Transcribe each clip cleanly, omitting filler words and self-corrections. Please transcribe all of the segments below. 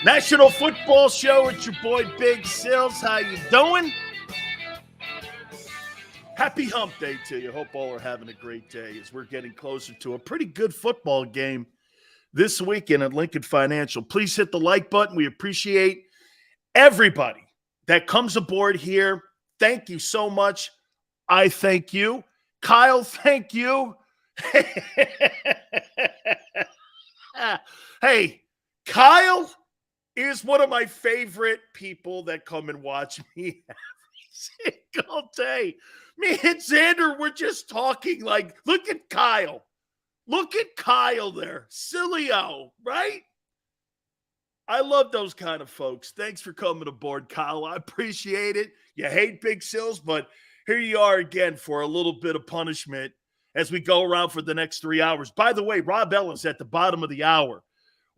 National Football Show. It's your boy Big Sills. How you doing? Happy Hump Day to you. Hope all are having a great day as we're getting closer to a pretty good football game this weekend at Lincoln Financial. Please hit the like button. We appreciate everybody that comes aboard here. Thank you so much. I thank you. Kyle, thank you. Hey, Kyle is one of my favorite people that come and watch me every single day. Me and Xander were just talking like, look at Kyle. Look at Kyle there. Sileo, right? I love those kind of folks. Thanks for coming aboard, Kyle. I appreciate it. You hate Big Sills, but here you are again for a little bit of punishment as we go around for the next 3 hours. By the way, Rob Ellis at the bottom of the hour.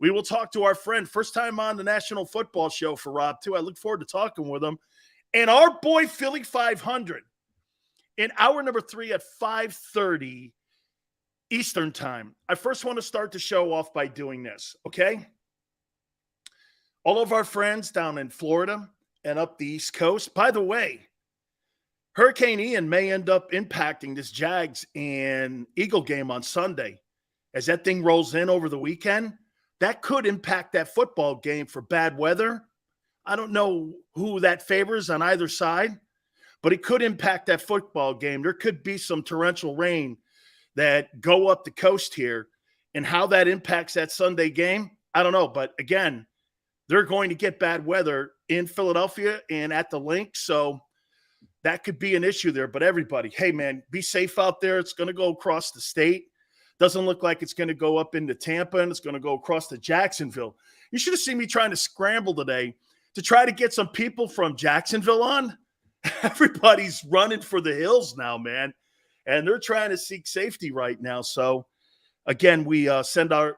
We will talk to our friend, first time on the National Football Show for Rob, too. I look forward to talking with him. And our boy, Philly 500, in hour number 3 at 5:30 Eastern time. I first want to start the show off by doing this, okay? All of our friends down in Florida and up the East Coast. By the way, Hurricane Ian may end up impacting this Jags and Eagle game on Sunday. As that thing rolls in over the weekend, that could impact that football game for bad weather. I don't know who that favors on either side, but it could impact that football game. There could be some torrential rain that go up the coast here, and how that impacts that Sunday game, I don't know. But again, they're going to get bad weather in Philadelphia and at the link, so that could be an issue there. But everybody, hey, man, be safe out there. It's going to go across the state. Doesn't look like it's going to go up into Tampa, and it's going to go across to Jacksonville. You should have seen me trying to scramble today to try to get some people from Jacksonville on. Everybody's running for the hills now, man, and they're trying to seek safety right now. So, again, we send our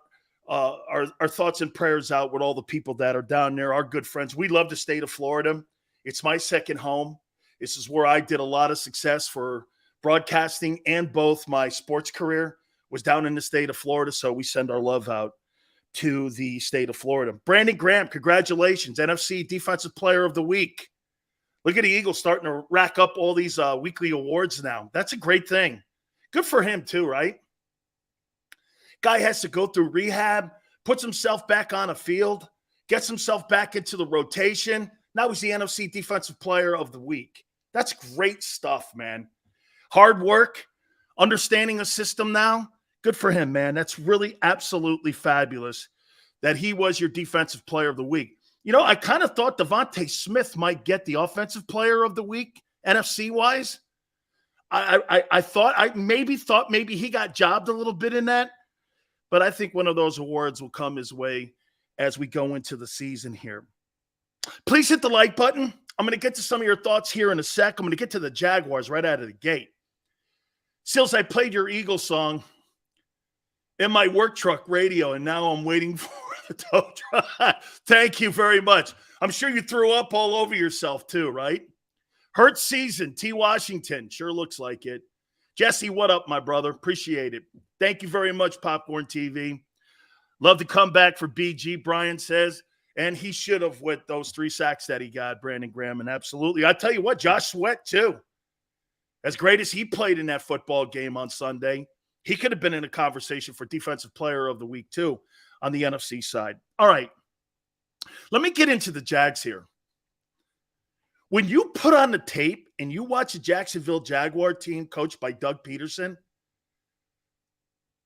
thoughts and prayers out with all the people that are down there, our good friends. We love the state of Florida. It's my second home. This is where I did a lot of success for broadcasting, and both my sports career was down in the state of Florida, so we send our love out to the state of Florida. Brandon Graham, congratulations, NFC Defensive Player of the Week. Look at the Eagles starting to rack up all these weekly awards now. That's a great thing. Good for him too, right? Guy has to go through rehab, puts himself back on a field, gets himself back into the rotation. Now he's the NFC Defensive Player of the Week. That's great stuff, man. Hard work, understanding a system now. Good for him, man. That's really absolutely fabulous that he was your Defensive Player of the Week. You know, I kind of thought Devontae Smith might get the Offensive Player of the Week, NFC-wise. I thought maybe he got jobbed a little bit in that, but I think one of those awards will come his way as we go into the season here. Please hit the like button. I'm going to get to some of your thoughts here in a sec. I'm going to get to the Jaguars right out of the gate. Sills, I played your Eagles song in my work truck radio, and now I'm waiting for the tow truck. Thank you very much. I'm sure you threw up all over yourself too, right? Hurts season, T. Washington. Sure looks like it. Jesse, what up, my brother? Appreciate it. Thank you very much, Popcorn TV. Love to come back for BG, Brian says. And he should have with those 3 sacks that he got, Brandon Graham. And absolutely. I tell you what, Josh Sweat too. As great as he played in that football game on Sunday, he could have been in a conversation for Defensive Player of the Week, too, on the NFC side. All right. Let me get into the Jags here. When you put on the tape and you watch a Jacksonville Jaguar team coached by Doug Peterson,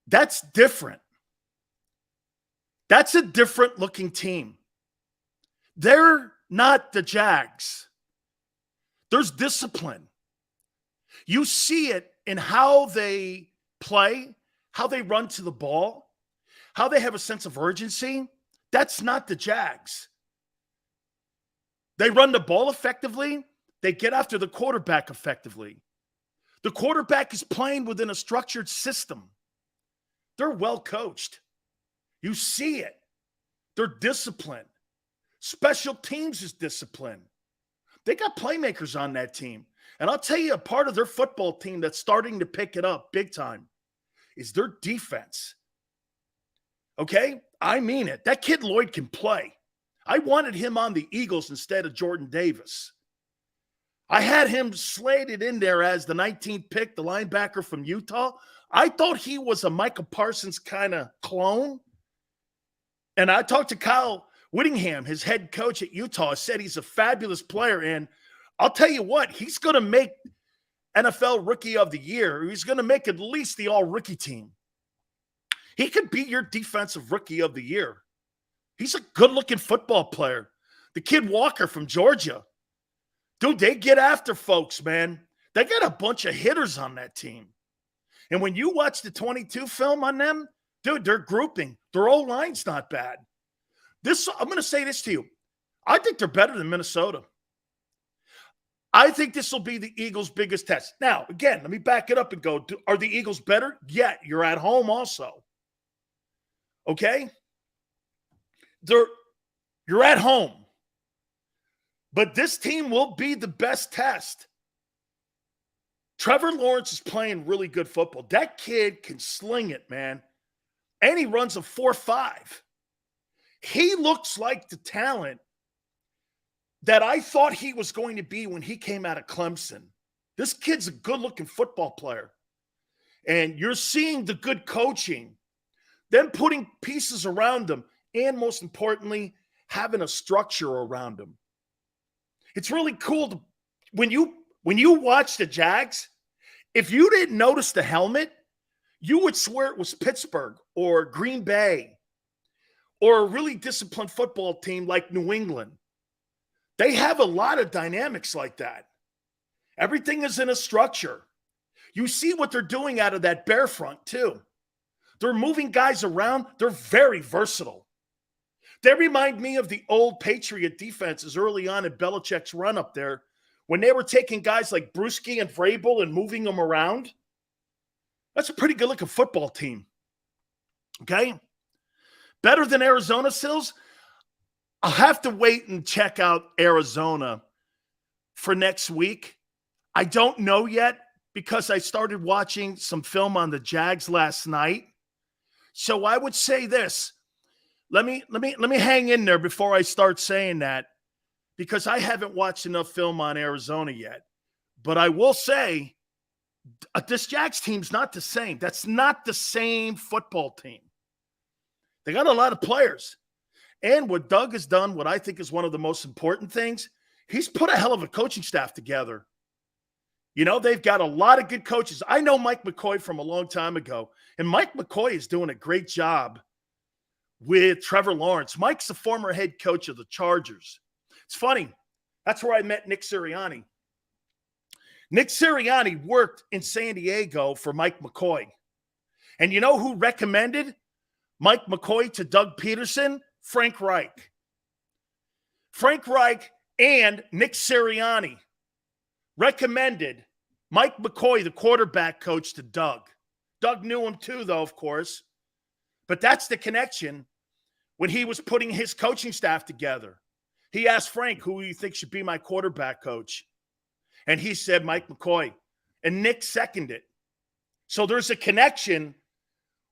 that's different. That's a different-looking team. They're not the Jags. There's discipline. You see it in how they play, how they run to the ball, how they have a sense of urgency. That's not the Jags. They run the ball effectively. They get after the quarterback effectively. The quarterback is playing within a structured system. They're well coached. You see it. They're disciplined. Special teams is disciplined. They got playmakers on that team. And I'll tell you, a part of their football team that's starting to pick it up big time is their defense. Okay? I mean it. That kid Lloyd can play. I wanted him on the Eagles instead of Jordan Davis. I had him slated in there as the 19th pick, the linebacker from Utah. I thought he was a Micah Parsons kind of clone. And I talked to Kyle Whittingham, his head coach at Utah, said he's a fabulous player. And I'll tell you what, he's going to make NFL Rookie of the Year. He's going to make at least the all-rookie team. He could be your defensive Rookie of the Year. He's a good-looking football player. The kid Walker from Georgia. Dude, they get after folks, man. They got a bunch of hitters on that team. And when you watch the 22 film on them, dude, they're grouping. Their O-line's not bad. I'm going to say this to you. I think they're better than Minnesota. I think this will be the Eagles' biggest test. Now, again, let me back it up and go, are the Eagles better? Yeah, you're at home also. Okay? You're at home. But this team will be the best test. Trevor Lawrence is playing really good football. That kid can sling it, man. And he runs a 4.5. He looks like the talent that I thought he was going to be when he came out of Clemson. This kid's a good-looking football player. And you're seeing the good coaching, then putting pieces around him, and most importantly, having a structure around him. It's really cool when you watch the Jags, if you didn't notice the helmet, you would swear it was Pittsburgh or Green Bay or a really disciplined football team like New England. They have a lot of dynamics like that. Everything is in a structure. You see what they're doing out of that bear front, too. They're moving guys around. They're very versatile. They remind me of the old Patriot defenses early on in Belichick's run up there when they were taking guys like Bruschi and Vrabel and moving them around. That's a pretty good-looking football team. Okay? Better than Arizona, Sills? I'll have to wait and check out Arizona for next week. I don't know yet because I started watching some film on the Jags last night. So I would say this. Let me hang in there before I start saying that because I haven't watched enough film on Arizona yet. But I will say this Jags team's not the same. That's not the same football team. They got a lot of players. And what Doug has done, what I think is one of the most important things, he's put a hell of a coaching staff together. You know, they've got a lot of good coaches. I know Mike McCoy from a long time ago, and Mike McCoy is doing a great job with Trevor Lawrence. Mike's the former head coach of the Chargers. It's funny. That's where I met Nick Sirianni. Nick Sirianni worked in San Diego for Mike McCoy. And you know who recommended Mike McCoy to Doug Peterson? Frank Reich. Frank Reich and Nick Sirianni recommended Mike McCoy, the quarterback coach, to Doug. Doug knew him too, though, of course. But that's the connection when he was putting his coaching staff together. He asked Frank, who do you think should be my quarterback coach? And he said Mike McCoy. And Nick seconded it. So there's a connection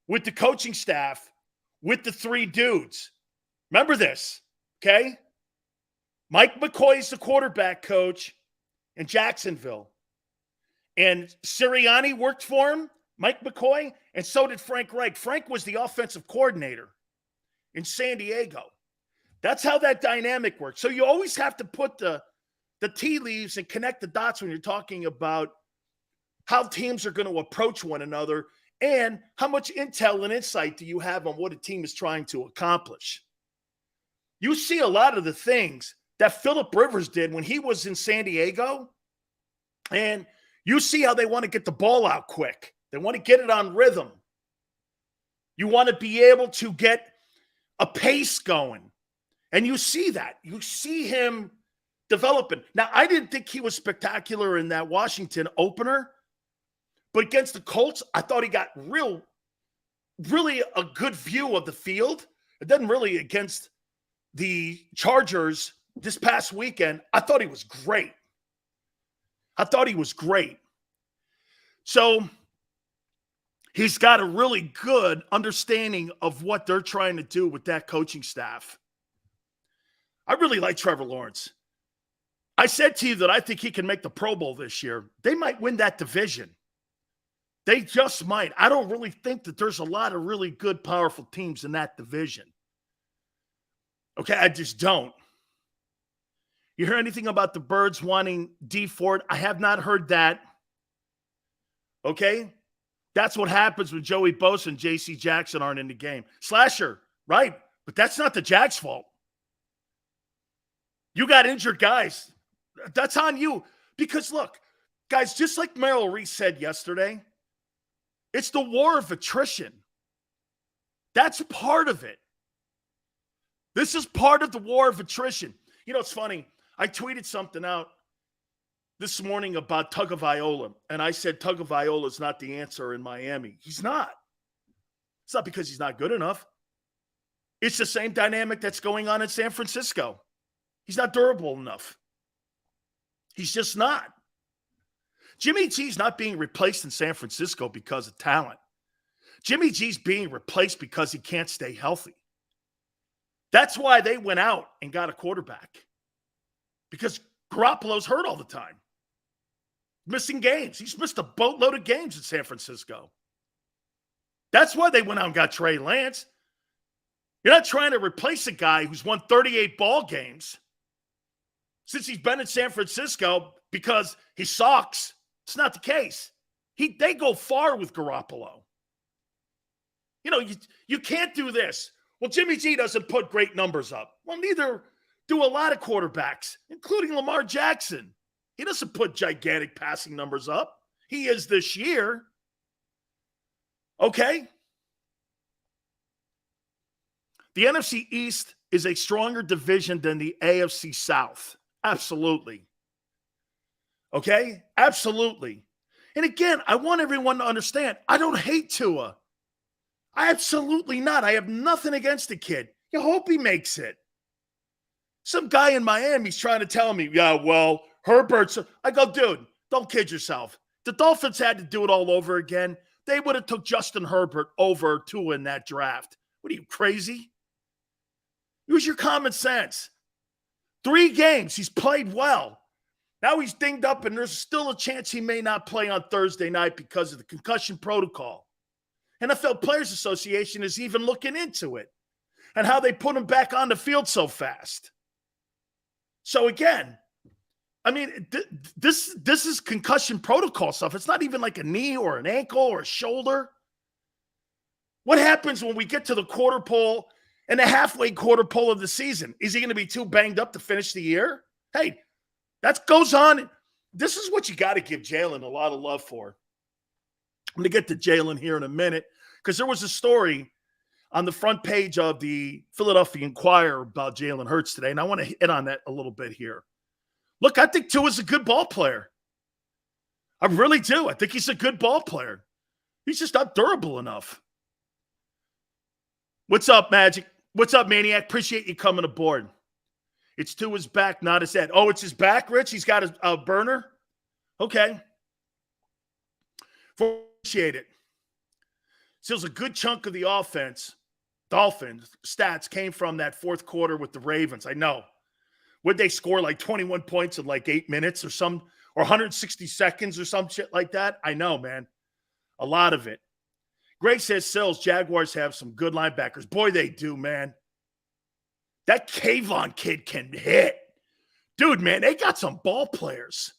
with the coaching staff, with the three dudes. Remember this, okay? Mike McCoy's the quarterback coach in Jacksonville. And Sirianni worked for him, Mike McCoy, and so did Frank Reich. Frank was the offensive coordinator in San Diego. That's how that dynamic works. So you always have to put the tea leaves and connect the dots when you're talking about how teams are going to approach one another and how much intel and insight do you have on what a team is trying to accomplish. You see a lot of the things that Phillip Rivers did when he was in San Diego, and you see how they want to get the ball out quick. They want to get it on rhythm. You want to be able to get a pace going, and you see that. You see him developing. Now, I didn't think he was spectacular in that Washington opener, but against the Colts, I thought he got really a good view of the field. It doesn't really against the Chargers this past weekend. I thought he was great. So he's got a really good understanding of what they're trying to do with that coaching staff. I really like Trevor Lawrence. I said to you that I think he can make the Pro Bowl this year. They might win that division. They just might. I don't really think that there's a lot of really good, powerful teams in that division. Okay, I just don't. You hear anything about the Birds wanting Dee Ford? I have not heard that. Okay? That's what happens when Joey Bosa and J.C. Jackson aren't in the game. Slasher, right? But that's not the Jags' fault. You got injured guys. That's on you. Because, look, guys, just like Merrill Reese said yesterday, it's the war of attrition. That's part of it. This is part of the war of attrition. You know, it's funny. I tweeted something out this morning about Tagovailoa, and I said Tagovailoa is not the answer in Miami. He's not. It's not because he's not good enough. It's the same dynamic that's going on in San Francisco. He's not durable enough. He's just not. Jimmy G's not being replaced in San Francisco because of talent. Jimmy G's being replaced because he can't stay healthy. That's why they went out and got a quarterback. Because Garoppolo's hurt all the time. Missing games. He's missed a boatload of games in San Francisco. That's why they went out and got Trey Lance. You're not trying to replace a guy who's won 38 ball games since he's been in San Francisco because he sucks. It's not the case. They go far with Garoppolo. You know, you can't do this. Well, Jimmy G doesn't put great numbers up. Well, neither do a lot of quarterbacks, including Lamar Jackson. He doesn't put gigantic passing numbers up. He is this year. Okay? The NFC East is a stronger division than the AFC South. Absolutely. Okay? Absolutely. And again, I want everyone to understand, I don't hate Tua. Absolutely not. I have nothing against the kid. You hope he makes it. Some guy in Miami's trying to tell me, yeah, well, Herbert's. I go, dude, don't kid yourself. The Dolphins had to do it all over again. They would have took Justin Herbert over Tua in that draft. What are you, crazy? Use your common sense. 3 games, he's played well. Now he's dinged up, and there's still a chance he may not play on Thursday night because of the concussion protocol. NFL Players Association is even looking into it and how they put him back on the field so fast. So again, I mean, this is concussion protocol stuff. It's not even like a knee or an ankle or a shoulder. What happens when we get to the quarter pole and the halfway quarter pole of the season? Is he going to be too banged up to finish the year? Hey, that goes on. This is what you got to give Jalen a lot of love for. I'm going to get to Jalen here in a minute because there was a story on the front page of the Philadelphia Inquirer about Jalen Hurts today, and I want to hit on that a little bit here. Look, I think Tua's a good ball player. I really do. I think he's a good ball player. He's just not durable enough. What's up, Magic? What's up, Maniac? Appreciate you coming aboard. It's Tua's back, not his head. Oh, it's his back, Rich? He's got a burner? Okay. Appreciate it. So a good chunk of the offense, Dolphins stats came from that fourth quarter with the Ravens. I know. Would they score like 21 points in like 8 minutes or 160 seconds or some shit like that? I know, man. A lot of it. Greg says, Sills, Jaguars have some good linebackers. Boy, they do, man. That Kayvon kid can hit. Dude, man, they got some ball players.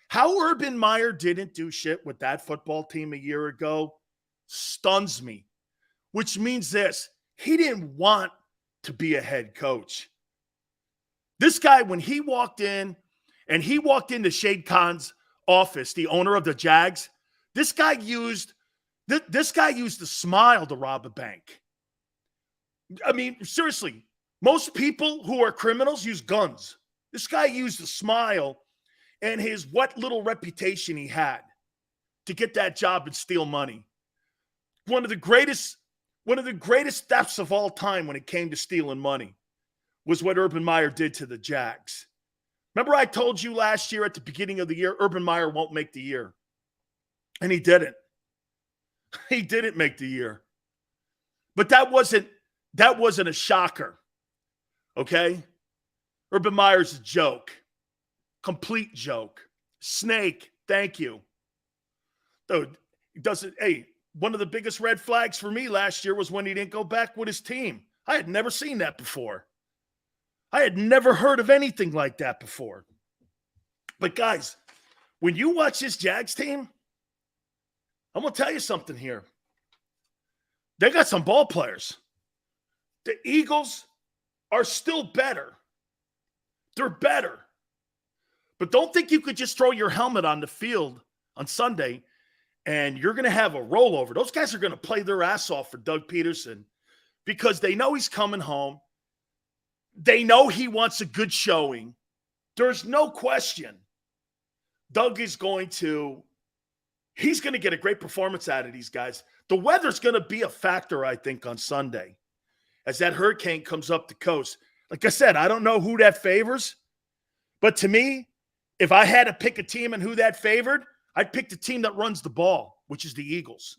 How Urban Meyer didn't do shit with that football team a year ago stuns me, which means this. He didn't want to be a head coach. This guy, when he walked in, and he walked into Shade Khan's office, the owner of the Jags, this guy used a smile to rob a bank. I mean, seriously, most people who are criminals use guns. This guy used a smile and his what little reputation he had to get that job and steal money. One of the greatest thefts of all time when it came to stealing money was what Urban Meyer did to the Jags. Remember I told you last year at the beginning of the year, Urban Meyer won't make the year. And he didn't. He didn't make the year. But that wasn't a shocker. Okay? Urban Meyer's a joke. Complete joke. Snake, thank you. Dude, it doesn't, hey, one of the biggest red flags for me last year was when he didn't go back with his team. I had never seen that before. I had never heard of anything like that before. But guys, when you watch this Jags team, I'm going to tell you something here. They got some ball players. The Eagles are still better. They're better. But don't think you could just throw your helmet on the field on Sunday and you're going to have a rollover. Those guys are going to play their ass off for Doug Peterson because they know he's coming home. They know he wants a good showing. There's no question. Doug is he's going to get a great performance out of these guys. The weather's going to be a factor, I think, on Sunday as that hurricane comes up the coast. Like I said, I don't know who that favors, but to me, if I had to pick a team and who that favored, I'd pick the team that runs the ball, which is the Eagles.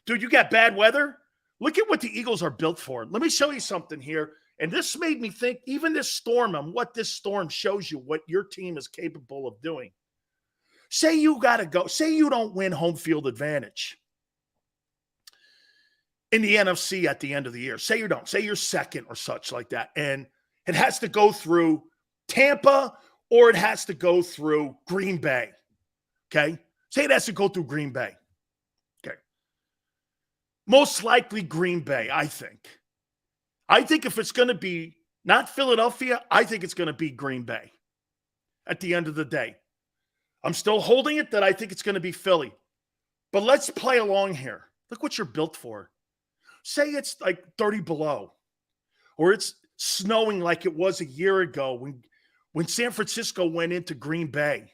Dude, you got bad weather? Look at what the Eagles are built for. Let me show you something here. And this made me think, even this storm and what this storm shows you, what your team is capable of doing. Say you got to go. Say you don't win home field advantage in the NFC at the end of the year. Say you don't. Say you're second or such like that. And it has to go through Tampa or it has to go through Green Bay. Okay? Say it has to go through Green Bay. Okay. Most likely Green Bay, I think. I think if it's going to be not Philadelphia, I think it's going to be Green Bay at the end of the day. I'm still holding it that I think it's going to be Philly. But let's play along here. Look what you're built for. Say it's like 30 below, or it's snowing like it was a year ago when San Francisco went into Green Bay.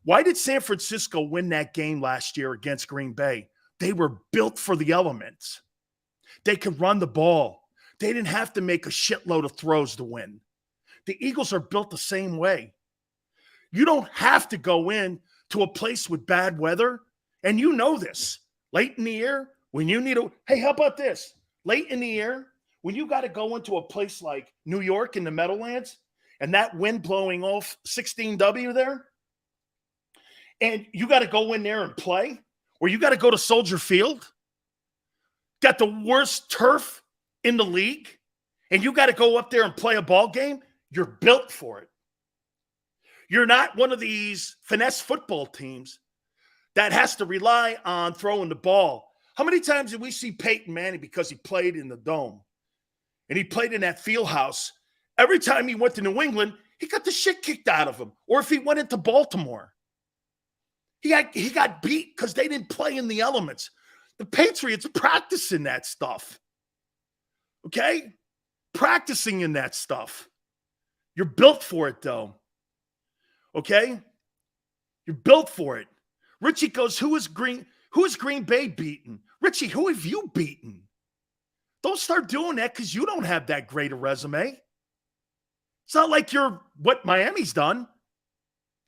Why did San Francisco win that game last year against Green Bay? They were built for the elements. They could run the ball. They didn't have to make a shitload of throws to win. The Eagles are built the same way. You don't have to go in to a place with bad weather, and you know this. Late in the year, when you need hey, how about this? Late in the year, when you got to go into a place like New York in the Meadowlands, and that wind blowing off 16W there, and you got to go in there and play, or you got to go to Soldier Field, got the worst turf in the league, and you got to go up there and play a ball game, you're built for it. You're not one of these finesse football teams that has to rely on throwing the ball. How many times did we see Peyton Manning because he played in the Dome and he played in that field house? Every time he went to New England, he got the shit kicked out of him. Or if he went into Baltimore, he got beat because they didn't play in the elements. The Patriots practicing that stuff. Okay? Practicing in that stuff. You're built for it, though. Okay? You're built for it. Richie goes, who is Green Bay beaten? Richie, who have you beaten? Don't start doing that because you don't have that great a resume. It's not like you're what Miami's done.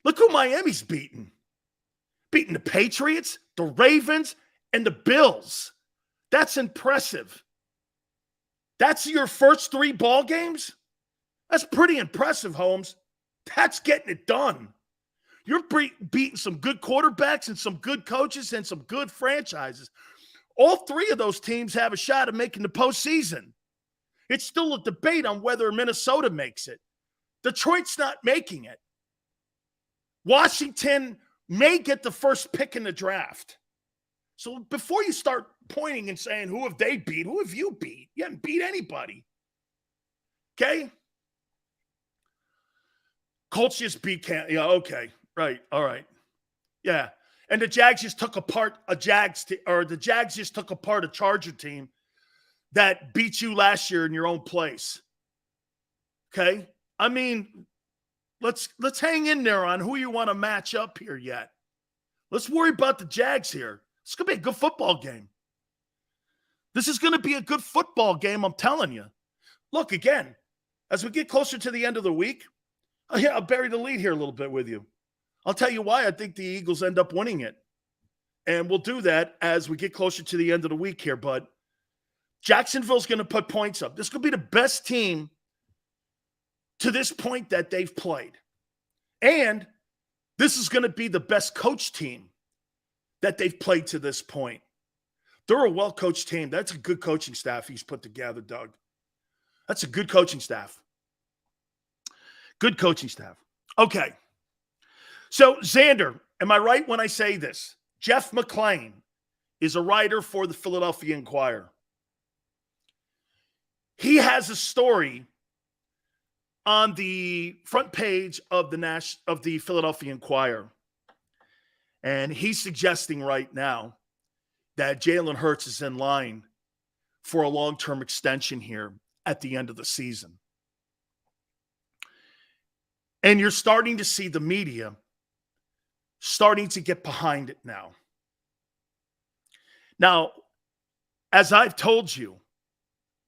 Look who Miami's beaten. Beating the Patriots, the Ravens, and the Bills. That's impressive. That's your first 3 ball games? That's pretty impressive, Holmes. That's getting it done. You're beating some good quarterbacks and some good coaches and some good franchises. All 3 of those teams have a shot at making the postseason. It's still a debate on whether Minnesota makes it. Detroit's not making it. Washington may get the first pick in the draft. So before you start pointing and saying, who have they beat? Who have you beat? You haven't beat anybody. Okay? Colts just beat yeah, okay. Right. All right. Yeah. And the Jags just took apart the Jags just took apart a Charger team that beat you last year in your own place. Okay? I mean, let's hang in there on who you want to match up here yet. Let's worry about the Jags here. It's going to be a good football game. This is going to be a good football game, I'm telling you. Look, again, as we get closer to the end of the week, I'll bury the lead here a little bit with you. I'll tell you why I think the Eagles end up winning it. And we'll do that as we get closer to the end of the week here. But Jacksonville's going to put points up. This could be the best team to this point that they've played. And this is going to be the best coach team that they've played to this point. They're a well-coached team. That's a good coaching staff he's put together, Doug. That's a good coaching staff. Good coaching staff. Okay. So, Xander, am I right when I say this? Jeff McClain is a writer for the Philadelphia Inquirer. He has a story on the front page of the Philadelphia Inquirer. And he's suggesting right now that Jalen Hurts is in line for a long-term extension here at the end of the season. And you're starting to see the media starting to get behind it now. Now, as I've told you,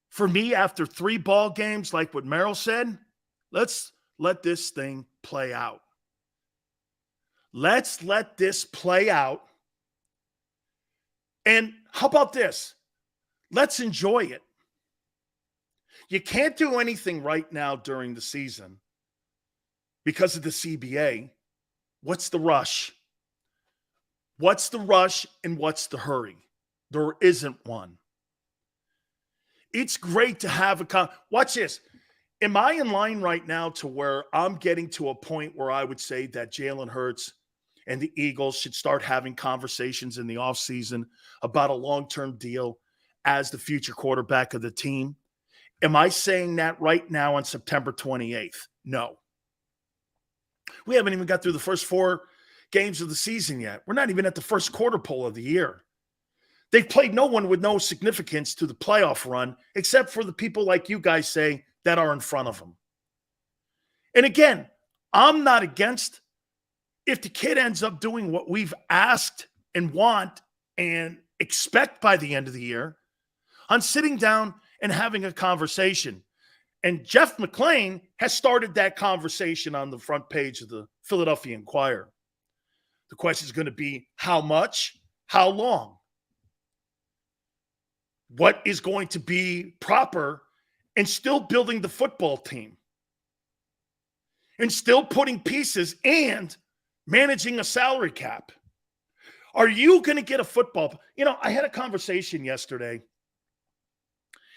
for me, after 3 ball games, like what Merrill said, let's let this thing play out. Let's let this play out. And how about this? Let's enjoy it. You can't do anything right now during the season because of the CBA. What's the rush? What's the rush and what's the hurry? There isn't one. It's great to have watch this. Am I in line right now to where I'm getting to a point where I would say that Jalen Hurts and the Eagles should start having conversations in the offseason about a long-term deal as the future quarterback of the team? Am I saying that right now on September 28th? No. We haven't even got through the first 4 games of the season yet. We're not even at the first quarter pole of the year. They've played no one with no significance to the playoff run, except for the people like you guys say that are in front of them. And again, I'm not against if the kid ends up doing what we've asked and want and expect by the end of the year on sitting down and having a conversation. And Jeff McClain has started that conversation on the front page of the Philadelphia Inquirer. The question is going to be how much, how long? What is going to be proper and still building the football team and still putting pieces and managing a salary cap? Are you going to get a football? You know, I had a conversation yesterday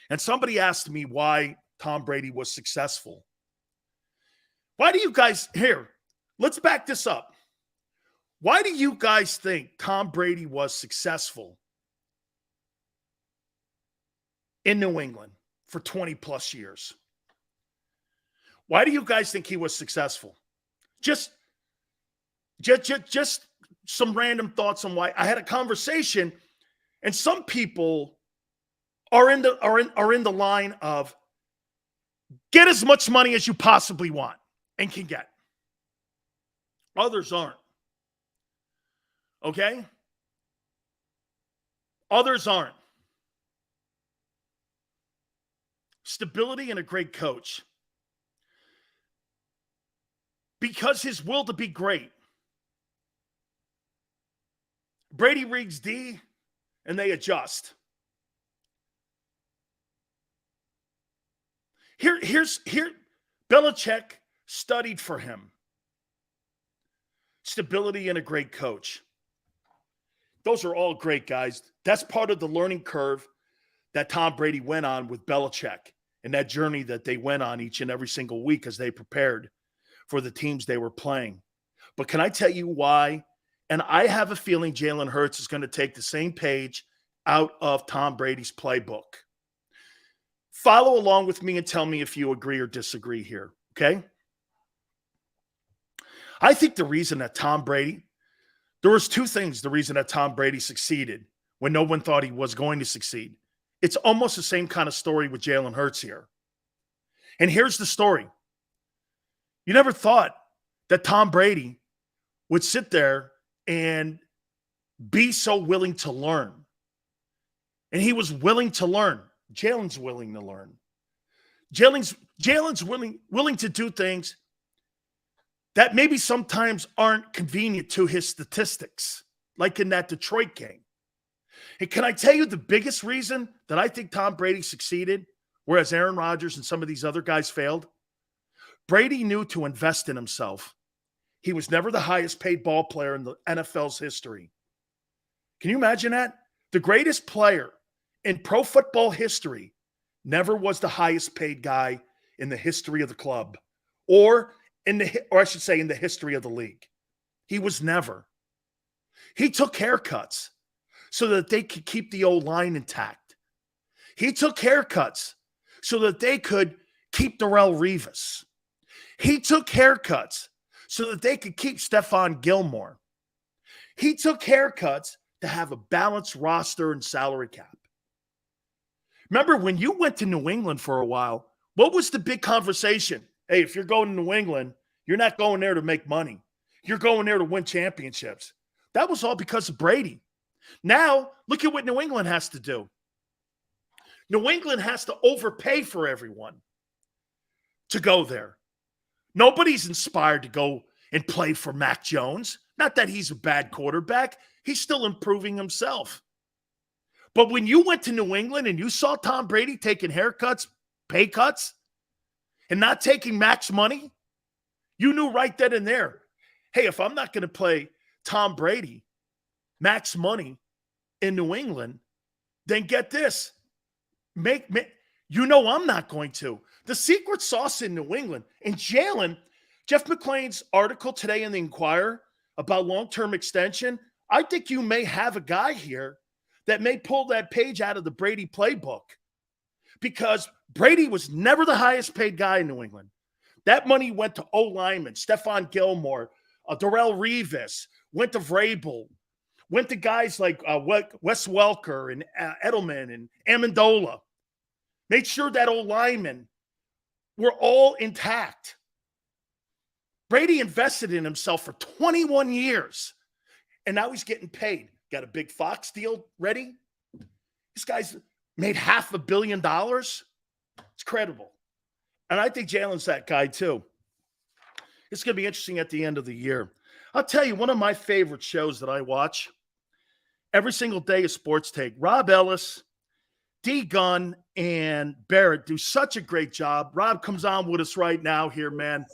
and somebody asked me why Tom Brady was successful. Why do you guys, here, let's back this up. Why do you guys think Tom Brady was successful in New England for 20 plus years? Why do you guys think he was successful? Just some random thoughts on why. I had a conversation, and some people are in the line of get as much money as you possibly want and can get. Others aren't. Okay? Others aren't. Stability and a great coach. Because his will to be great. Brady reads D, and they adjust. Here, Belichick studied for him. Stability and a great coach. Those are all great, guys. That's part of the learning curve that Tom Brady went on with Belichick and that journey that they went on each and every single week as they prepared for the teams they were playing. But can I tell you why? And I have a feeling Jalen Hurts is going to take the same page out of Tom Brady's playbook. Follow along with me and tell me if you agree or disagree here, okay? I think the reason that Tom Brady, there was 2 things, the reason that Tom Brady succeeded when no one thought he was going to succeed. It's almost the same kind of story with Jalen Hurts here. And here's the story. You never thought that Tom Brady would sit there and be so willing to learn. And he was willing to learn. Jalen's willing to learn. Jalen's willing to do things that maybe sometimes aren't convenient to his statistics, like in that Detroit game. And can I tell you the biggest reason that I think Tom Brady succeeded, whereas Aaron Rodgers and some of these other guys failed? Brady knew to invest in himself. He was never the highest paid ball player in the NFL's history. Can you imagine that? The greatest player in pro football history never was the highest paid guy in the history of the club, or I should say in the history of the league. He was never. He took haircuts so that they could keep the old line intact. He took haircuts so that they could keep Darrelle Revis. He took haircuts so that they could keep Stephon Gilmore. He took haircuts to have a balanced roster and salary cap. Remember when you went to New England for a while, what was the big conversation? Hey, if you're going to New England, you're not going there to make money. You're going there to win championships. That was all because of Brady. Now, look at what New England has to do. New England has to overpay for everyone to go there. Nobody's inspired to go and play for Mac Jones. Not that he's a bad quarterback. He's still improving himself. But when you went to New England and you saw Tom Brady taking haircuts, pay cuts, and not taking max money, you knew right then and there, hey, if I'm not going to play Tom Brady max money in New England, then get this. I'm not going to. The secret sauce in New England, and Jeff McClain's article today in the Inquirer about long-term extension, I think you may have a guy here that may pull that page out of the Brady playbook, because Brady was never the highest paid guy in New England. That money went to O-linemen, Stephon Gilmore, Darrelle Revis, went to Vrabel, went to guys like Wes Welker and Edelman and Amendola. Made sure that O-linemen were all intact. Brady invested in himself for 21 years, and now he's getting paid. Got a big Fox deal ready. This guy's made $500 million. It's credible. And I think Jalen's that guy too. It's going to be interesting at the end of the year. I'll tell you, one of my favorite shows that I watch every single day is Sports Take. Rob Ellis, D. Gunn, and Barrett do such a great job. Rob comes on with us right now here, man.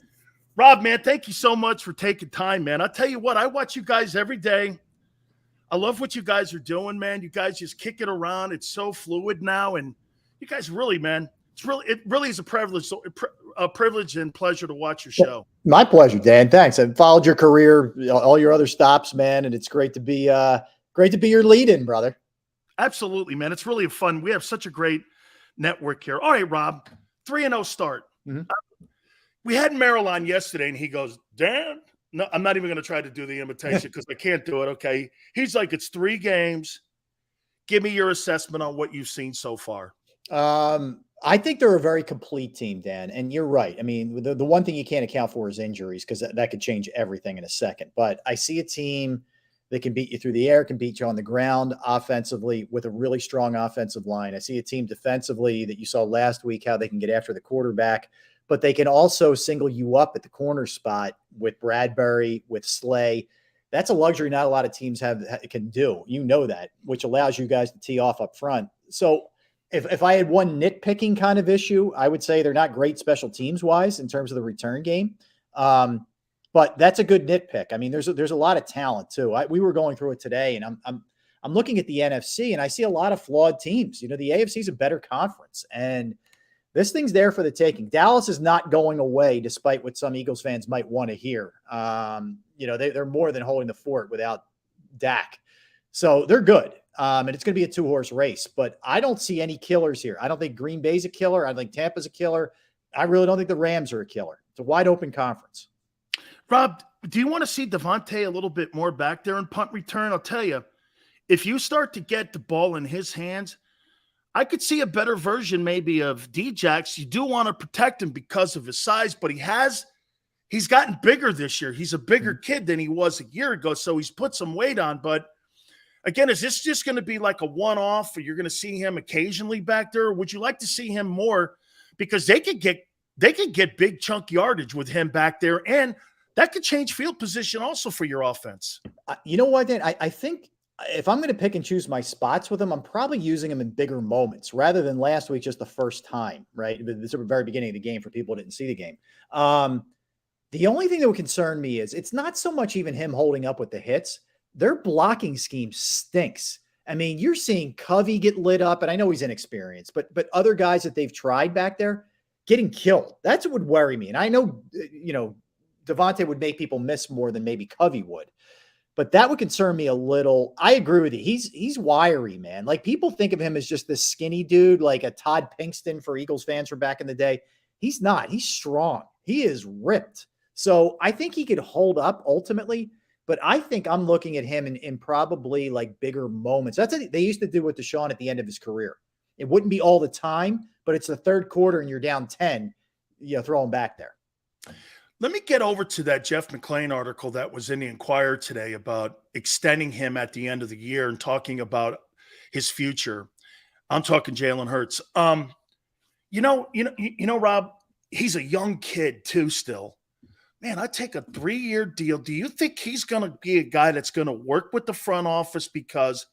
Rob, man, thank you so much for taking time, man. I'll tell you what, I watch you guys every day. I love what you guys are doing, man. You guys just kick it around. It's so fluid now, and you guys really, man, it really is a privilege and pleasure to watch your show. My pleasure, Dan. Thanks. I've followed your career, all your other stops, man, and it's great to be your lead-in, brother. Absolutely, man. It's really fun. We have such a great network here. All right, Rob, 3-0 start. Mm-hmm. We had Merrill on yesterday, and he goes, Dan, no, I'm not even going to try to do the imitation because I can't do it, okay? He's like, it's 3 games. Give me your assessment on what you've seen so far. I think they're a very complete team, Dan, and you're right. I mean, the one thing you can't account for is injuries, because that could change everything in a second. But I see a team that can beat you through the air, can beat you on the ground offensively with a really strong offensive line. I see a team defensively that you saw last week, how they can get after the quarterback, but they can also single you up at the corner spot with Bradbury, with Slay. That's a luxury not a lot of teams can do. You know that, which allows you guys to tee off up front. So if I had one nitpicking kind of issue, I would say they're not great special teams wise in terms of the return game. But that's a good nitpick. I mean, there's a lot of talent too. We were going through it today, and I'm looking at the NFC, and I see a lot of flawed teams. You know, the AFC is a better conference, and this thing's there for the taking. Dallas is not going away, despite what some Eagles fans might want to hear. You know, they're more than holding the fort without Dak, so they're good. And it's going to be a 2-horse race, but I don't see any killers here. I don't think Green Bay's a killer. I think Tampa's a killer. I really don't think the Rams are a killer. It's a wide open conference. Rob, do you want to see Devontae a little bit more back there in punt return? I'll tell you, if you start to get the ball in his hands, I could see a better version maybe of Djax. You do want to protect him because of his size, but he's gotten bigger this year. He's a bigger kid than he was a year ago, so he's put some weight on. But again, is this just going to be like a one-off, or you're going to see him occasionally back there? Or would you like to see him more? Because they could get big chunk yardage with him back there, and that could change field position also for your offense. You know what, Dan? I think if I'm going to pick and choose my spots with him, I'm probably using him in bigger moments rather than last week, just the first time, right? This is the very beginning of the game for people who didn't see the game. The only thing that would concern me is it's not so much even him holding up with the hits. Their blocking scheme stinks. I mean, you're seeing Covey get lit up, and I know he's inexperienced, but other guys that they've tried back there getting killed. That's what would worry me. And I know, Devontae would make people miss more than maybe Covey would. But that would concern me a little. I agree with you. He's wiry, man. Like, people think of him as just this skinny dude, like a Todd Pinkston for Eagles fans from back in the day. He's not. He's strong. He is ripped. So I think he could hold up ultimately, but I think I'm looking at him in probably like bigger moments. That's what they used to do with Deshaun at the end of his career. It wouldn't be all the time, but it's the third quarter and you're down 10, throw him back there. Let me get over to that Jeff McClain article that was in the Inquirer today about extending him at the end of the year and talking about his future. I'm talking Jalen Hurts. Rob, he's a young kid too still. Man, I take a 3-year deal. Do you think he's going to be a guy that's going to work with the front office because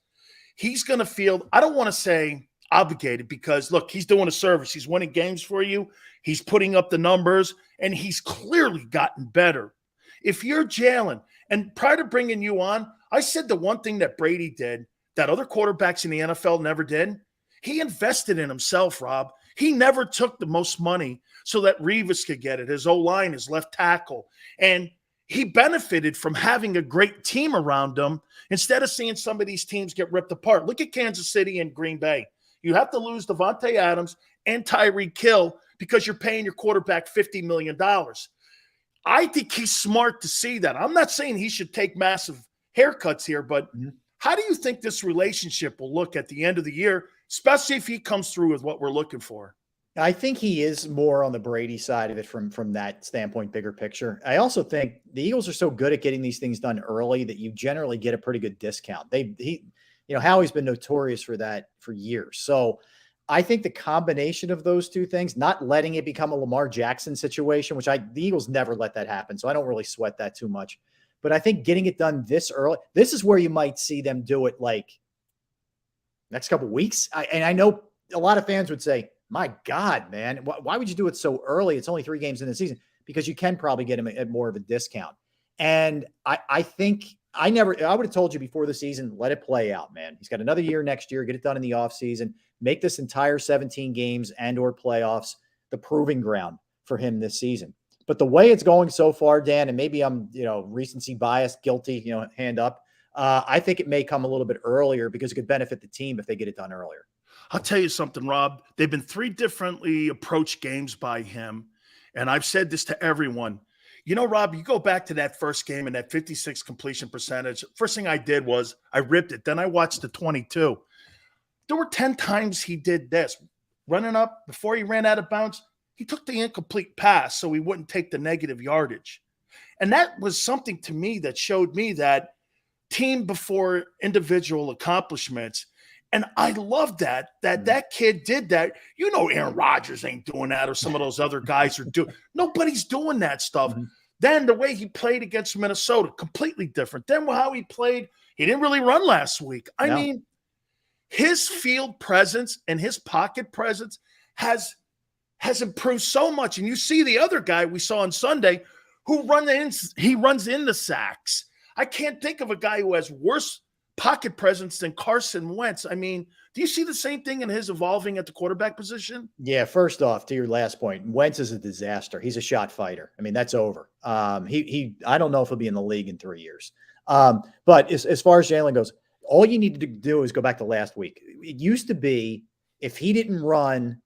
he's going to feel, I don't want to say obligated, because look, he's doing a service. He's winning games for you. He's putting up the numbers, and he's clearly gotten better. If you're Jalen, and prior to bringing you on, I said the one thing that Brady did that other quarterbacks in the NFL never did. He invested in himself, Rob. He never took the most money so that Revis could get it, his O-line, his left tackle. And he benefited from having a great team around him instead of seeing some of these teams get ripped apart. Look at Kansas City and Green Bay. You have to lose Devontae Adams and Tyreek Hill because you're paying your quarterback $50 million. I think he's smart to see that. I'm not saying he should take massive haircuts here, but how do you think this relationship will look at the end of the year, especially if he comes through with what we're looking for? I think he is more on the Brady side of it from that standpoint, bigger picture. I also think the Eagles are so good at getting these things done early that you generally get a pretty good discount. Howie's been notorious for that for years. So I think the combination of those two things, not letting it become a Lamar Jackson situation, which the Eagles never let that happen. So I don't really sweat that too much. But I think getting it done this early, this is where you might see them do it like next couple of weeks. And I know a lot of fans would say, my God, man, why would you do it so early? It's only 3 games in the season, because you can probably get him at more of a discount. And I think I would have told you before the season, let it play out, man. He's got another year next year, get it done in the offseason, make this entire 17 games and or playoffs the proving ground for him this season. But the way it's going so far, Dan, and maybe I'm, recency bias, guilty, hand up. I think it may come a little bit earlier because it could benefit the team if they get it done earlier. I'll tell you something, Rob. They've been 3 differently approached games by him. And I've said this to everyone. Rob, you go back to that first game and that 56 completion percentage. First thing I did was I ripped it. Then I watched the 22. There were 10 times he did this. Running up before he ran out of bounds, he took the incomplete pass so he wouldn't take the negative yardage. And that was something to me that showed me that team before individual accomplishments. And I love that kid did that. Aaron Rodgers ain't doing that, or some of those other guys are doing. Nobody's doing that stuff. Mm-hmm. Then the way he played against Minnesota, completely different. Then how he played, he didn't really run last week. I mean, his field presence and his pocket presence has improved so much. And you see the other guy we saw on Sunday who runs into sacks. I can't think of a guy who has worse pocket presence than Carson Wentz. I mean, do you see the same thing in his evolving at the quarterback position? Yeah, first off, to your last point, Wentz is a disaster. He's a shot fighter. I mean, that's over. I don't know if he'll be in the league in 3 years. But as far as Jalen goes, all you need to do is go back to last week. It used to be if he didn't run,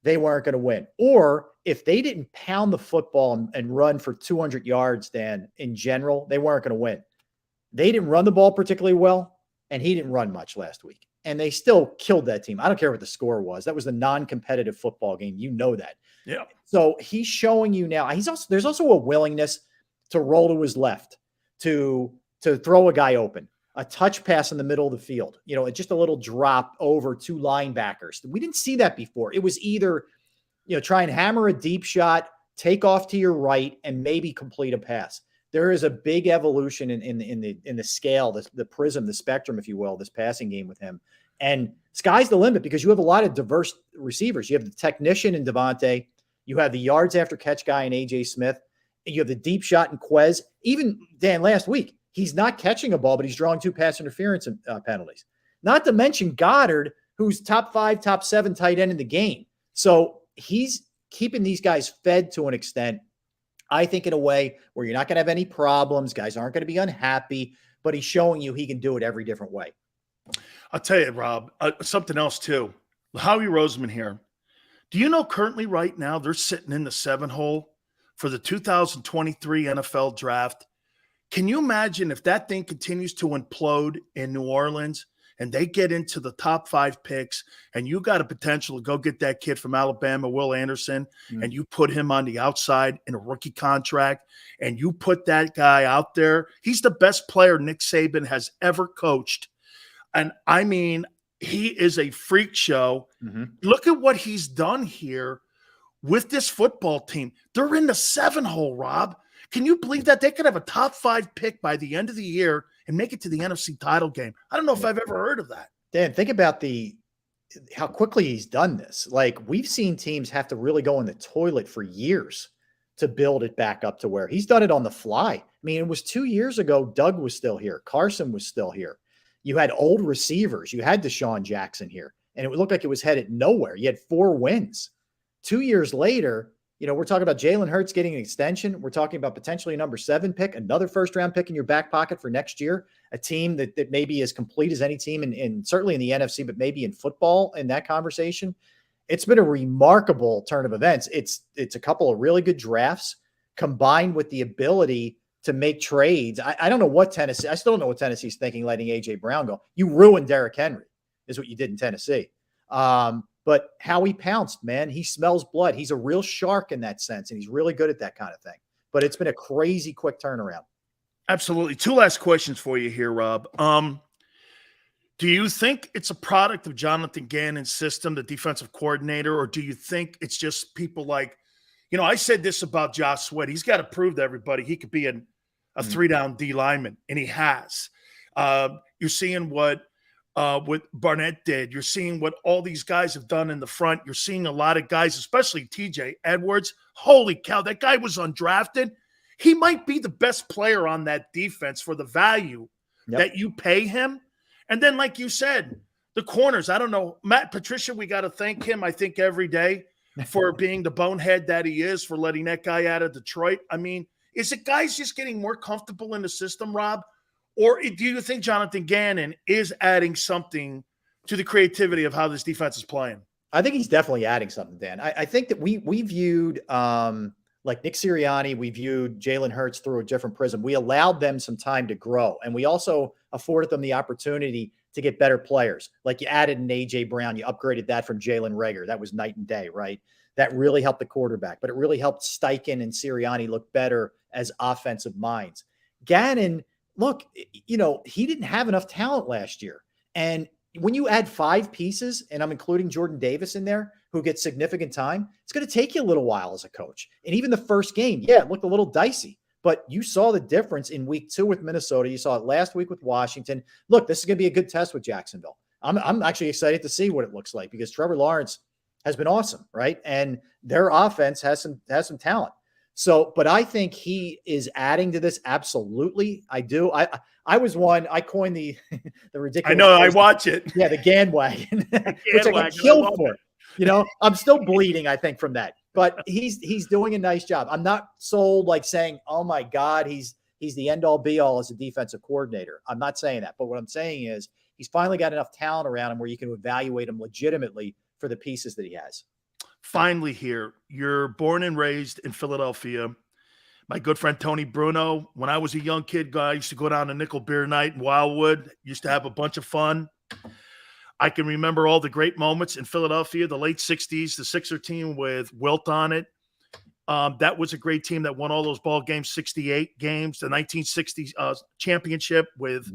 they weren't going to win. Or if they didn't pound the football and run for 200 yards, Dan, in general, they weren't going to win. They didn't run the ball particularly well, and he didn't run much last week. And they still killed that team. I don't care what the score was. That was the non-competitive football game. You know that. Yeah. So he's showing you now. There's also a willingness to roll to his left, to throw a guy open, a touch pass in the middle of the field, just a little drop over 2 linebackers. We didn't see that before. It was either, try and hammer a deep shot, take off to your right, and maybe complete a pass. there is a big evolution in the scale, the prism, the spectrum, if you will, this passing game with him. And sky's the limit because you have a lot of diverse receivers. You have the technician in Devontae. You have the yards after catch guy in A.J. Smith. You have the deep shot in Quez. Even, Dan, last week, he's not catching a ball, but he's drawing 2 pass interference penalties. Not to mention Goddard, who's top 5, top 7 tight end in the game. So he's keeping these guys fed to an extent, I think, in a way where you're not going to have any problems. Guys aren't going to be unhappy, but he's showing you he can do it every different way. I'll tell you, Rob, something else too. Howie Roseman here. Do you know currently right now they're sitting in the 7 hole for the 2023 NFL draft? Can you imagine if that thing continues to implode in New Orleans and they get into the top 5 picks and you got a potential to go get that kid from Alabama, Will Anderson, and you put him on the outside in a rookie contract and you put that guy out there? He's the best player Nick Saban has ever coached. And I mean, he is a freak show. Look at what he's done here with this football team. They're in the 7 hole, Rob. Can you believe that? They could have a top 5 pick by the end of the year and make it to the NFC title game. I don't know if I've ever heard of that. Dan, think about how quickly he's done this. Like, we've seen teams have to really go in the toilet for years to build it back up to where he's done it on the fly. I mean, it was 2 years ago. Doug was still here. Carson was still here. You had old receivers. You had Deshaun Jackson here, and it looked like it was headed nowhere. You had 4 wins. 2 years later, we're talking about Jalen Hurts getting an extension. We're talking about potentially a number 7 pick, another first-round pick in your back pocket for next year, a team that may be as complete as any team in certainly in the NFC, but maybe in football in that conversation. It's been a remarkable turn of events. It's a couple of really good drafts combined with the ability to make trades. I don't know what Tennessee, I still don't know what Tennessee's thinking letting A.J. Brown go. You ruined Derrick Henry is what you did in Tennessee. But Howie pounced, man. He smells blood. He's a real shark in that sense, and he's really good at that kind of thing. But it's been a crazy quick turnaround. Absolutely. 2 last questions for you here, Rob. Do you think it's a product of Jonathan Gannon's system, the defensive coordinator, or do you think it's just people like, I said this about Josh Sweat. He's got to prove to everybody he could be a 3-down D lineman, and he has. You're seeing what Barnett did. You're seeing what all these guys have done in the front. You're seeing a lot of guys, especially TJ Edwards. Holy cow, that guy was undrafted. He might be the best player on that defense for the value that you pay him. And then, like you said, the corners, I don't know. Matt Patricia, we got to thank him, I think, every day for being the bonehead that he is, for letting that guy out of Detroit. I mean, is it guys just getting more comfortable in the system, Rob? Or do you think Jonathan Gannon is adding something to the creativity of how this defense is playing? I think he's definitely adding something, Dan. I think that we viewed like Nick Sirianni, we viewed Jalen Hurts through a different prism. We allowed them some time to grow, and we also afforded them the opportunity to get better players. Like, you added an A.J. Brown, you upgraded that from Jalen Reagor. That was night and day, right? That really helped the quarterback, but it really helped Steichen and Sirianni look better as offensive minds. Gannon, look, he didn't have enough talent last year. And when you add 5 pieces, and I'm including Jordan Davis in there, who gets significant time, it's going to take you a little while as a coach. And even the first game, it looked a little dicey, but you saw the difference in week 2 with Minnesota. You saw it last week with Washington. Look, this is going to be a good test with Jacksonville. I'm actually excited to see what it looks like, because Trevor Lawrence has been awesome, right? And their offense has some talent. So, but I think he is adding to this. Absolutely. I do. I coined the ridiculous. I know. I watch it. Yeah. The Gann wagon, which I got killed for. I'm still bleeding, I think, from that, but he's doing a nice job. I'm not sold like saying, oh my God, he's the end all be all as a defensive coordinator. I'm not saying that, but what I'm saying is he's finally got enough talent around him where you can evaluate him legitimately for the pieces that he has. Finally here, you're born and raised in Philadelphia. My good friend Tony Bruno, when I was a young kid, I used to go down to Nickel Beer Night in Wildwood, used to have a bunch of fun. I can remember all the great moments in Philadelphia, the late 60s, the Sixer team with Wilt on it. That was a great team that won all those ball games, 68 games, the 1960 championship with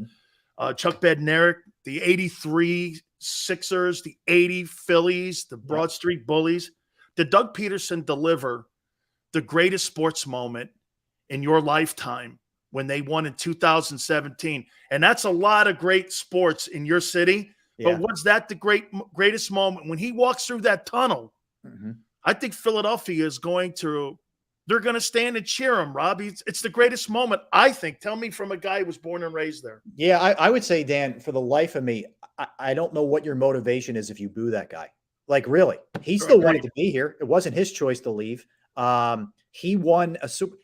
Chuck Bednarik, the 83 Sixers, the 80 Phillies, the Broad Street Bullies. Did Doug Peterson deliver the greatest sports moment in your lifetime when they won in 2017. And that's a lot of great sports in your city. Yeah. But was that the greatest moment? When he walks through that tunnel, I think Philadelphia is they're going to stand and cheer him, Rob. It's the greatest moment, I think. Tell me from a guy who was born and raised there. Yeah, I would say, Dan, for the life of me, I don't know what your motivation is if you boo that guy. Like, really, he still wanted to be here. It wasn't his choice to leave. He won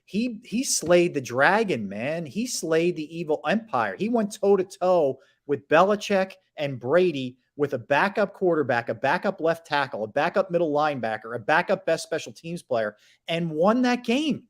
he slayed the dragon, man. He slayed the evil empire. He went toe-to-toe with Belichick and Brady with a backup quarterback, a backup left tackle, a backup middle linebacker, a backup best special teams player, and won that game.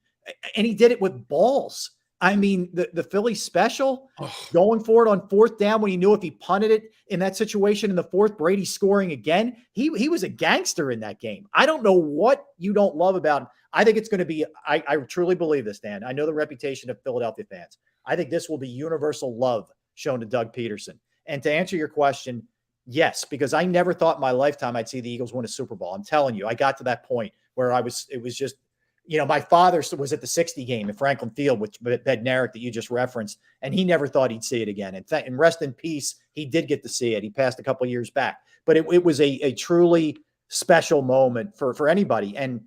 And he did it with balls. I mean, the Philly special, going for it on fourth down when he knew if he punted it in that situation in the fourth, Brady scoring again. He was a gangster in that game. I don't know what you don't love about him. I think it's going to be, I truly believe this, Dan. I know the reputation of Philadelphia fans. I think this will be universal love shown to Doug Peterson. And to answer your question, yes, because I never thought in my lifetime I'd see the Eagles win a Super Bowl. I'm telling you, I got to that point where it was just, my father was at the 60 game at Franklin Field, which Bednarik that you just referenced, and he never thought he'd see it again. And rest in peace, he did get to see it. He passed a couple of years back, but it was a truly special moment for anybody. And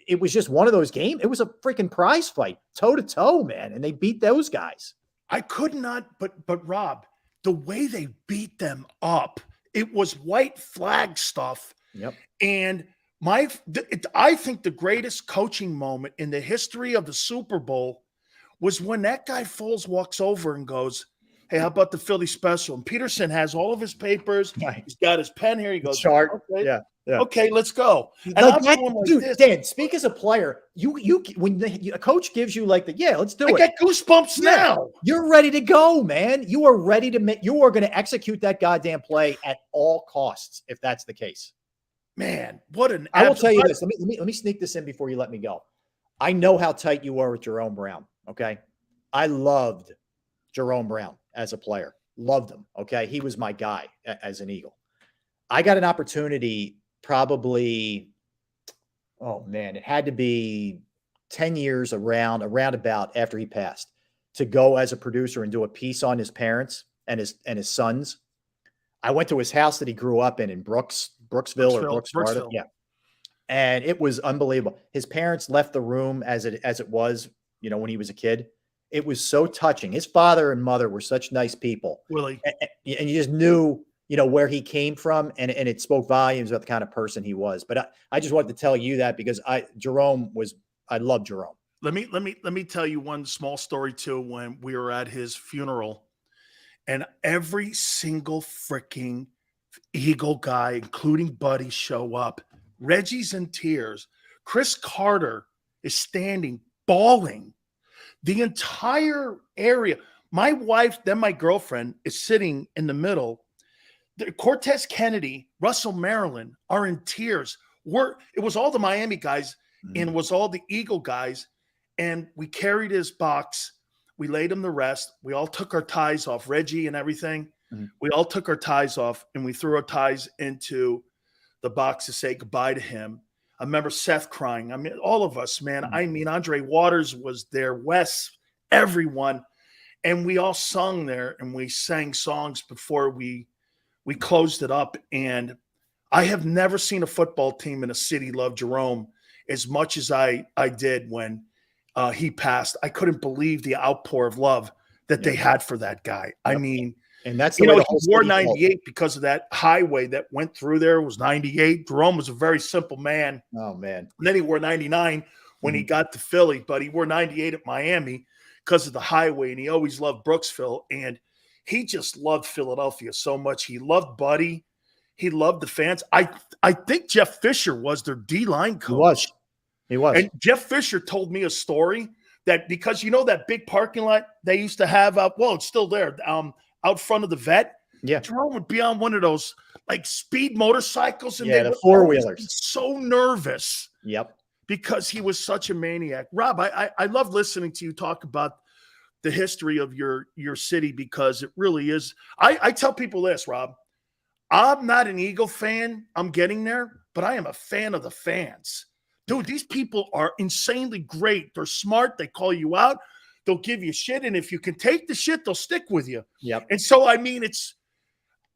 it was just one of those games. It was a freaking prize fight, toe to toe, man. And they beat those guys. I could not, but Rob, the way they beat them up, it was white flag stuff. Yep. And I think the greatest coaching moment in the history of the Super Bowl was when that guy Foles walks over and goes, "Hey, how about the Philly special?" And Peterson has all of his papers. Right. He's got his pen here. He goes, chart. Okay, Yeah. Okay, let's go. And like I'm that, going like dude, this. Dan, speak as a player. When a coach gives you like let's do it. I get goosebumps now. You're ready to go, man. You are ready to you are going to execute that goddamn play at all costs if that's the case. Man, what an! I will tell you this. Let me sneak this in before you let me go. I know how tight you are with Jerome Brown. Okay, I loved Jerome Brown as a player. Loved him. Okay, he was my guy as an Eagle. I got an opportunity. Probably, it had to be 10 years around about after he passed to go as a producer and do a piece on his parents and his sons. I went to his house that he grew up in Brooksville. Yeah. And it was unbelievable. His parents left the room as it was, when he was a kid. It was so touching. His father and mother were such nice people. Willie. And you just knew where he came from, and it spoke volumes about the kind of person he was. But I just wanted to tell you that because I love Jerome. Let me tell you one small story too. When we were at his funeral, and every single freaking Eagle guy, including Buddy, show up. Reggie's in tears. Chris Carter is standing, bawling. The entire area. My wife, then my girlfriend, is sitting in the middle. Cortez Kennedy, Russell Maryland are in tears. It was all the Miami guys and it was all the Eagle guys. And we carried his box. We laid him to rest. We all took our ties off, Reggie and everything. We all took our ties off and we threw our ties into the box to say goodbye to him. I remember Seth crying. I mean, all of us, man. I mean, Andre Waters was there, Wes, everyone. And we all sung there and we sang songs before we closed it up. And I have never seen a football team in a city love Jerome as much as I did when he passed. I couldn't believe the outpour of love that they had for that guy. I mean, and that's the way the whole he wore 98 because of that highway that went through there. It was 98. Jerome was a very simple man. Oh, man. And then he wore 99 when he got to Philly, but he wore 98 at Miami because of the highway, and he always loved Brooksville. And he just loved Philadelphia so much. He loved Buddy. He loved the fans. I think Jeff Fisher was their D-line coach. He was. And Jeff Fisher told me a story that because that big parking lot they used to have it's still there, out front of the vet. Yeah. Jerome would be on one of those like speed motorcycles. And the four-wheelers. So nervous. Yep. Because he was such a maniac. Rob, I love listening to you talk about the history of your city because it really is. I tell people this, Rob. I'm not an Eagle fan. I'm getting there, but I am a fan of the fans. Dude, these people are insanely great. They're smart. They call you out. they'll give you shit. And if you can take the shit, they'll stick with you. Yep. And so, I mean,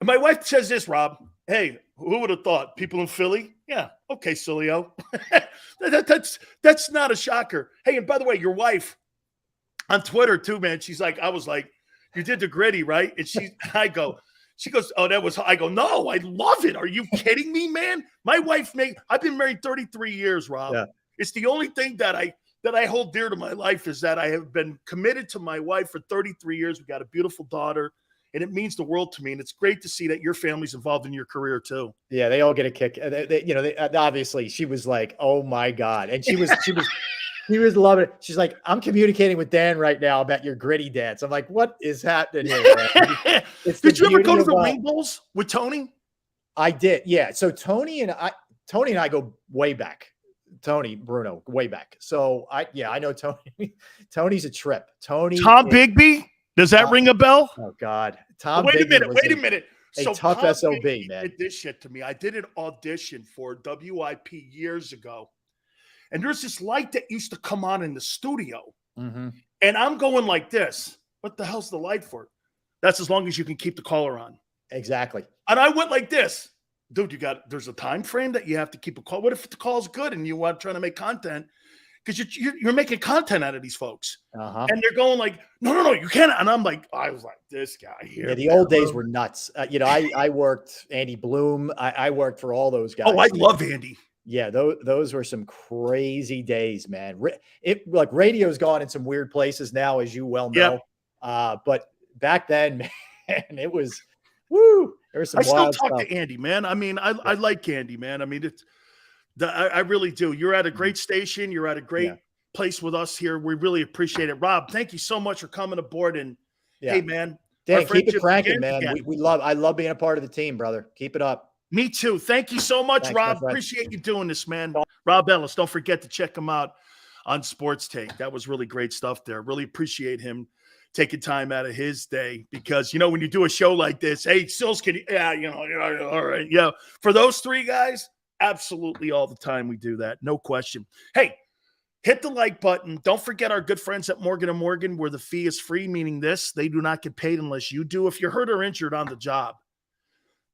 my wife says this, Rob, hey, who would have thought? People in Philly? Yeah. Okay, Sileo. That's not a shocker. Hey, and by the way, your wife on Twitter too, man, I was like, you did the gritty, right? And she goes, oh, I go, no, I love it. Are you kidding me, man? My wife I've been married 33 years, Rob. Yeah. It's the only thing that I hold dear to my life is that I have been committed to my wife for 33 years. We got a beautiful daughter, and it means the world to me. And it's great to see that your family's involved in your career too. Yeah, they all get a kick. Obviously, she was like, "Oh my God," and she was loving it. She's like, "I'm communicating with Dan right now about your gritty dance." I'm like, "What is happening here?" Did you ever go to the Wing Bowls with Tony? I did. Yeah. So Tony and I go way back. Tony Bruno, way back. So I know Tony. Tony's a trip. Tom Bigby. Does that ring a bell? Oh God, Wait a minute. So tough Tom SOB, Bigby man. did this shit to me. I did an audition for WIP years ago, and there's this light that used to come on in the studio, and I'm going like this. What the hell's the light for? That's as long as you can keep the caller on. Exactly. And I went like this. Dude, there's a time frame that you have to keep a call. What if the call's good and you are trying to make content? Because you're making content out of these folks. And they're going like, no, you can't. And I'm like, I was like, this guy here. Yeah, the old days were nuts. I worked Andy Bloom. I worked for all those guys. Oh, I love Andy. Yeah, those were some crazy days, man. Like radio's gone in some weird places now, as you well know. Yep. But back then, man, it was woo. There was some I still wild talk stuff. to Andy, man. I mean, I like Andy, man. I mean, I really do. You're at a great station. You're at a great place with us here. We really appreciate it. Rob, thank you so much for coming aboard. And hey, man. Dan, keep it cranking, man. I love being a part of the team, brother. Keep it up. Me too. Thank you so much, Rob. Appreciate you doing this, man. Rob Ellis. Don't forget to check him out on Sports Take. That was really great stuff there. Really appreciate him taking time out of his day because, when you do a show like this, hey, Sills, can all right. Yeah. For those three guys, absolutely all the time we do that. No question. Hey, hit the like button. Don't forget our good friends at Morgan & Morgan, where the fee is free, meaning this, they do not get paid unless you do. If you're hurt or injured on the job,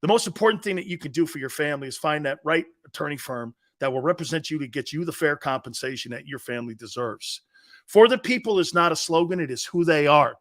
the most important thing that you can do for your family is find that right attorney firm that will represent you to get you the fair compensation that your family deserves. For the people is not a slogan. It is who they are.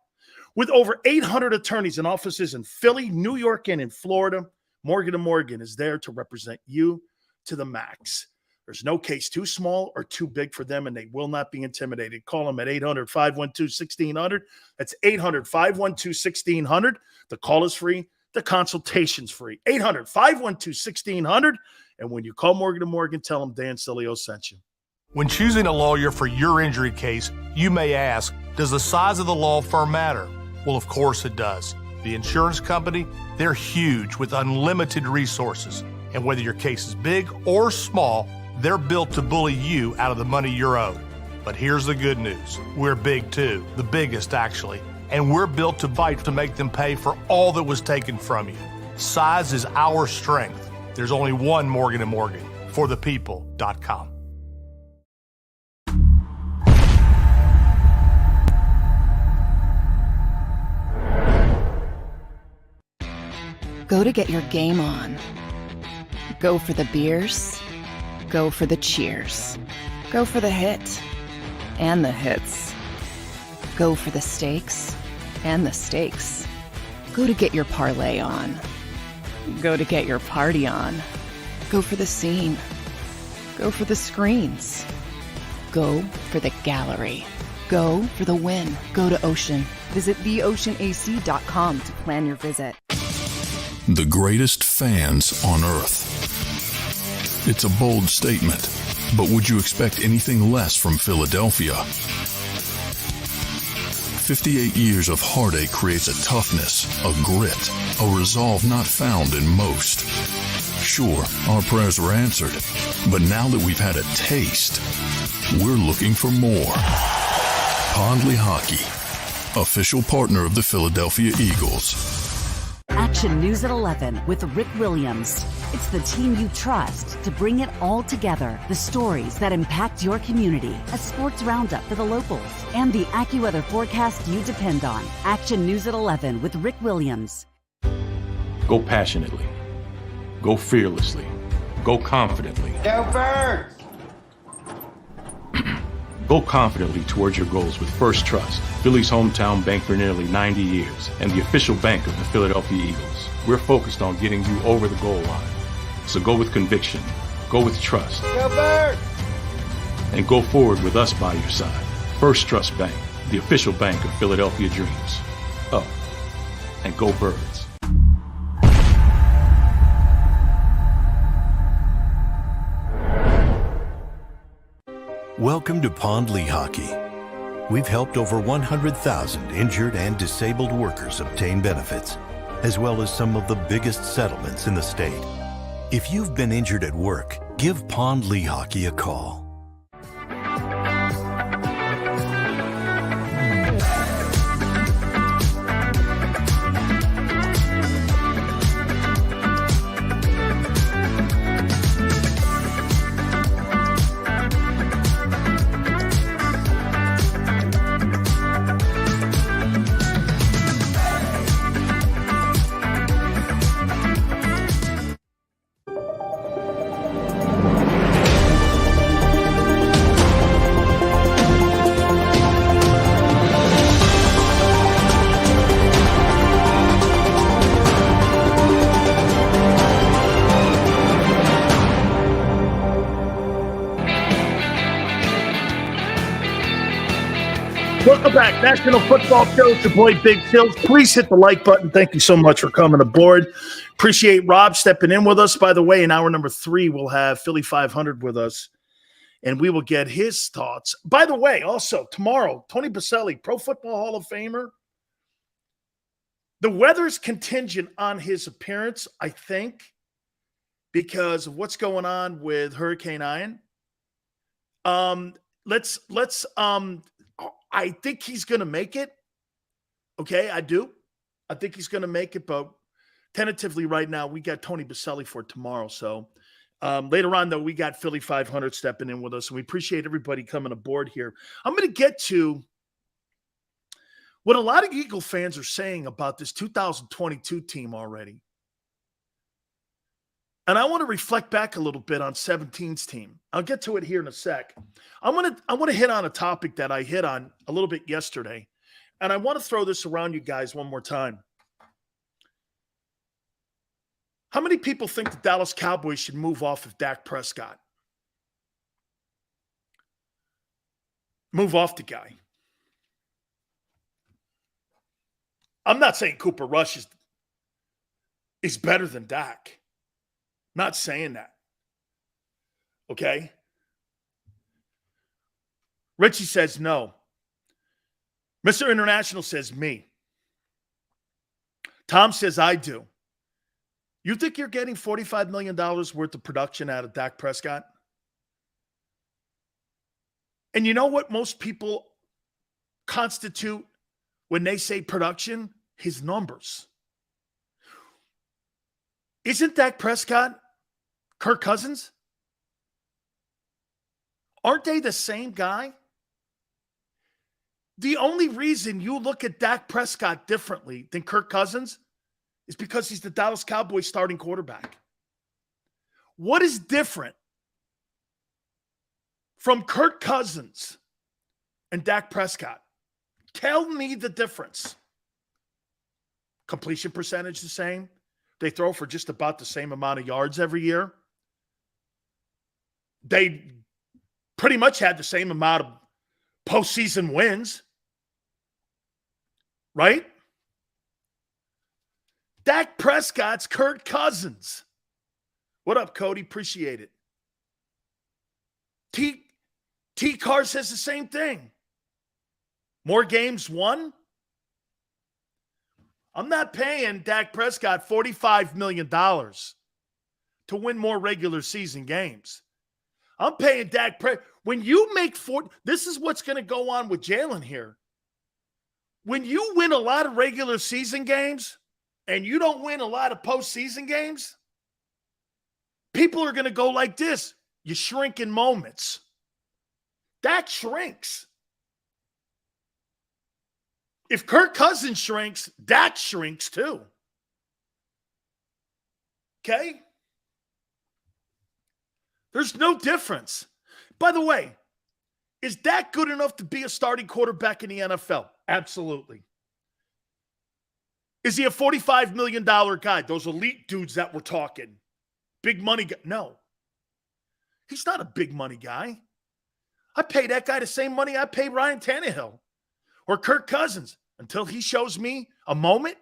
With over 800 attorneys and offices in Philly, New York, and in Florida, Morgan & Morgan is there to represent you to the max. There's no case too small or too big for them, and they will not be intimidated. Call them at 800-512-1600. That's 800-512-1600. The call is free. The consultation's free. 800-512-1600. And when you call Morgan & Morgan, tell them Dan Sileo sent you. When choosing a lawyer for your injury case, you may ask, does the size of the law firm matter? Well, of course it does. The insurance company, they're huge with unlimited resources. And whether your case is big or small, they're built to bully you out of the money you're owed. But here's the good news. We're big too, the biggest actually. And we're built to fight to make them pay for all that was taken from you. Size is our strength. There's only one Morgan & Morgan, forthepeople.com. Go to get your game on. Go for the beers. Go for the cheers. Go for the hit and the hits. Go for the stakes and the stakes. Go to get your parlay on. Go to get your party on. Go for the scene. Go for the screens. Go for the gallery. Go for the win. Go to Ocean. Visit theoceanac.com to plan your visit. The greatest fans on earth. It's a bold statement, but would you expect anything less from Philadelphia? 58 years of heartache creates a toughness, a grit, a resolve not found in most. Sure, our prayers were answered, but now that we've had a taste, we're looking for more. Pondley Hockey, official partner of the Philadelphia Eagles. Action News at 11 with Rick Williams. It's the team you trust to bring it all together. The stories that impact your community, a sports roundup for the locals, and the AccuWeather forecast you depend on. Action News at 11 with Rick Williams. Go passionately. Go fearlessly. Go confidently. Go Birds! Go confidently towards your goals with First Trust, Philly's hometown bank for nearly 90 years, and the official bank of the Philadelphia Eagles. We're focused on getting you over the goal line. So go with conviction, go with trust, Go Birds! and go forward with us by your side. First Trust Bank, the official bank of Philadelphia dreams. Oh, and go Birds. Welcome to Pond Lehocky. We've helped over 100,000 injured and disabled workers obtain benefits, as well as some of the biggest settlements in the state. If you've been injured at work, give Pond Lehocky a call. Welcome back. National Football Show. It's your boy Big Sills. Please hit the like button. Thank you so much for coming aboard. Appreciate Rob stepping in with us. By the way, in hour number 3, we'll have Philly 500 with us, and we will get his thoughts. By the way, also, tomorrow, Tony Baselli, Pro Football Hall of Famer. The weather's contingent on his appearance, I think, because of what's going on with Hurricane Ian. I think he's going to make it. Okay, I do. I think he's going to make it, but tentatively right now, we got Tony Baselli for tomorrow. So later on, though, we got Philly 500 stepping in with us, and we appreciate everybody coming aboard here. I'm going to get to what a lot of Eagle fans are saying about this 2022 team already. And I want to reflect back a little bit on 17's team. I'll get to it here in a sec. I want to hit on a topic that I hit on a little bit yesterday, and I want to throw this around you guys one more time. How many people think the Dallas Cowboys should move off of Dak Prescott? Move off the guy. I'm not saying Cooper Rush is better than Dak. Not saying that. Okay? Richie says no. Mr. International says me. Tom says I do. You think you're getting $45 million worth of production out of Dak Prescott? And you know what most people constitute when they say production? His numbers. Isn't Dak Prescott Kirk Cousins? Aren't they the same guy? The only reason you look at Dak Prescott differently than Kirk Cousins is because he's the Dallas Cowboys starting quarterback. What is different from Kirk Cousins and Dak Prescott? Tell me the difference. Completion percentage the same? They throw for just about the same amount of yards every year. They pretty much had the same amount of postseason wins. Right? Dak Prescott's Kirk Cousins. What up, Cody? Appreciate it. T-Car says the same thing. More games won? I'm not paying Dak Prescott $45 million to win more regular season games. I'm paying Dak Prescott. When you make this is what's going to go on with Jalen here. When you win a lot of regular season games, and you don't win a lot of postseason games, people are going to go like this. You shrink in moments. Dak shrinks. If Kirk Cousins shrinks, Dak shrinks too. Okay? There's no difference. By the way, is Dak good enough to be a starting quarterback in the NFL? Absolutely. Is he a $45 million guy? Those elite dudes that we're talking. Big money guy? No. He's not a big money guy. I pay that guy the same money I pay Ryan Tannehill or Kirk Cousins until he shows me a moment.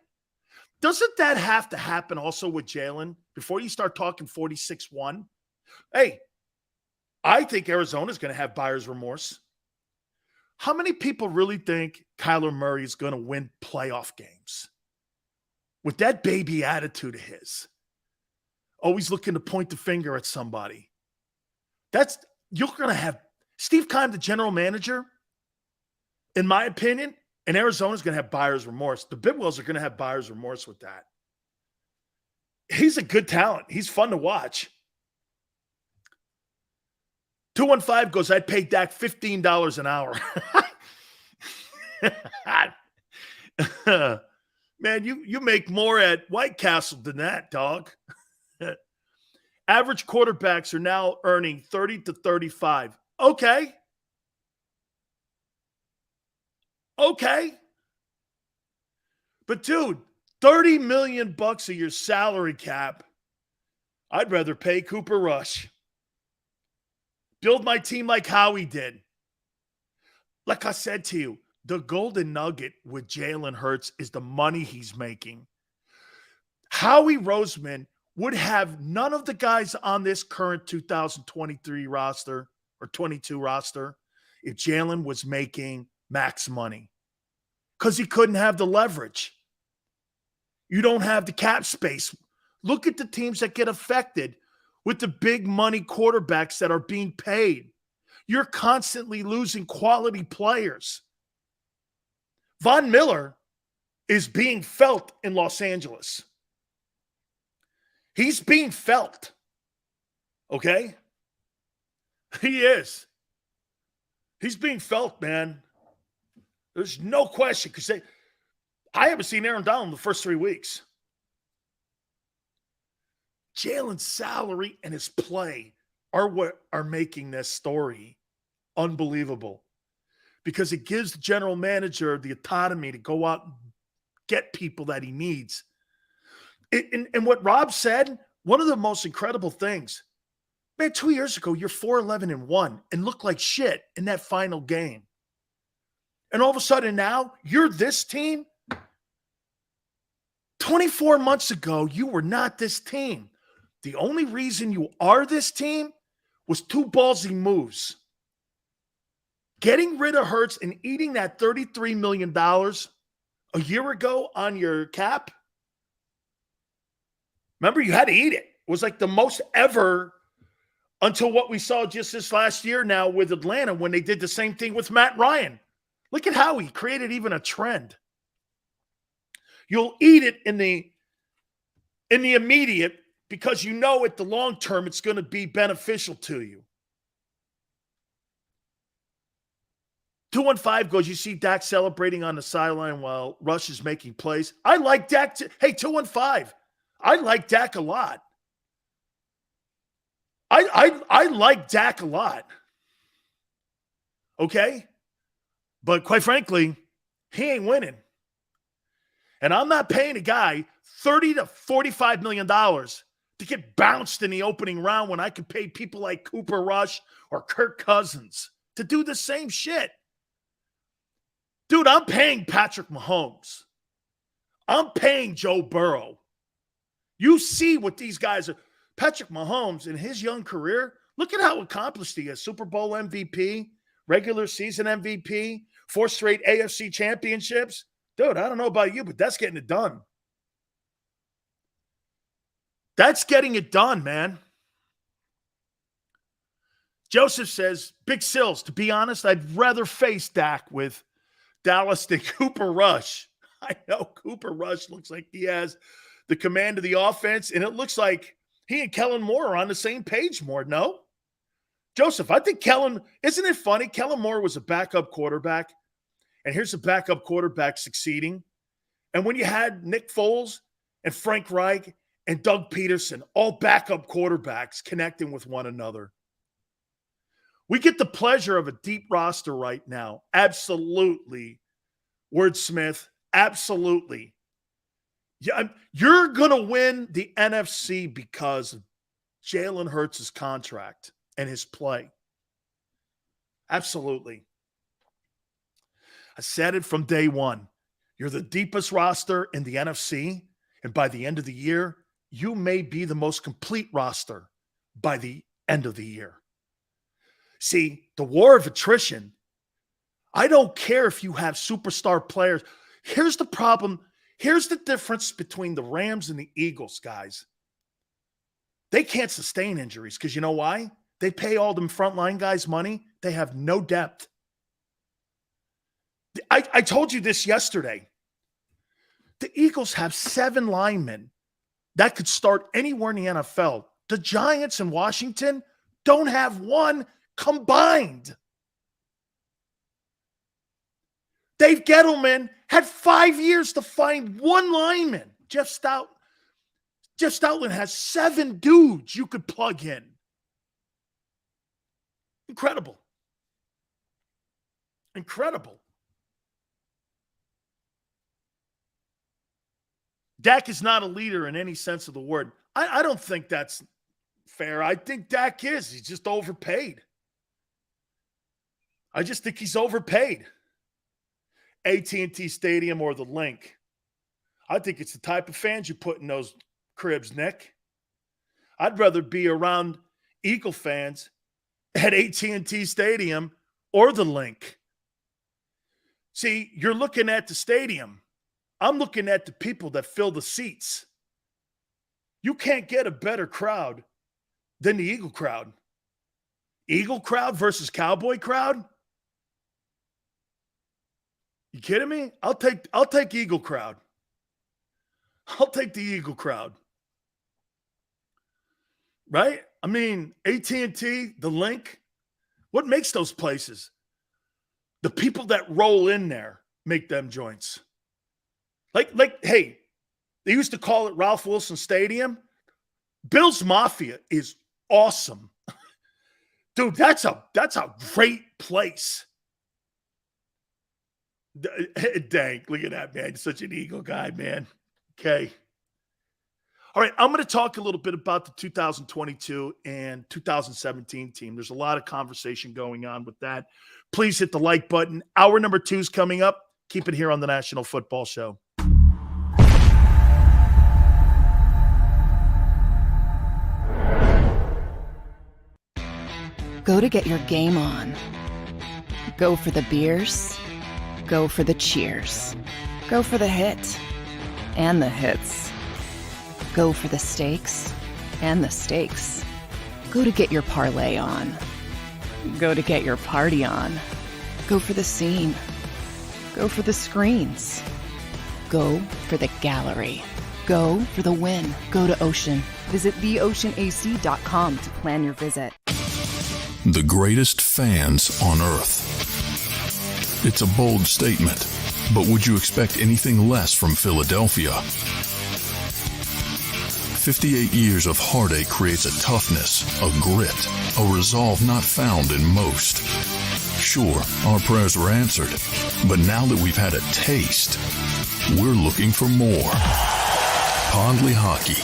Doesn't that have to happen also with Jalen before you start talking 46-1? Hey, I think Arizona's going to have buyer's remorse. How many people really think Kyler Murray is going to win playoff games? With that baby attitude of his, always looking to point the finger at somebody. You're going to have Steve Keim, the general manager, in my opinion, and Arizona's going to have buyer's remorse. The Bidwells are going to have buyer's remorse with that. He's a good talent. He's fun to watch. 215 goes, I'd pay Dak $15 an hour. Man, you make more at White Castle than that, dog. Average quarterbacks are now earning 30 to 35. Okay. But dude, $30 million of your salary cap, I'd rather pay Cooper Rush. Build my team like Howie did. Like I said to you, the golden nugget with Jalen Hurts is the money he's making. Howie Roseman would have none of the guys on this current 2023 roster or 22 roster if Jalen was making max money because he couldn't have the leverage. You don't have the cap space. Look at the teams that get affected with the big money quarterbacks that are being paid. You're constantly losing quality players. Von Miller is being felt in Los Angeles. He's being felt. Okay? He is. He's being felt, man. There's no question. Because I haven't seen Aaron Donald in the first 3 weeks. Jalen's salary and his play are what are making this story unbelievable. Because it gives the general manager the autonomy to go out and get people that he needs. And what Rob said, one of the most incredible things, man, 2 years ago, you're 4-11-1 and look like shit in that final game. And all of a sudden now, you're this team. 24 months ago, you were not this team. The only reason you are this team was 2 ballsy moves. Getting rid of Hurts and eating that $33 million a year ago on your cap. Remember, you had to eat it. It was like the most ever until what we saw just this last year now with Atlanta when they did the same thing with Matt Ryan. Look at how he created even a trend. You'll eat it in the immediate because you know at the long term it's going to be beneficial to you. 215 goes, you see Dak celebrating on the sideline while Rush is making plays. I like Dak. Hey, 215. I like Dak a lot. I like Dak a lot. Okay? But quite frankly, he ain't winning. And I'm not paying a guy $30 to $45 million to get bounced in the opening round when I could pay people like Cooper Rush or Kirk Cousins to do the same shit. Dude, I'm paying Patrick Mahomes. I'm paying Joe Burrow. You see what these guys are. Patrick Mahomes, in his young career, look at how accomplished he is. Super Bowl MVP, regular season MVP, 4 straight AFC championships. Dude, I don't know about you, but that's getting it done. That's getting it done, man. Joseph says, Big Sills, to be honest, I'd rather face Dak with Dallas than Cooper Rush. I know Cooper Rush looks like he has the command of the offense, and it looks like he and Kellen Moore are on the same page more, no? Joseph, I think isn't it funny? Kellen Moore was a backup quarterback, and here's a backup quarterback succeeding. And when you had Nick Foles and Frank Reich and Doug Peterson, all backup quarterbacks connecting with one another, we get the pleasure of a deep roster right now. Absolutely. Wordsmith, absolutely. Yeah, you're going to win the NFC because of Jalen Hurts' contract and his play. Absolutely. I said it from day one. You're the deepest roster in the NFC, and by the end of the year, you may be the most complete roster by the end of the year. See, the war of attrition, I don't care if you have superstar players. Here's the problem. Here's the difference between the Rams and the Eagles, guys. They can't sustain injuries because you know why? They pay all them frontline guys money. They have no depth. I told you this yesterday. The Eagles have 7 linemen that could start anywhere in the NFL. The Giants and Washington don't have one combined. Dave Gettleman had 5 years to find one lineman. Jeff Stoutland has 7 dudes you could plug in. Incredible. Incredible. Dak is not a leader in any sense of the word. I don't think that's fair. I think Dak is. He's just overpaid. I just think he's overpaid. AT&T Stadium or the Link. I think it's the type of fans you put in those cribs, Nick. I'd rather be around Eagle fans at AT&T Stadium or the Link. See, you're looking at the stadium. I'm looking at the people that fill the seats. You can't get a better crowd than the Eagle crowd. Eagle crowd versus Cowboy crowd? You kidding me? I'll take Eagle crowd. I'll take the Eagle crowd. Right? I mean, AT&T, the Link, what makes those places? The people that roll in there make them joints. Like, hey, they used to call it Ralph Wilson Stadium. Bill's Mafia is awesome. Dude, that's a great place. Dang, look at that, man. You're such an Eagle guy, man. Okay. All right, I'm going to talk a little bit about the 2022 and 2017 team. There's a lot of conversation going on with that. Please hit the like button. Hour number 2 is coming up. Keep it here on the National Football Show. Go to get your game on. Go for the beers. Go for the cheers. Go for the hit and the hits. Go for the stakes and the stakes. Go to get your parlay on. Go to get your party on. Go for the scene. Go for the screens. Go for the gallery. Go for the win. Go to Ocean. Visit theoceanac.com to plan your visit. The greatest fans on earth. It's a bold statement, but would you expect anything less from Philadelphia? 58 years of heartache creates a toughness, a grit, a resolve not found in most. Sure, our prayers were answered, but now that we've had a taste, we're looking for more. Pondley Hockey,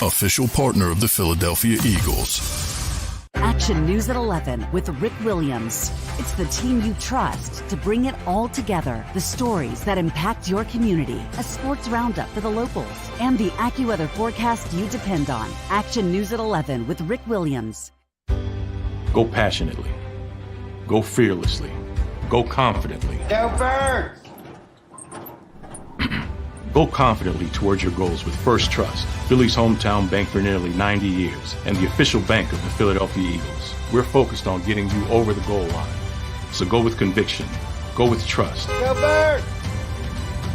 official partner of the Philadelphia Eagles. Action News at 11 with Rick Williams. It's the team you trust to bring it all together. The stories that impact your community. A sports roundup for the locals. And the AccuWeather forecast you depend on. Action News at 11 with Rick Williams. Go passionately. Go fearlessly. Go confidently. Go Birds! Go confidently towards your goals with First Trust, Philly's hometown bank for nearly 90 years, and the official bank of the Philadelphia Eagles. We're focused on getting you over the goal line. So go with conviction. Go with trust. Go Birds!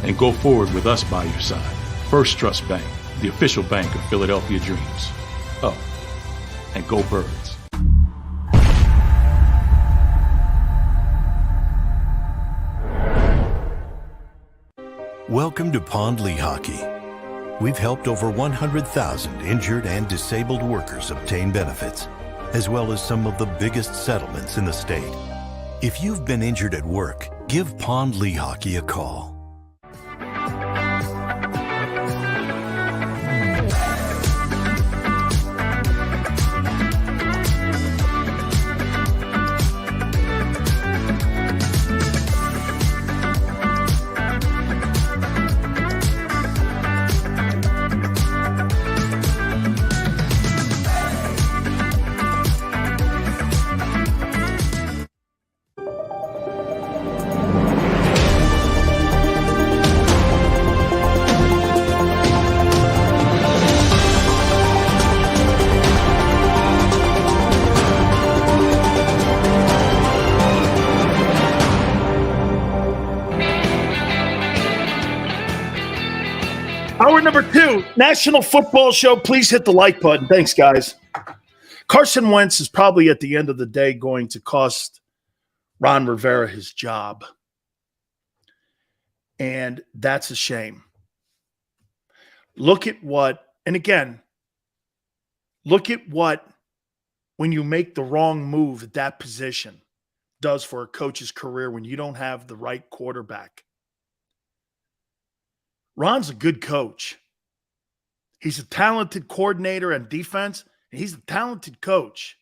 and go forward with us by your side. First Trust Bank, the official bank of Philadelphia Dreams. Oh, and go Birds. Welcome to Pond Lehocky. We've helped over 100,000 injured and disabled workers obtain benefits, as well as some of the biggest settlements in the state. If you've been injured at work, give Pond Lehocky a call. Hour number 2, National Football Show. Please hit the like button. Thanks, guys. Carson Wentz is probably at the end of the day going to cost Ron Rivera his job. And that's a shame. Look at what, and again, look at what, when you make the wrong move at that position, does for a coach's career when you don't have the right quarterback. Ron's a good coach. He's a talented coordinator on defense, and he's a talented coach.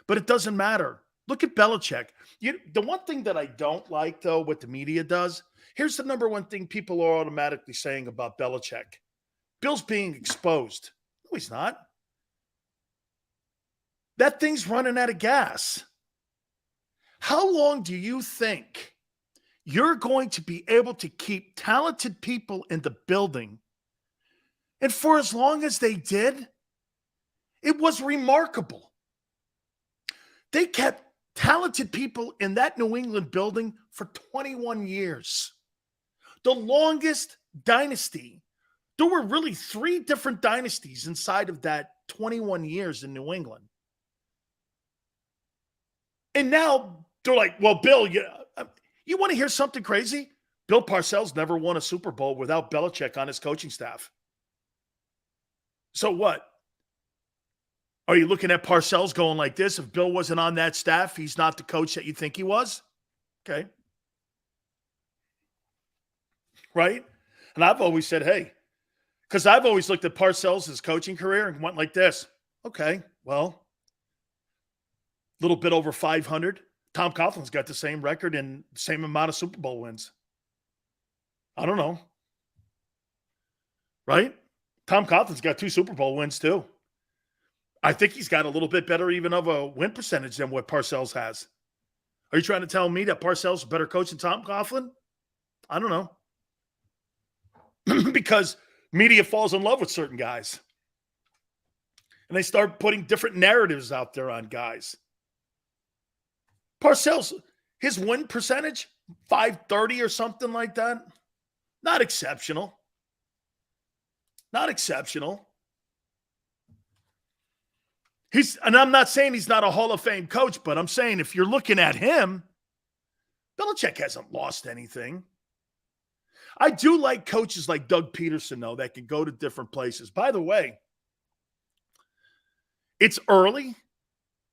But it doesn't matter. Look at Belichick. The one thing that I don't like, though, what the media does, here's the number one thing people are automatically saying about Belichick. Bill's being exposed. No, he's not. That thing's running out of gas. How long do you think you're going to be able to keep talented people in the building? And for as long as they did, it was remarkable. They kept talented people in that New England building for 21 years. The longest dynasty. There were really 3 different dynasties inside of that 21 years in New England. And now they're like, well, Bill, you want to hear something crazy? Bill Parcells never won a Super Bowl without Belichick on his coaching staff. So what? Are you looking at Parcells going like this? If Bill wasn't on that staff, he's not the coach that you think he was? Okay. Right? And I've always said, hey, because I've always looked at Parcells' coaching career and went like this. Okay, well, a little bit over 500. Tom Coughlin's got the same record and same amount of Super Bowl wins. I don't know. Right? Tom Coughlin's got 2 Super Bowl wins too. I think he's got a little bit better even of a win percentage than what Parcells has. Are you trying to tell me that Parcells is a better coach than Tom Coughlin? I don't know. Because media falls in love with certain guys. And they start putting different narratives out there on guys. Parcells, his win percentage, 530 or something like that. Not exceptional. Not exceptional. And I'm not saying he's not a Hall of Fame coach, but I'm saying if you're looking at him, Belichick hasn't lost anything. I do like coaches like Doug Peterson, though, that can go to different places. By the way, it's early,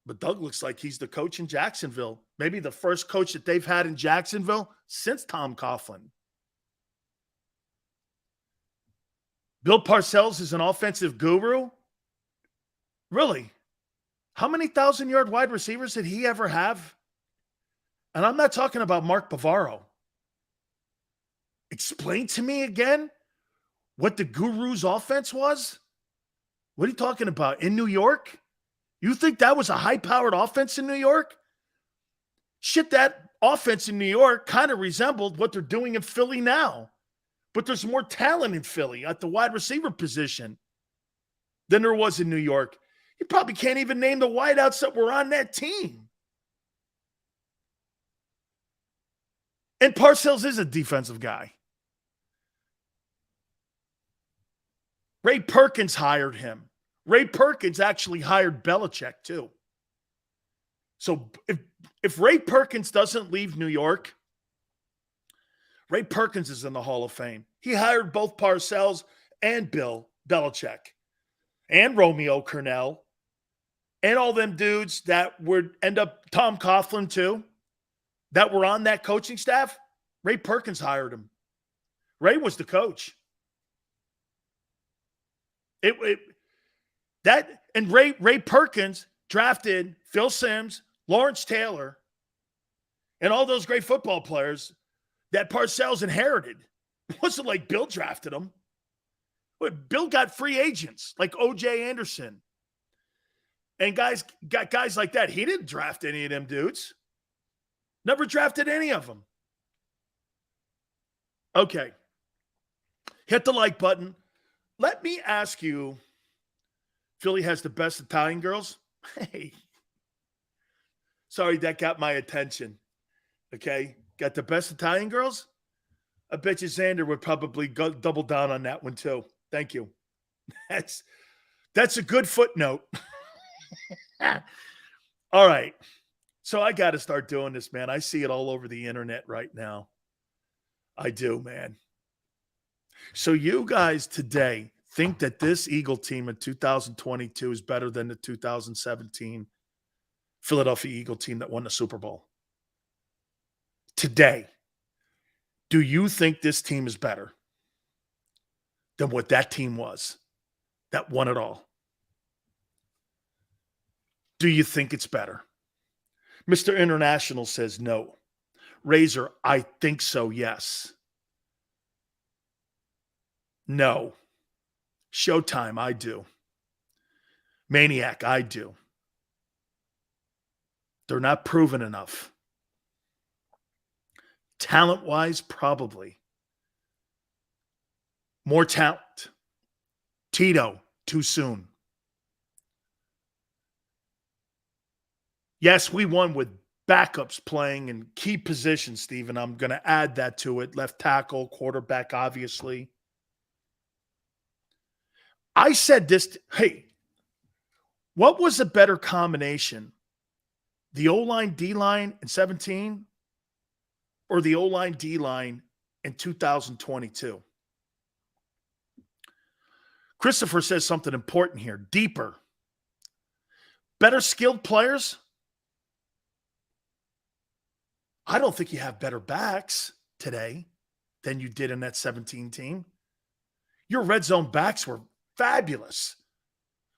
but Doug looks like he's the coach in Jacksonville. Maybe the first coach that they've had in Jacksonville since Tom Coughlin. Bill Parcells is an offensive guru? Really? How many 1,000-yard wide receivers did he ever have? And I'm not talking about Mark Bavaro. Explain to me again what the guru's offense was? What are you talking about? In New York? You think that was a high-powered offense in New York? Shit, that offense in New York kind of resembled what they're doing in Philly now. But there's more talent in Philly at the wide receiver position than there was in New York. You probably can't even name the wideouts that were on that team. And Parcells is a defensive guy. Ray Perkins hired him. Ray Perkins actually hired Belichick too. So if Ray Perkins doesn't leave New York, Ray Perkins is in the Hall of Fame. He hired both Parcells and Bill Belichick and Romeo Cornell and all them dudes that would end up, Tom Coughlin too, that were on that coaching staff. Ray Perkins hired him. Ray was the coach. Ray Perkins drafted Phil Simms, Lawrence Taylor, and all those great football players that Parcells inherited. It wasn't like Bill drafted them. Bill got free agents like O.J. Anderson and guys like that. He didn't draft any of them dudes. Never drafted any of them. Okay. Hit the like button. Let me ask you, Philly has the best Italian girls? Hey. Sorry, that got my attention. Okay. Got the best Italian girls? I bet you Xander would probably go double down on that one too. Thank you. That's a good footnote. All right. So I got to start doing this, man. I see it all over the internet right now. I do, man. So you guys today think that this Eagle team in 2022 is better than the 2017 Philadelphia Eagle team that won the Super Bowl? Today, do you think this team is better than what that team was that won it all? Do you think it's better? Mr. International says no. Razor, I think so, yes. No. Showtime, I do. Maniac, I do. They're not proven enough. Talent-wise, probably. More talent. Tito, too soon. Yes, we won with backups playing in key positions, Stephen. I'm going to add that to it. Left tackle, quarterback, obviously. I said this, hey, what was a better combination? The O-line, D-line in 17 or the O-line, D-line in 2022? Christopher says something important here. Deeper. Better skilled players? I don't think you have better backs today than you did in that 17 team. Your red zone backs were fabulous.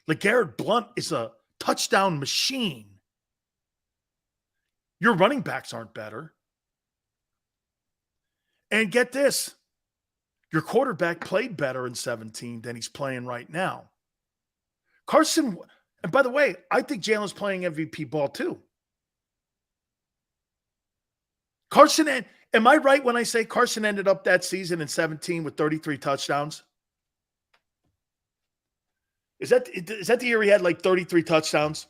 LeGarrette Blount is a touchdown machine. Your running backs aren't better. And get this, your quarterback played better in 17 than he's playing right now. Carson, and by the way, I think Jalen's playing MVP ball too. Carson, am I right when I say Carson ended up that season in 17 with 33 touchdowns? Is that the year he had like 33 touchdowns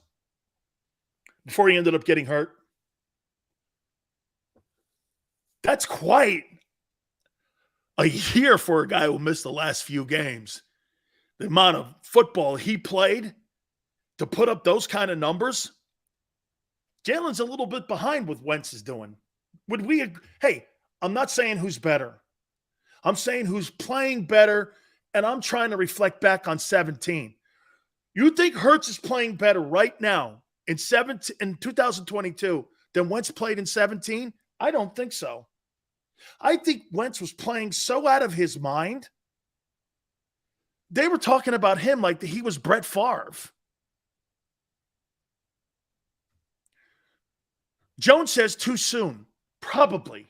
before he ended up getting hurt? That's quite a year for a guy who missed the last few games. The amount of football he played to put up those kind of numbers. Jalen's a little bit behind what Wentz is doing. Would we? Hey, I'm not saying who's better. I'm saying who's playing better, and I'm trying to reflect back on 17. You think Hurts is playing better right now in 2022 than Wentz played in 17? I don't think so. I think Wentz was playing so out of his mind. They were talking about him like he was Brett Favre. Jones says too soon. Probably.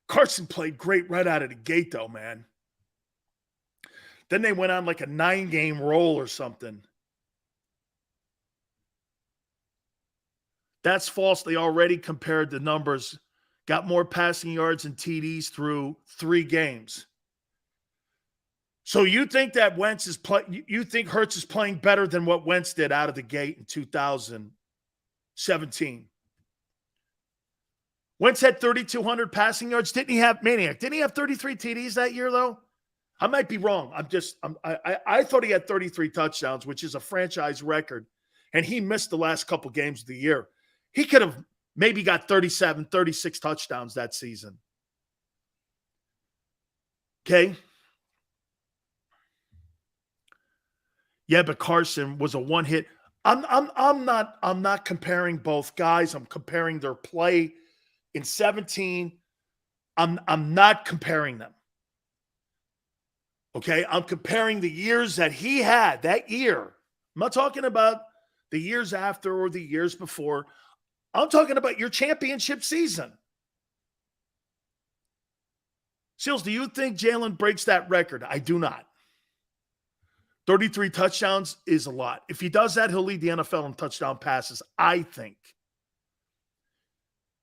Carson played great right out of the gate, though, man. Then they went on like a 9-game roll or something. That's false. They already compared the numbers. Got more passing yards and TDs through 3 games. So you think that you think Hurts is playing better than what Wentz did out of the gate in 2017? Wentz had 3,200 passing yards. Didn't he have 33 TDs that year, though? I might be wrong. I thought he had 33 touchdowns, which is a franchise record, and he missed the last couple games of the year. He could have maybe got 37, 36 touchdowns that season. Okay? Yeah, but Carson was a one-hit. I'm not comparing both guys. I'm comparing their play in 17. I'm not comparing them. Okay, I'm comparing the years that he had that year. I'm not talking about the years after or the years before. I'm talking about your championship season. Seals, do you think Jalen breaks that record? I do not. 33 touchdowns is a lot. If he does that, he'll lead the NFL in touchdown passes, I think.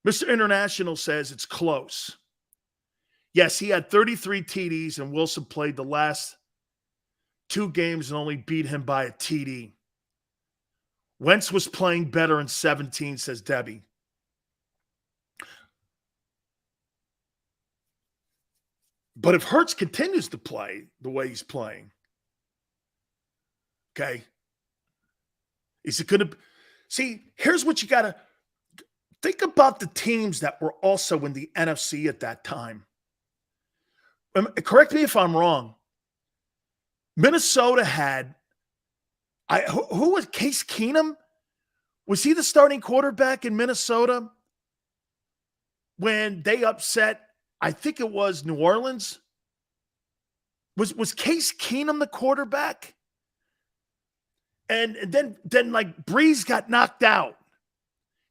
Mr. International says it's close. Yes, he had 33 TDs, and Wilson played the last 2 games and only beat him by a TD. Wentz was playing better in 17, says Debbie. But if Hurts continues to play the way he's playing, okay, is it going to – see, here's what you got to – think about the teams that were also in the NFC at that time. Correct me if I'm wrong. Minnesota had who was Case Keenum? Was he the starting quarterback in Minnesota when they upset? I think it was New Orleans. Was Case Keenum the quarterback? And then like Breeze got knocked out.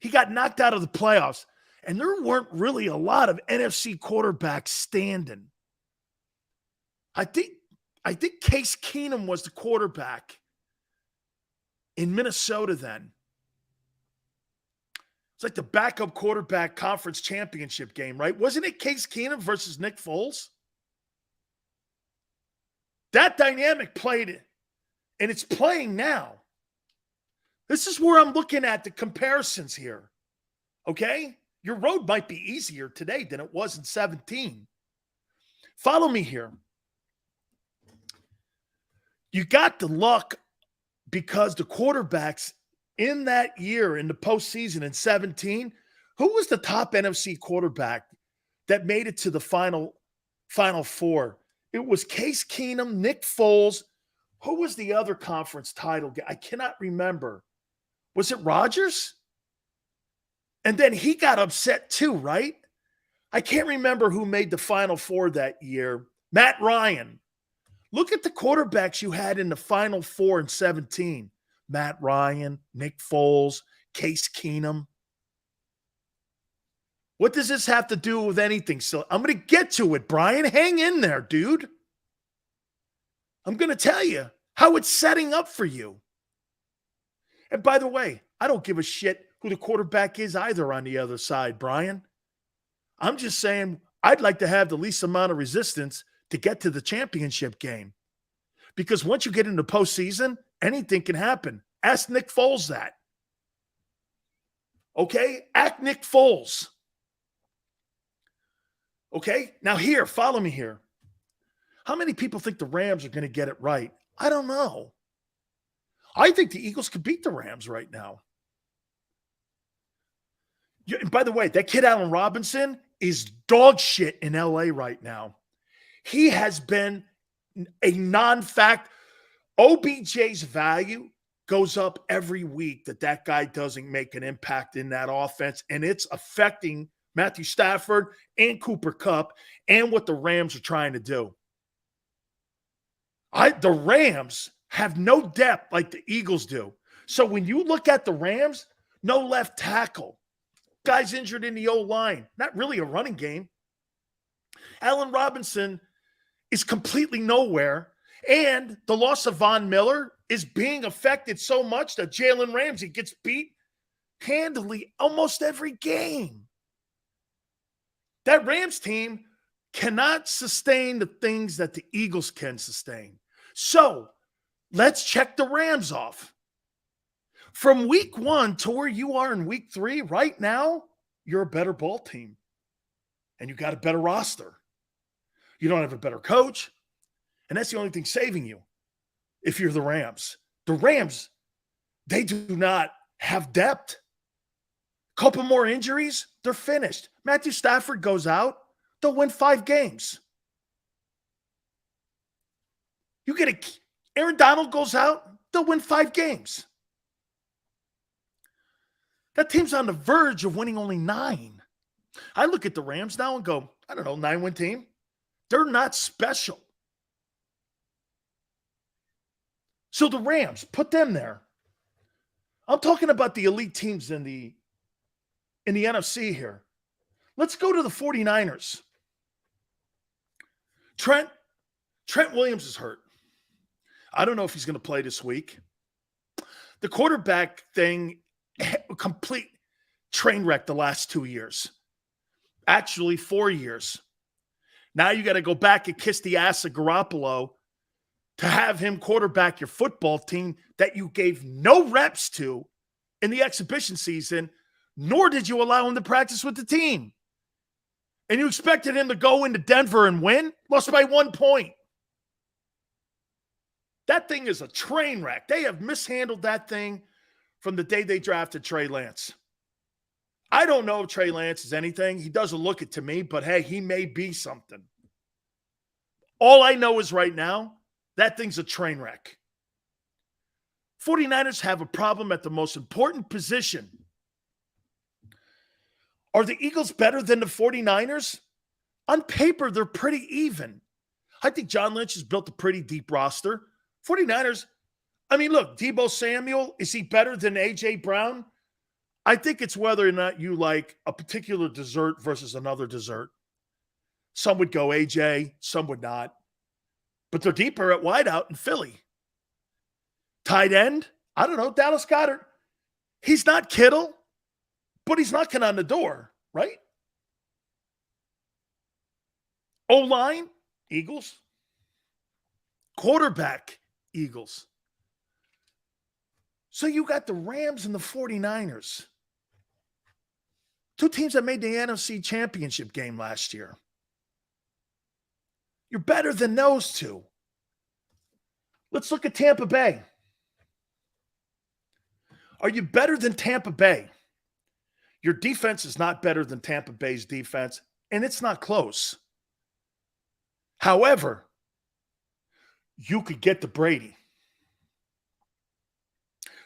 He got knocked out of the playoffs, and there weren't really a lot of NFC quarterbacks standing. I think Case Keenum was the quarterback in Minnesota then. It's like the backup quarterback conference championship game, right? Wasn't it Case Keenum versus Nick Foles? That dynamic played it, and it's playing now. This is where I'm looking at the comparisons here, okay? Your road might be easier today than it was in 17. Follow me here. You got the luck because the quarterbacks in that year in the postseason in 17, who was the top NFC quarterback that made it to the final four? It was Case Keenum, Nick Foles. Who was the other conference title guy? I cannot remember. Was it Rodgers? And then he got upset too, right? I can't remember who made the Final Four that year. Matt Ryan. Look at the quarterbacks you had in the Final Four in 17. Matt Ryan, Nick Foles, Case Keenum. What does this have to do with anything? So I'm going to get to it, Brian. Hang in there, dude. I'm going to tell you how it's setting up for you. And by the way, I don't give a shit who the quarterback is either on the other side, Brian. I'm just saying I'd like to have the least amount of resistance to get to the championship game. Because once you get into postseason, anything can happen. Ask Nick Foles that. Okay? Ask Nick Foles. Okay? Now here, follow me here. How many people think the Rams are going to get it right? I don't know. I think the Eagles could beat the Rams right now. And by the way, that kid Allen Robinson is dog shit in LA right now. He has been a non-fact. OBJ's value goes up every week that guy doesn't make an impact in that offense, and it's affecting Matthew Stafford and Cooper Kupp and what the Rams are trying to do. The Rams have no depth like the Eagles do. So when you look at the Rams, no left tackle. Guy's injured in the O-line. Not really a running game. Allen Robinson is completely nowhere. And the loss of Von Miller is being affected so much that Jalen Ramsey gets beat handily almost every game. That Rams team cannot sustain the things that the Eagles can sustain. So let's check the Rams off. From week 1 to where you are in week 3, right now, you're a better ball team. And you got a better roster. You don't have a better coach. And that's the only thing saving you if you're the Rams. The Rams, they do not have depth. Couple more injuries, they're finished. Matthew Stafford goes out, they'll win 5 games. Aaron Donald goes out, they'll win 5 games. That team's on the verge of winning only 9. I look at the Rams now and go, I don't know, 9-win team. They're not special. So the Rams, put them there. I'm talking about the elite teams in the NFC here. Let's go to the 49ers. Trent Williams is hurt. I don't know if he's going to play this week. The quarterback thing, complete train wreck the last 2 years. Actually, 4 years. Now you got to go back and kiss the ass of Garoppolo to have him quarterback your football team that you gave no reps to in the exhibition season, nor did you allow him to practice with the team. And you expected him to go into Denver and win? Lost by 1 point. That thing is a train wreck. They have mishandled that thing from the day they drafted Trey Lance. I don't know if Trey Lance is anything. He doesn't look it to me, but hey, he may be something. All I know is right now, that thing's a train wreck. 49ers have a problem at the most important position. Are the Eagles better than the 49ers? On paper, they're pretty even. I think John Lynch has built a pretty deep roster. 49ers, I mean, look, Deebo Samuel, is he better than A.J. Brown? I think it's whether or not you like a particular dessert versus another dessert. Some would go A.J., some would not. But they're deeper at wideout in Philly. Tight end, I don't know, Dallas Goedert. He's not Kittle, but he's knocking on the door, right? O-line, Eagles. Quarterback, Eagles. So you got the Rams and the 49ers. 2 teams that made the NFC Championship game last year. You're better than those 2. Let's look at Tampa Bay. Are you better than Tampa Bay? Your defense is not better than Tampa Bay's defense, and it's not close. However, you could get to Brady.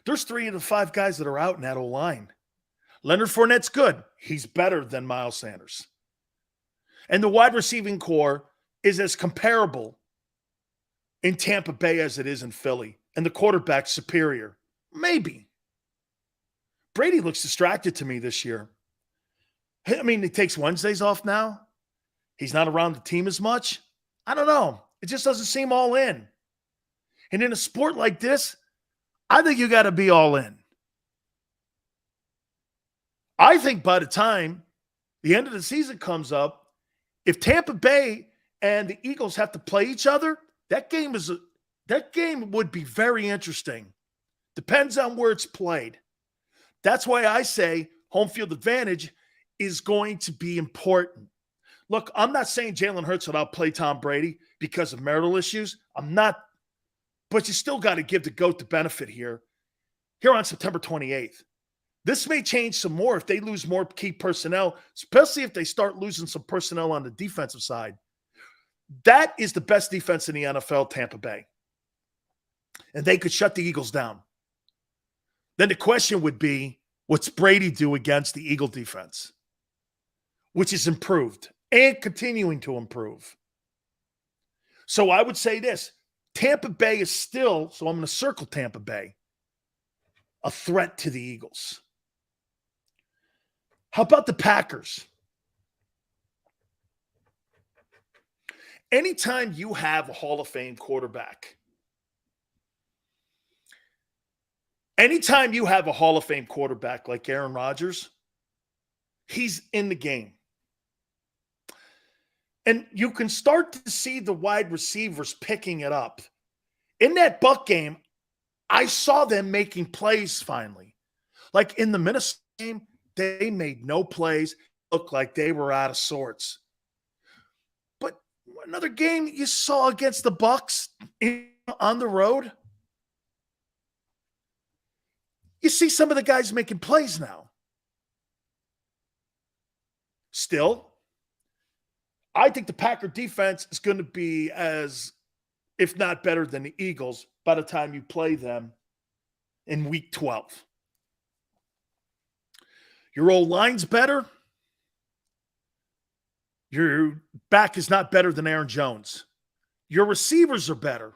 There's 3 of the 5 guys that are out in that O-line. Leonard Fournette's good. He's better than Miles Sanders. And the wide receiving core is as comparable in Tampa Bay as it is in Philly. And the quarterback's superior. Maybe. Brady looks distracted to me this year. I mean, he takes Wednesdays off now. He's not around the team as much. I don't know. It just doesn't seem all in. And in a sport like this, I think you got to be all in. I think by the time the end of the season comes up, if Tampa Bay and the Eagles have to play each other, that game would be very interesting. Depends on where it's played. That's why I say home field advantage is going to be important. Look, I'm not saying Jalen Hurts will outplay Tom Brady because of marital issues. I'm not. But you still got to give the GOAT the benefit here on September 28th. This may change some more if they lose more key personnel, especially if they start losing some personnel on the defensive side. That is the best defense in the NFL, Tampa Bay. And they could shut the Eagles down. Then the question would be, what's Brady do against the Eagle defense? Which is improved and continuing to improve. So I would say this. Tampa Bay is still, so I'm going to circle Tampa Bay, a threat to the Eagles. How about the Packers? Anytime you have a Hall of Fame quarterback, like Aaron Rodgers, he's in the game. And you can start to see the wide receivers picking it up. In that Buck game, I saw them making plays finally. Like in the Minnesota game, they made no plays. Looked like they were out of sorts. But Another game you saw against the Bucs on the road. You see some of the guys making plays now. Still, I think the Packer defense is going to be as, if not better than the Eagles by the time you play them in week 12. Your old line's better. Your back is not better than Aaron Jones. Your receivers are better.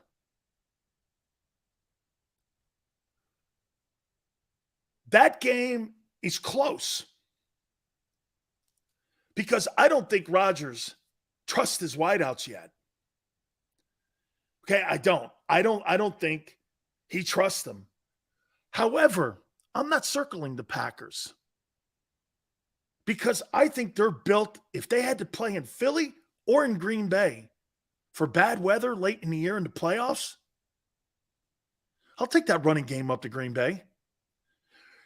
That game is close because I don't think Rodgers trusts his wideouts yet. Okay, I don't think he trusts them. However, I'm not circling the Packers because I think they're built, if they had to play in Philly or in Green Bay for bad weather late in the year in the playoffs, I'll take that running game up to Green Bay.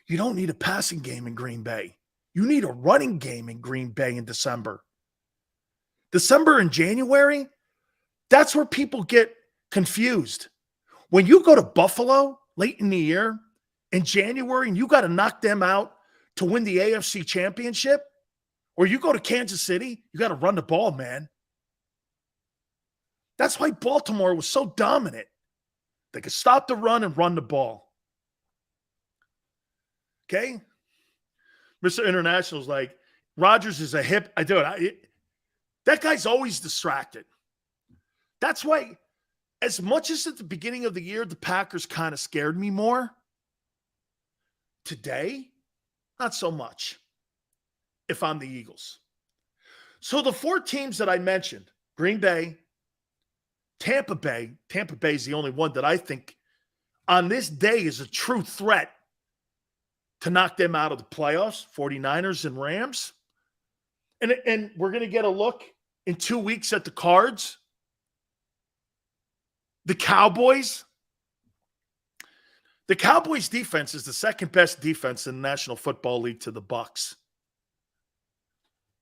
You don't need a passing game in Green Bay. You need a running game in Green Bay in December. December and January, that's where people get confused. When you go to Buffalo late in the year in January and you got to knock them out to win the AFC Championship, or you go to Kansas City, you got to run the ball, man. That's why Baltimore was so dominant. They could stop the run and run the ball. Okay? Mr. International's like, Rodgers is a hip. That guy's always distracted. That's why, as much as at the beginning of the year, the Packers kind of scared me more, today, not so much if I'm the Eagles. So the 4 teams that I mentioned, Green Bay, Tampa Bay is the only one that I think on this day is a true threat to knock them out of the playoffs, 49ers and Rams. And we're going to get a look in 2 weeks at the Cards. The Cowboys. The Cowboys defense is the second best defense in the National Football League to the Bucs.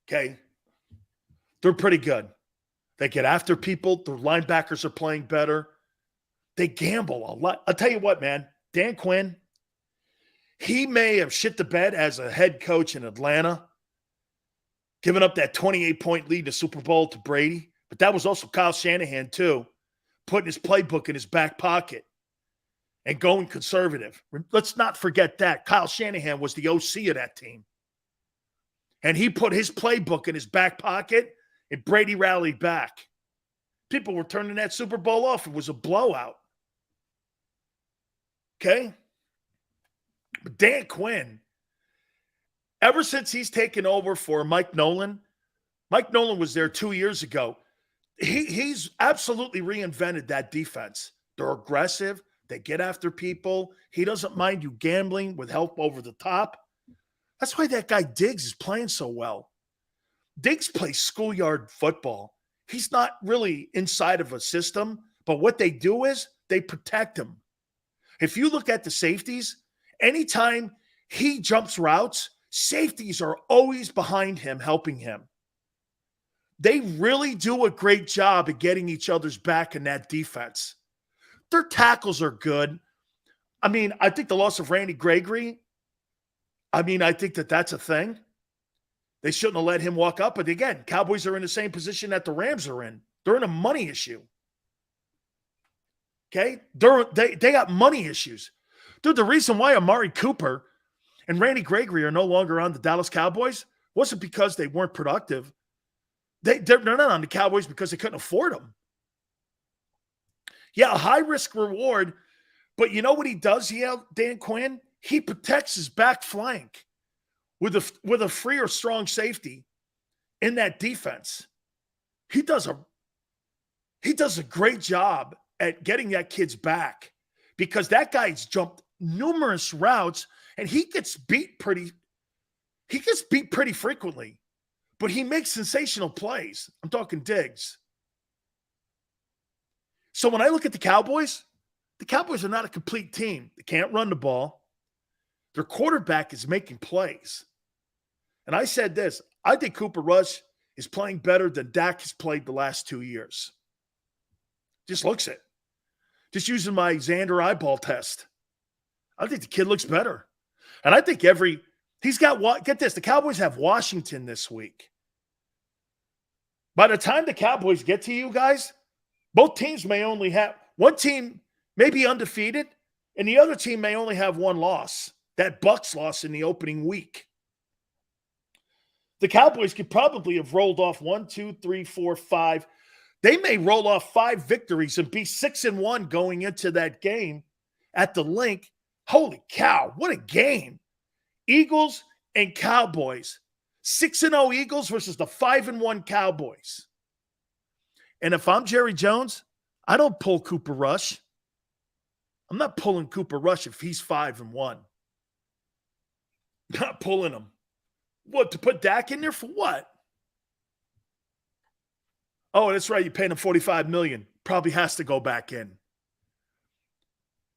Okay. They're pretty good. They get after people. Their linebackers are playing better. They gamble a lot. I'll tell you what, man. Dan Quinn, he may have shit the bed as a head coach in Atlanta, giving up that 28-point lead in the Super Bowl to Brady. But that was also Kyle Shanahan, too, putting his playbook in his back pocket and going conservative. Let's not forget that. Kyle Shanahan was the OC of that team. And he put his playbook in his back pocket, and Brady rallied back. People were turning that Super Bowl off. It was a blowout. Okay? But Dan Quinn, ever since he's taken over for Mike Nolan was there 2 years ago. He's absolutely reinvented that defense. They're aggressive. They get after people. He doesn't mind you gambling with help over the top. That's why that guy Diggs is playing so well. Diggs plays schoolyard football. He's not really inside of a system, but what they do is they protect him. If you look at the safeties, anytime he jumps routes, safeties are always behind him, helping him. They really do a great job at getting each other's back in that defense. Their tackles are good. I mean, I think the loss of Randy Gregory, I think that that's a thing. They shouldn't have let him walk up. But again, Cowboys are in the same position that the Rams are in. They're in a money issue. Okay? They got money issues. Dude, the reason why Amari Cooper and Randy Gregory are no longer on the Dallas Cowboys wasn't because they weren't productive. They're not on the Cowboys because they couldn't afford them. Yeah, a high-risk reward, but you know what he does, Dan Quinn? He protects his back flank with a free or strong safety in that defense. He does a great job at getting that kid's back because that guy's jumped numerous routes and he gets beat pretty frequently, but he makes sensational plays. I'm talking Diggs. So when I look at the Cowboys are not a complete team. They can't run the ball. Their quarterback is making plays. And I said this, I think Cooper Rush is playing better than Dak has played the last 2 years. Just looks it. Just using my Xander eyeball test. I think the kid looks better. And I think he's got, get this, the Cowboys have Washington this week. By the time the Cowboys get to you guys, both teams may only have, one team may be undefeated, and the other team may only have one loss. That Bucs loss in the opening week. The Cowboys could probably have rolled off 1, 2, 3, 4, 5. They may roll off 5 victories and be 6-1 going into that game at the link. Holy cow, what a game. Eagles and Cowboys. 6-0 Eagles versus the 5-1 Cowboys. And if I'm Jerry Jones, I don't pull Cooper Rush. I'm not pulling Cooper Rush if he's 5-1. Not pulling him. What, to put Dak in there for what? Oh, that's right. You're paying him $45 million. Probably has to go back in.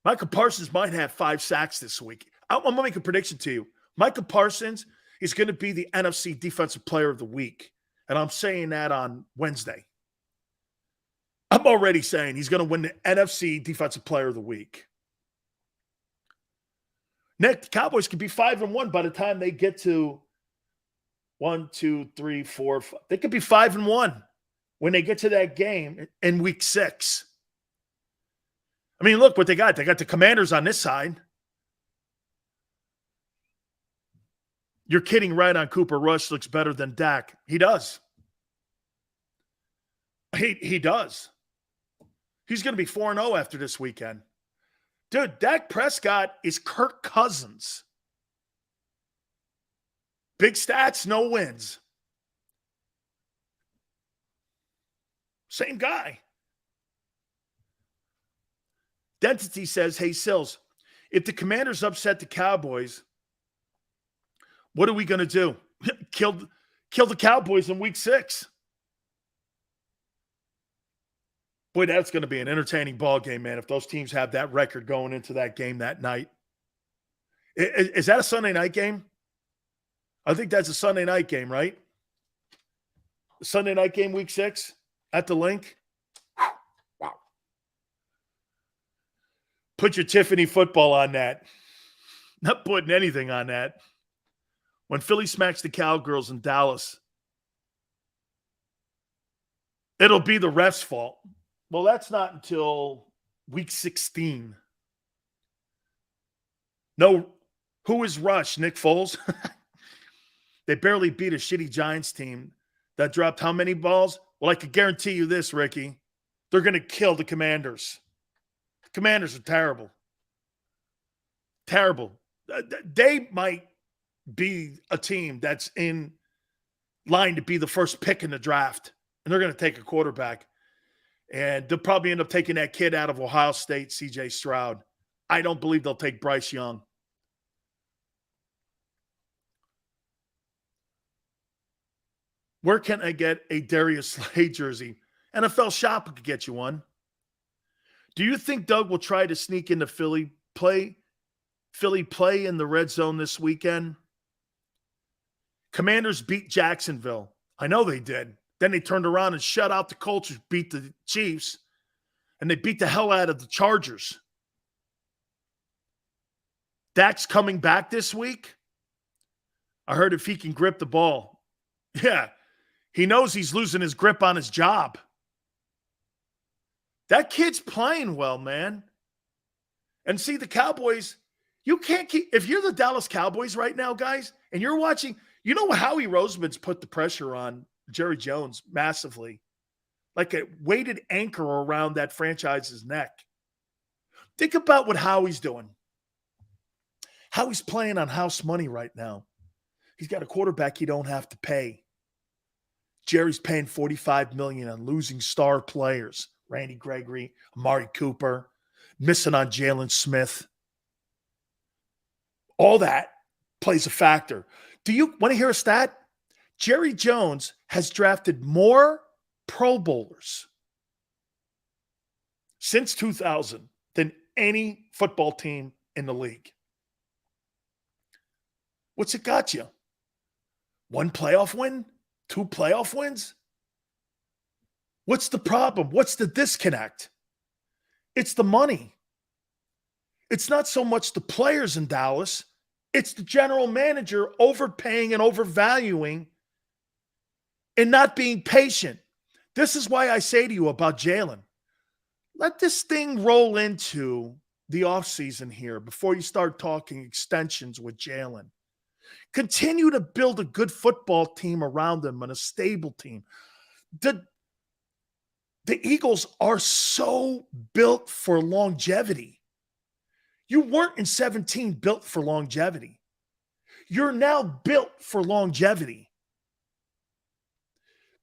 Micah Parsons might have 5 sacks this week. I'm going to make a prediction to you. Micah Parsons is going to be the NFC Defensive Player of the Week. And I'm saying that on Wednesday. I'm already saying he's going to win the NFC Defensive Player of the Week. Next, the Cowboys could be 5-1 by the time they get to 1, 2, 3, 4, 5. They could be 5-1 when they get to that game in week 6. I mean, look what they got. They got the Commanders on this side. You're kidding right on Cooper Rush looks better than Dak. He does. He does. He's going to be 4-0 after this weekend. Dude, Dak Prescott is Kirk Cousins. Big stats, no wins. Same guy. Dentity says, hey, Sills, if the Commanders upset the Cowboys, what are we going to do? Kill the Cowboys in week 6. Boy, that's going to be an entertaining ball game, man, if those teams have that record going into that game that night. Is that a Sunday night game? I think that's a Sunday night game, right? Sunday night game, week 6 at the link. Wow. Put your Tiffany football on that. Not putting anything on that. When Philly smacks the Cowgirls in Dallas, it'll be the ref's fault. Well, that's not until week 16. No, who is Rush? Nick Foles? They barely beat a shitty Giants team that dropped how many balls? Well, I could guarantee you this, Ricky. They're going to kill the Commanders. The Commanders are terrible. Terrible. They might be a team that's in line to be the first pick in the draft. And they're going to take a quarterback. And they'll probably end up taking that kid out of Ohio State, C.J. Stroud. I don't believe they'll take Bryce Young. Where can I get a Darius Slay jersey? NFL Shop could get you one. Do you think Doug will try to sneak into Philly play in the red zone this weekend? Commanders beat Jacksonville. I know they did. Then they turned around and shut out the Colts, beat the Chiefs, and they beat the hell out of the Chargers. Dak's coming back this week. I heard if he can grip the ball. Yeah, he knows he's losing his grip on his job. That kid's playing well, man. And see, the Cowboys, you can't keep, if you're the Dallas Cowboys right now, guys, and you're watching, you know Howie Roseman's put the pressure on Jerry Jones massively, like a weighted anchor around that franchise's neck. Think about what Howie's doing. Howie's playing on house money right now. He's got a quarterback he don't have to pay. Jerry's paying $45 million on losing star players. Randy Gregory, Amari Cooper, missing on Jalen Smith. All that plays a factor. Do you want to hear a stat? Jerry Jones has drafted more Pro Bowlers since 2000 than any football team in the league. What's it got you? One playoff win? 2 playoff wins? What's the problem? What's the disconnect? It's the money. It's not so much the players in Dallas. It's the general manager overpaying and overvaluing and not being patient. This is why I say to you about Jalen, let this thing roll into the offseason here before you start talking extensions with Jalen. Continue to build a good football team around him and a stable team. The Eagles are so built for longevity. You weren't in 17 built for longevity. You're now built for longevity.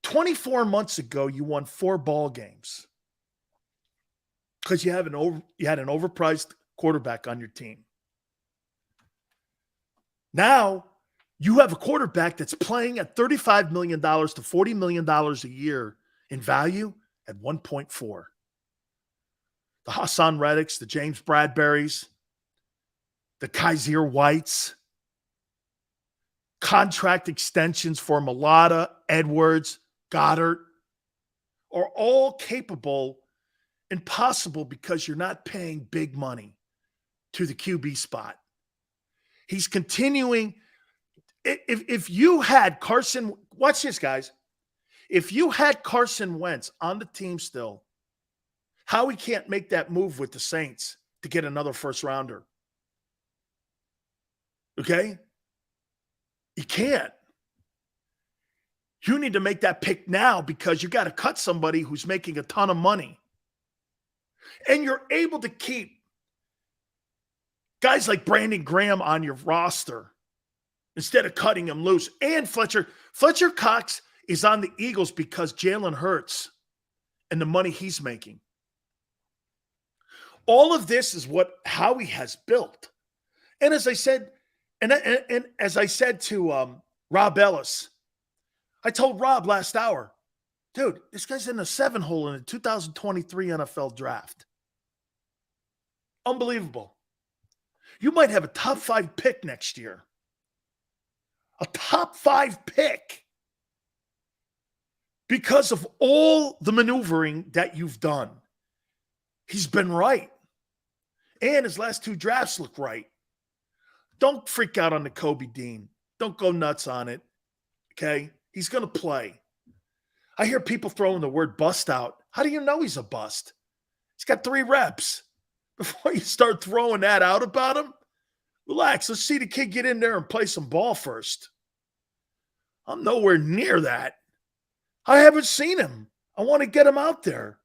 24 months ago, you won 4 ball games because you had an overpriced quarterback on your team. Now, you have a quarterback that's playing at $35 million to $40 million a year in value at 1.4. The Hassan Reddicks, the James Bradburys, the Kaiser Whites, contract extensions for Mulata, Edwards, Goddard are all capable and possible because you're not paying big money to the QB spot. He's continuing. If you had Carson, watch this, guys. If you had Carson Wentz on the team still, Howie can't make that move with the Saints to get another first rounder. Okay? You can't. You need to make that pick now because you got to cut somebody who's making a ton of money. And you're able to keep guys like Brandon Graham on your roster instead of cutting him loose. And Fletcher Cox is on the Eagles because Jalen Hurts and the money he's making. All of this is what Howie has built. And as I said, and as I said to Rob Ellis, I told Rob last hour, dude, this guy's in a 7-hole in the 2023 NFL draft. Unbelievable. You might have a top 5 pick next year. A top 5 pick. Because of all the maneuvering that you've done. He's been right. And his last 2 drafts look right. Don't freak out on the Kobe Dean. Don't go nuts on it. Okay? He's going to play. I hear people throwing the word bust out. How do you know he's a bust? He's got 3 reps. Before you start throwing that out about him, relax. Let's see the kid get in there and play some ball first. I'm nowhere near that. I haven't seen him. I want to get him out there.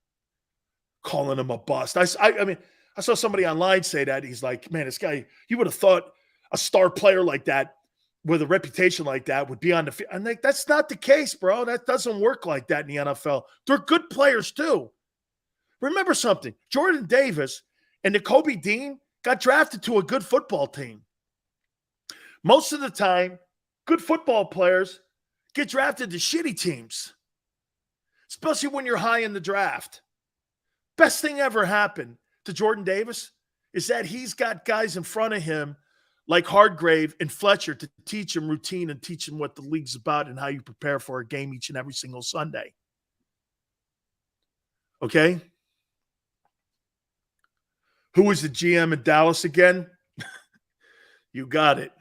Calling him a bust. I mean, I saw somebody online say that. He's like, man, this guy, you would have thought a star player like that with a reputation like that would be on the field. I'm like, that's not the case, bro. That doesn't work like that in the NFL. They're good players too. Remember something. Jordan Davis and the Kobe Dean got drafted to a good football team. Most of the time, good football players get drafted to shitty teams, especially when you're high in the draft. Best thing ever happened to Jordan Davis is that he's got guys in front of him like Hardgrave and Fletcher to teach him routine and teach him what the league's about and how you prepare for a game each and every single Sunday. Okay? Who was the GM in Dallas again? You got it.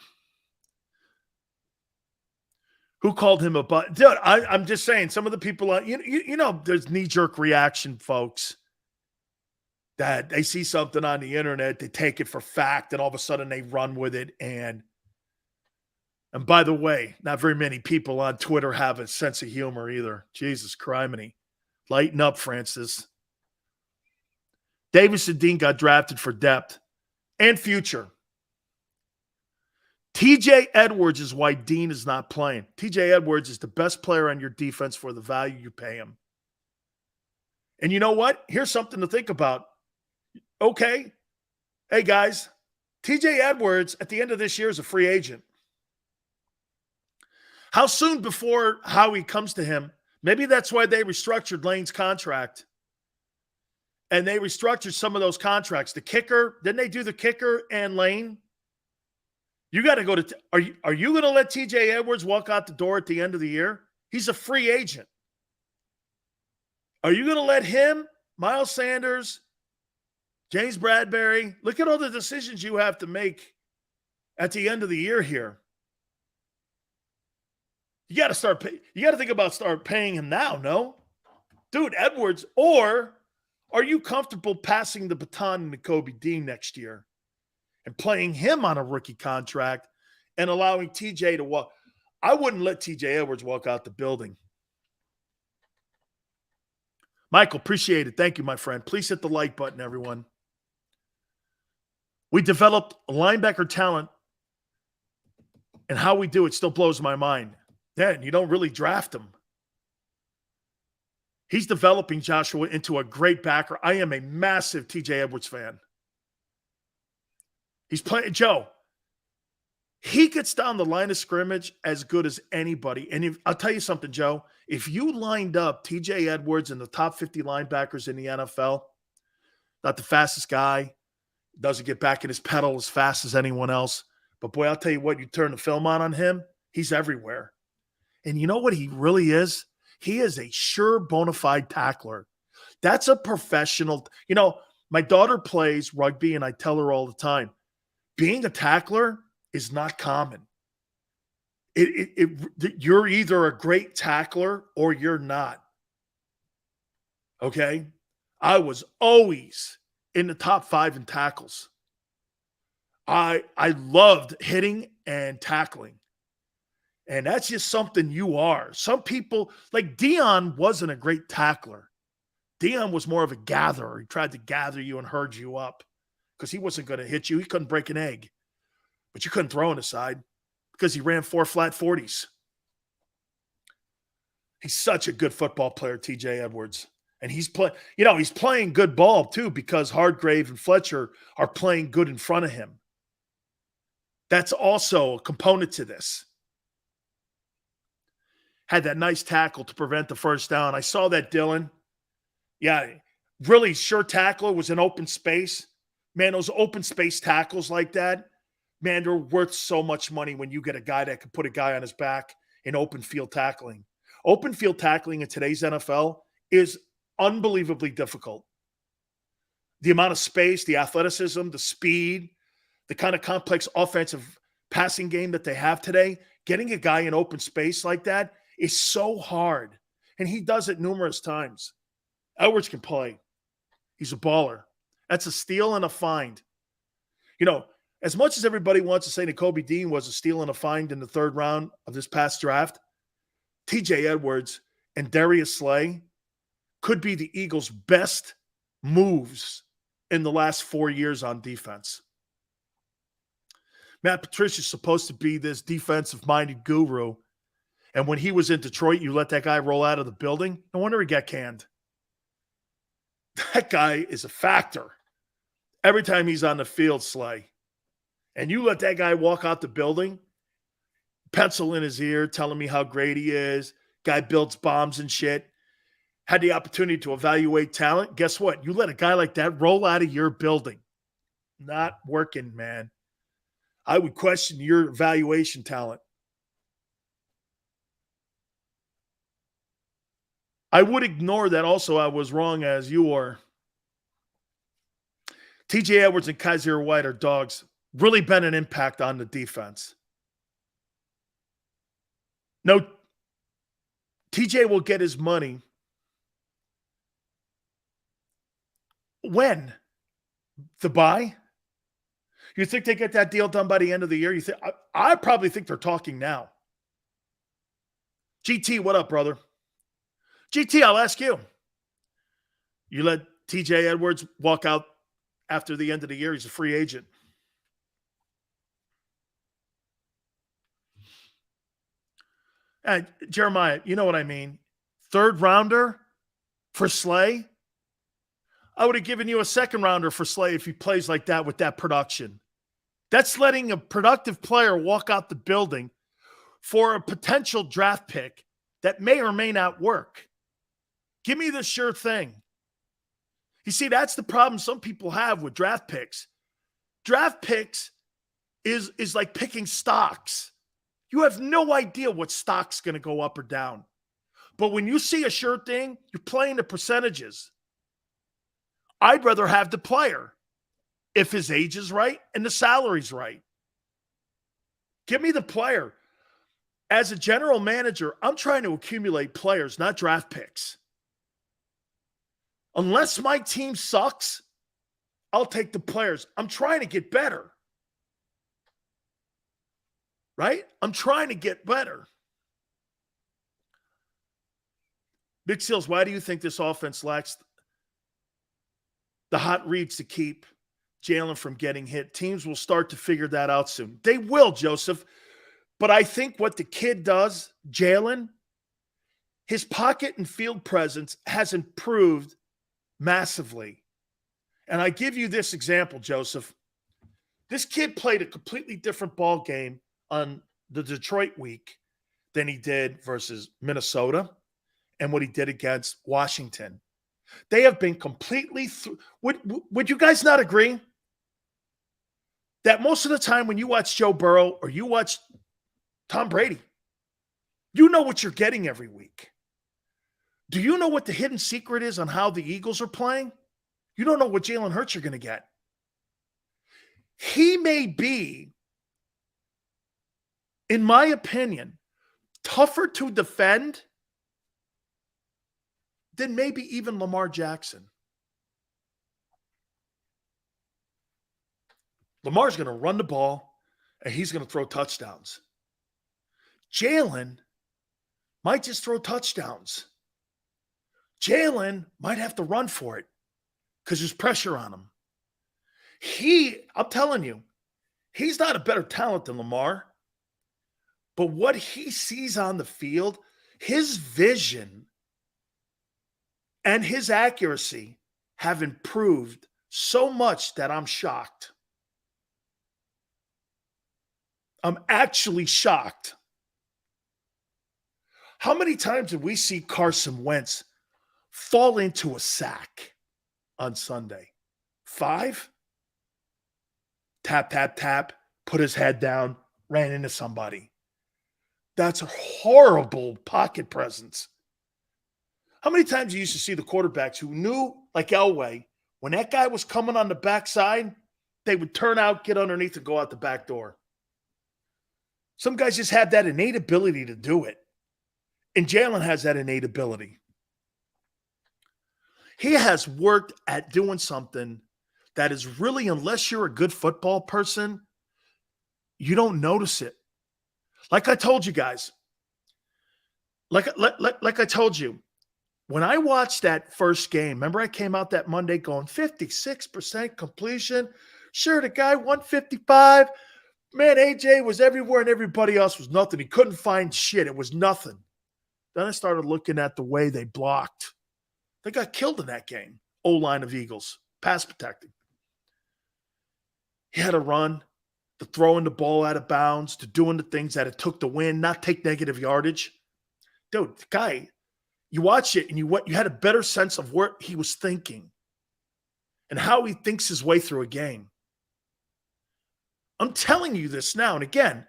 Who called him a butt? Dude, I'm just saying, some of the people, you know, there's knee-jerk reaction, folks, that they see something on the internet, they take it for fact, and all of a sudden they run with it. And by the way, not very many people on Twitter have a sense of humor either. Jesus criminy. Lighten up, Francis. Davis and Dean got drafted for depth and future. TJ Edwards is why Dean is not playing. TJ Edwards is the best player on your defense for the value you pay him. And you know what? Here's something to think about. Okay. Hey, guys. TJ Edwards at the end of this year is a free agent. How soon before Howie comes to him? Maybe that's why they restructured Lane's contract. And they restructured some of those contracts. The kicker, didn't they do the kicker and Lane? You got to go to – are you going to let TJ Edwards walk out the door at the end of the year? He's a free agent. Are you going to let him, Miles Sanders, James Bradbury, look at all the decisions you have to make at the end of the year here. You got to think about start paying him now, no? Dude, Edwards, or are you comfortable passing the baton to Kobe Dean next year and playing him on a rookie contract and allowing TJ to walk? I wouldn't let TJ Edwards walk out the building. Michael, appreciate it. Thank you, my friend. Please hit the like button, everyone. We developed linebacker talent, and how we do it still blows my mind. Dan, you don't really draft him. He's developing Joshua into a great backer. I am a massive TJ Edwards fan. He's playing, Joe, he gets down the line of scrimmage as good as anybody. And I'll tell you something, Joe, if you lined up TJ Edwards in the top 50 linebackers in the NFL, not the fastest guy, doesn't get back in his pedal as fast as anyone else. But boy, I'll tell you what, you turn the film on him, he's everywhere. And you know what he really is? He is a sure bona fide tackler. That's a professional. You know, my daughter plays rugby, and I tell her all the time, being a tackler is not common. You're either a great tackler or you're not. Okay? I was always in the top 5 in tackles. I loved hitting and tackling. And that's just something you are. Some people, like Dion wasn't a great tackler. Dion was more of a gatherer. He tried to gather you and herd you up because he wasn't going to hit you. He couldn't break an egg. But you couldn't throw him aside because he ran 4 flat 40s. He's such a good football player, TJ Edwards. And he's playing good ball too because Hardgrave and Fletcher are playing good in front of him. That's also a component to this. Had that nice tackle to prevent the first down. I saw that, Dylan. Yeah, really sure tackler was in open space. Man, those open space tackles like that, man, they're worth so much money when you get a guy that can put a guy on his back in open field tackling. Open field tackling in today's NFL is unbelievably difficult. The amount of space, the athleticism, the speed, the kind of complex offensive passing game that they have today, getting a guy in open space like that is so hard. And he does it numerous times. Edwards can play. He's a baller. That's a steal and a find. You know, as much as everybody wants to say that Kobe Dean was a steal and a find in the 3rd round of this past draft, TJ Edwards and Darius Slay could be the Eagles' best moves in the last 4 years on defense. Matt Patricia's supposed to be this defensive-minded guru, and when he was in Detroit, you let that guy roll out of the building. No wonder he got canned. That guy is a factor. Every time he's on the field, Slay. And you let that guy walk out the building, pencil in his ear, telling me how great he is. Guy builds bombs and shit. Had the opportunity to evaluate talent. Guess what? You let a guy like that roll out of your building. Not working, man. I would question your evaluation talent. I would ignore that also. I was wrong as you are. TJ Edwards and Kaiser White are dogs. Really been an impact on the defense. No, TJ will get his money. When? The buy? You think they get that deal done by the end of the year? You think? I probably think they're talking now. GT, what up, brother? GT, I'll ask you. You let TJ Edwards walk out after the end of the year. He's a free agent. And Jeremiah, you know what I mean. 3rd rounder for Slay. I would have given you a 2nd rounder for Slay if he plays like that with that production. That's letting a productive player walk out the building for a potential draft pick that may or may not work. Give me the sure thing. You see, that's the problem some people have with draft picks. Draft picks is like picking stocks. You have no idea what stock's going to go up or down. But when you see a sure thing, you're playing the percentages. I'd rather have the player if his age is right and the salary's right. Give me the player. As a general manager, I'm trying to accumulate players, not draft picks. Unless my team sucks, I'll take the players. I'm trying to get better. Right? I'm trying to get better. Big Seals, why do you think this offense lacks the hot reads to keep Jalen from getting hit? Teams will start to figure that out soon. They will, Joseph. But I think what the kid does, Jalen, his pocket and field presence has improved massively. And I give you this example, Joseph. This kid played a completely different ball game on the Detroit week than he did versus Minnesota and what he did against Washington. They have been completely would you guys not agree that most of the time when you watch Joe Burrow or you watch Tom Brady, you know what you're getting every week? Do you know what the hidden secret is on how the Eagles are playing? You don't know what Jalen Hurts you're going to get. He may be, in my opinion, tougher to defend than maybe even Lamar Jackson. Lamar's going to run the ball, and he's going to throw touchdowns. Jalen might just throw touchdowns. Jalen might have to run for it because there's pressure on him. I'm telling you, he's not a better talent than Lamar. But what he sees on the field, his vision and his accuracy have improved so much that I'm shocked. I'm actually shocked. How many times did we see Carson Wentz fall into a sack on Sunday? 5? Tap, tap, tap, put his head down, ran into somebody. That's a horrible pocket presence. How many times you used to see the quarterbacks who knew, like Elway, when that guy was coming on the backside, they would turn out, get underneath, and go out the back door. Some guys just have that innate ability to do it. And Jalen has that innate ability. He has worked at doing something that is really, unless you're a good football person, you don't notice it. Like I told you guys, like I told you, when I watched that first game, remember I came out that Monday going 56% completion. Sure, the guy 155. Man, AJ was everywhere and everybody else was nothing. He couldn't find shit. It was nothing. Then I started looking at the way they blocked. They got killed in that game. O-line of Eagles, pass protecting. He had a run, to throwing the ball out of bounds, to doing the things that it took to win, not take negative yardage. Dude, the guy, you watch it and you had a better sense of what he was thinking and how he thinks his way through a game. I'm telling you this now. And again,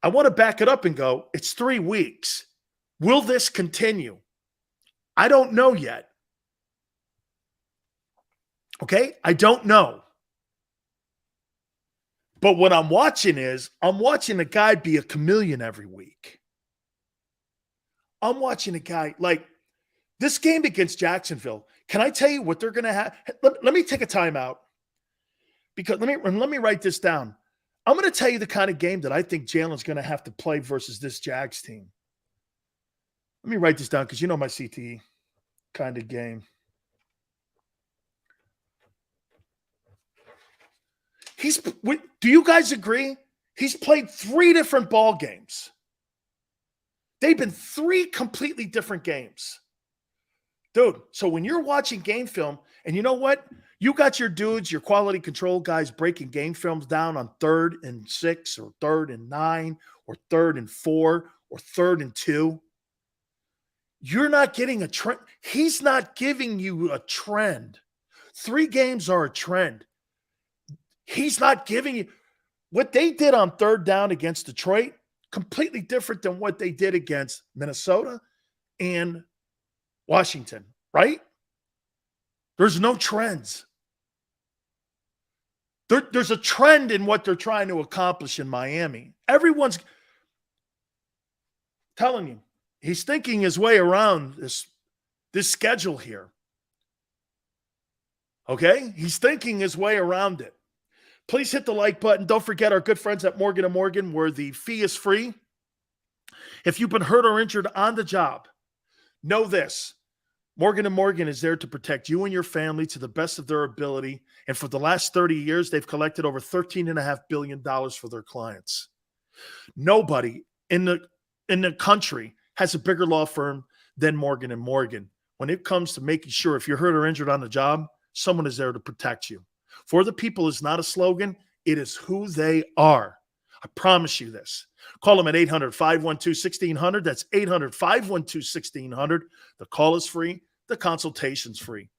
I want to back it up and go, it's 3 weeks. Will this continue? I don't know yet. Okay? I don't know. But what I'm watching is, I'm watching a guy be a chameleon every week. I'm watching a guy, like, this game against Jacksonville, can I tell you what they're going to have? Let me take a timeout. Because let me write this down. I'm going to tell you the kind of game that I think Jalen's going to have to play versus this Jags team. Let me write this down because you know my CTE kind of game. Do you guys agree? He's played 3 different ball games. They've been 3 completely different games. Dude, so when you're watching game film, and you know what? You got your dudes, your quality control guys breaking game films down on 3rd and 6 or 3rd and 9 or 3rd and 4 or 3rd and 2. You're not getting a trend. He's not giving you a trend. 3 games are a trend. He's not giving you what they did on 3rd down against Detroit, completely different than what they did against Minnesota and Washington, right? There's no trends. There's a trend in what they're trying to accomplish in Miami. Everyone's telling you, he's thinking his way around this schedule here. Okay? He's thinking his way around it. Please hit the like button. Don't forget our good friends at Morgan & Morgan, where the fee is free. If you've been hurt or injured on the job, know this. Morgan & Morgan is there to protect you and your family to the best of their ability. And for the last 30 years, they've collected over $13.5 billion for their clients. Nobody in the country has a bigger law firm than Morgan & Morgan. When it comes to making sure if you're hurt or injured on the job, someone is there to protect you. For the people is not a slogan. It is who they are. I promise you this. Call them at 800-512-1600. That's 800-512-1600. The call is free. The consultation's free.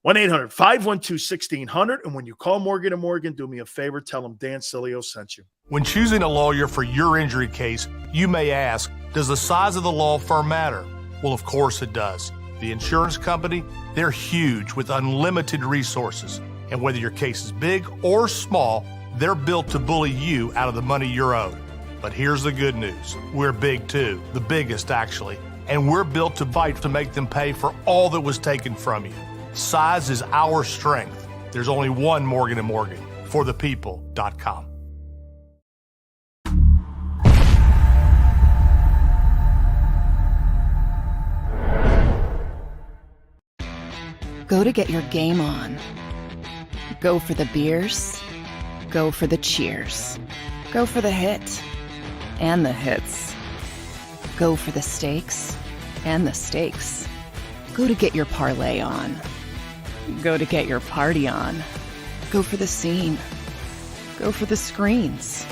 1-800-512-1600. And when you call Morgan & Morgan, do me a favor. Tell them Dan Sileo sent you. When choosing a lawyer for your injury case, you may ask, does the size of the law firm matter? Well, of course it does. The insurance company, they're huge with unlimited resources. And whether your case is big or small, they're built to bully you out of the money you're owed. But here's the good news. We're big too, the biggest actually. And we're built to fight to make them pay for all that was taken from you. Size is our strength. There's only one Morgan & Morgan, forthepeople.com. Go to get your game on. Go for the beers. Go for the cheers. Go for the hit and the hits. Go for the stakes and the stakes. Go to get your parlay on. Go to get your party on. Go for the scene. Go for the screens.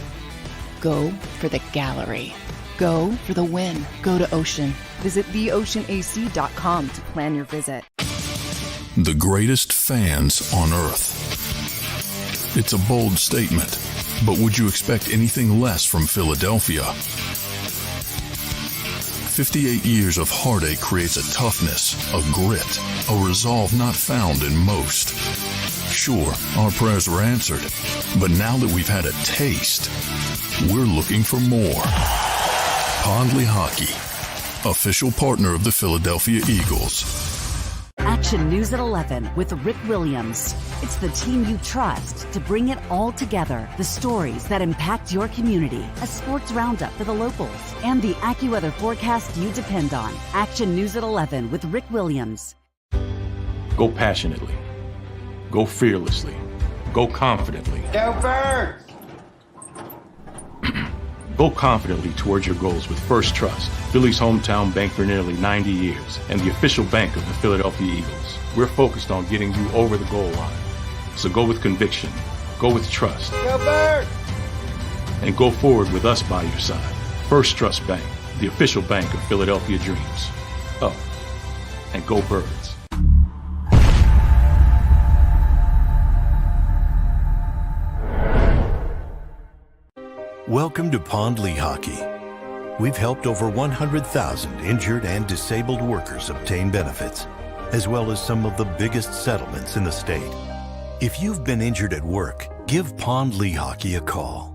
Go for the gallery. Go for the win. Go to Ocean. Visit theoceanac.com to plan your visit. The greatest fans on earth. It's a bold statement, but would you expect anything less from Philadelphia? 58 years of heartache creates a toughness, a grit, a resolve not found in most. Sure, our prayers were answered, but now that we've had a taste, we're looking for more. Pondley Hockey, official partner of the Philadelphia Eagles. Action News at 11 with Rick Williams. It's the team you trust to bring it all together. The stories that impact your community, a sports roundup for the locals, and the AccuWeather forecast you depend on. Action News at 11 with Rick Williams. Go passionately. Go fearlessly. Go confidently. Go Birds! Go confidently towards your goals with First Trust, Philly's hometown bank for nearly 90 years, and the official bank of the Philadelphia Eagles. We're focused on getting you over the goal line. So go with conviction, go with trust, Go Birds! and go forward with us by your side. First Trust Bank, the official bank of Philadelphia dreams. Up and go Birds. Welcome to Pondley Hockey. We've helped over 100,000 injured and disabled workers obtain benefits, as well as some of the biggest settlements in the state. If you've been injured at work, give Pondley Hockey a call.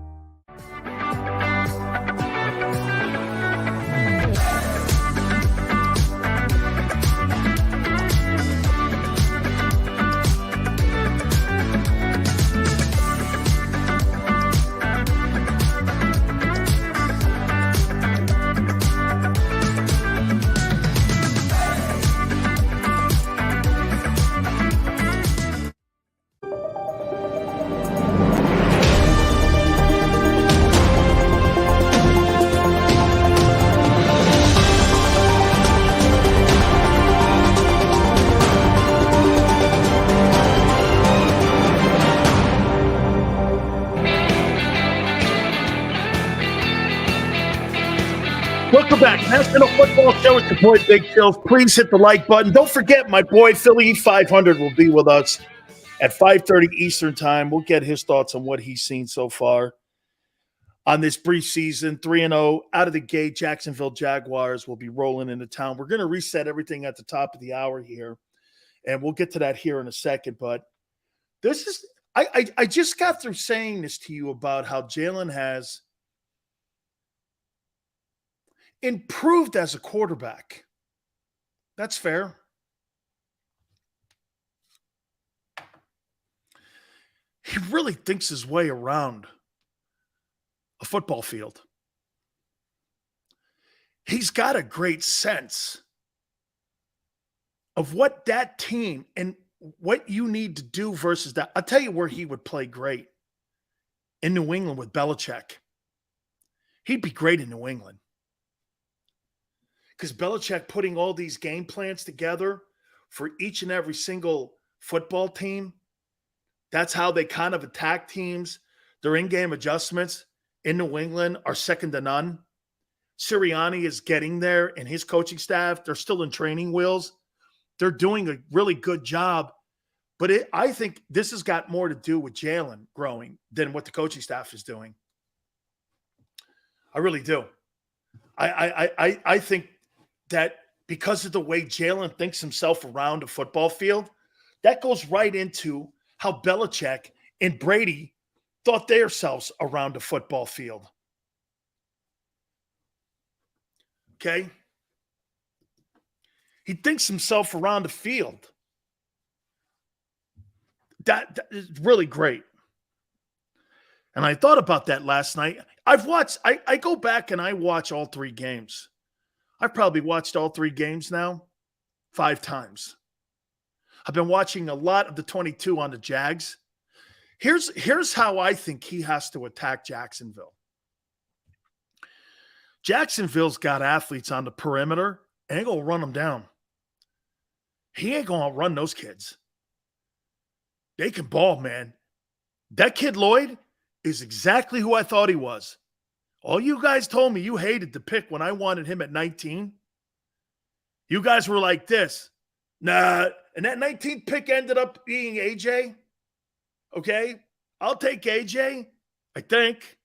Welcome back. National Football Show with your boy Big Phil. Please hit the like button. Don't forget, my boy Philly 500 will be with us at 5:30 Eastern Time. We'll get his thoughts on what he's seen so far. on this brief season, 3-0 out of the gate. Jacksonville Jaguars will be rolling into town. We're going to reset everything at the top of the hour here, and we'll get to that here in a second. But this is I just got through saying this to you about how Jalen has improved as a quarterback. That's fair. He really thinks his way around a football field. He's got a great sense of what that team and what you need to do versus that. I'll tell you where he would play great. In New England with Belichick. He'd be great in New England. Because Belichick putting all these game plans together for each and every single football team, that's how they kind of attack teams. Their in-game adjustments in New England are second to none. Sirianni is getting there, and his coaching staff, they're still in training wheels. They're doing a really good job. But I think this has got more to do with Jalen growing than what the coaching staff is doing. I really do. I think that because of the way Jalen thinks himself around a football field, that goes right into how Belichick and Brady thought themselves around a football field. Okay? He thinks himself around the field. That is really great. And I thought about that last night. I go back and I watch all 3 games. I've probably watched all 3 games now 5 times. I've been watching a lot of the 22 on the Jags. Here's how I think he has to attack Jacksonville. Jacksonville's got athletes on the perimeter, and they're going to run them down. He ain't going to run those kids. They can ball, man. That kid Lloyd is exactly who I thought he was. All you guys told me you hated the pick when I wanted him at 19. You guys were like this. Nah, and that 19th pick ended up being AJ. Okay, I'll take AJ, I think.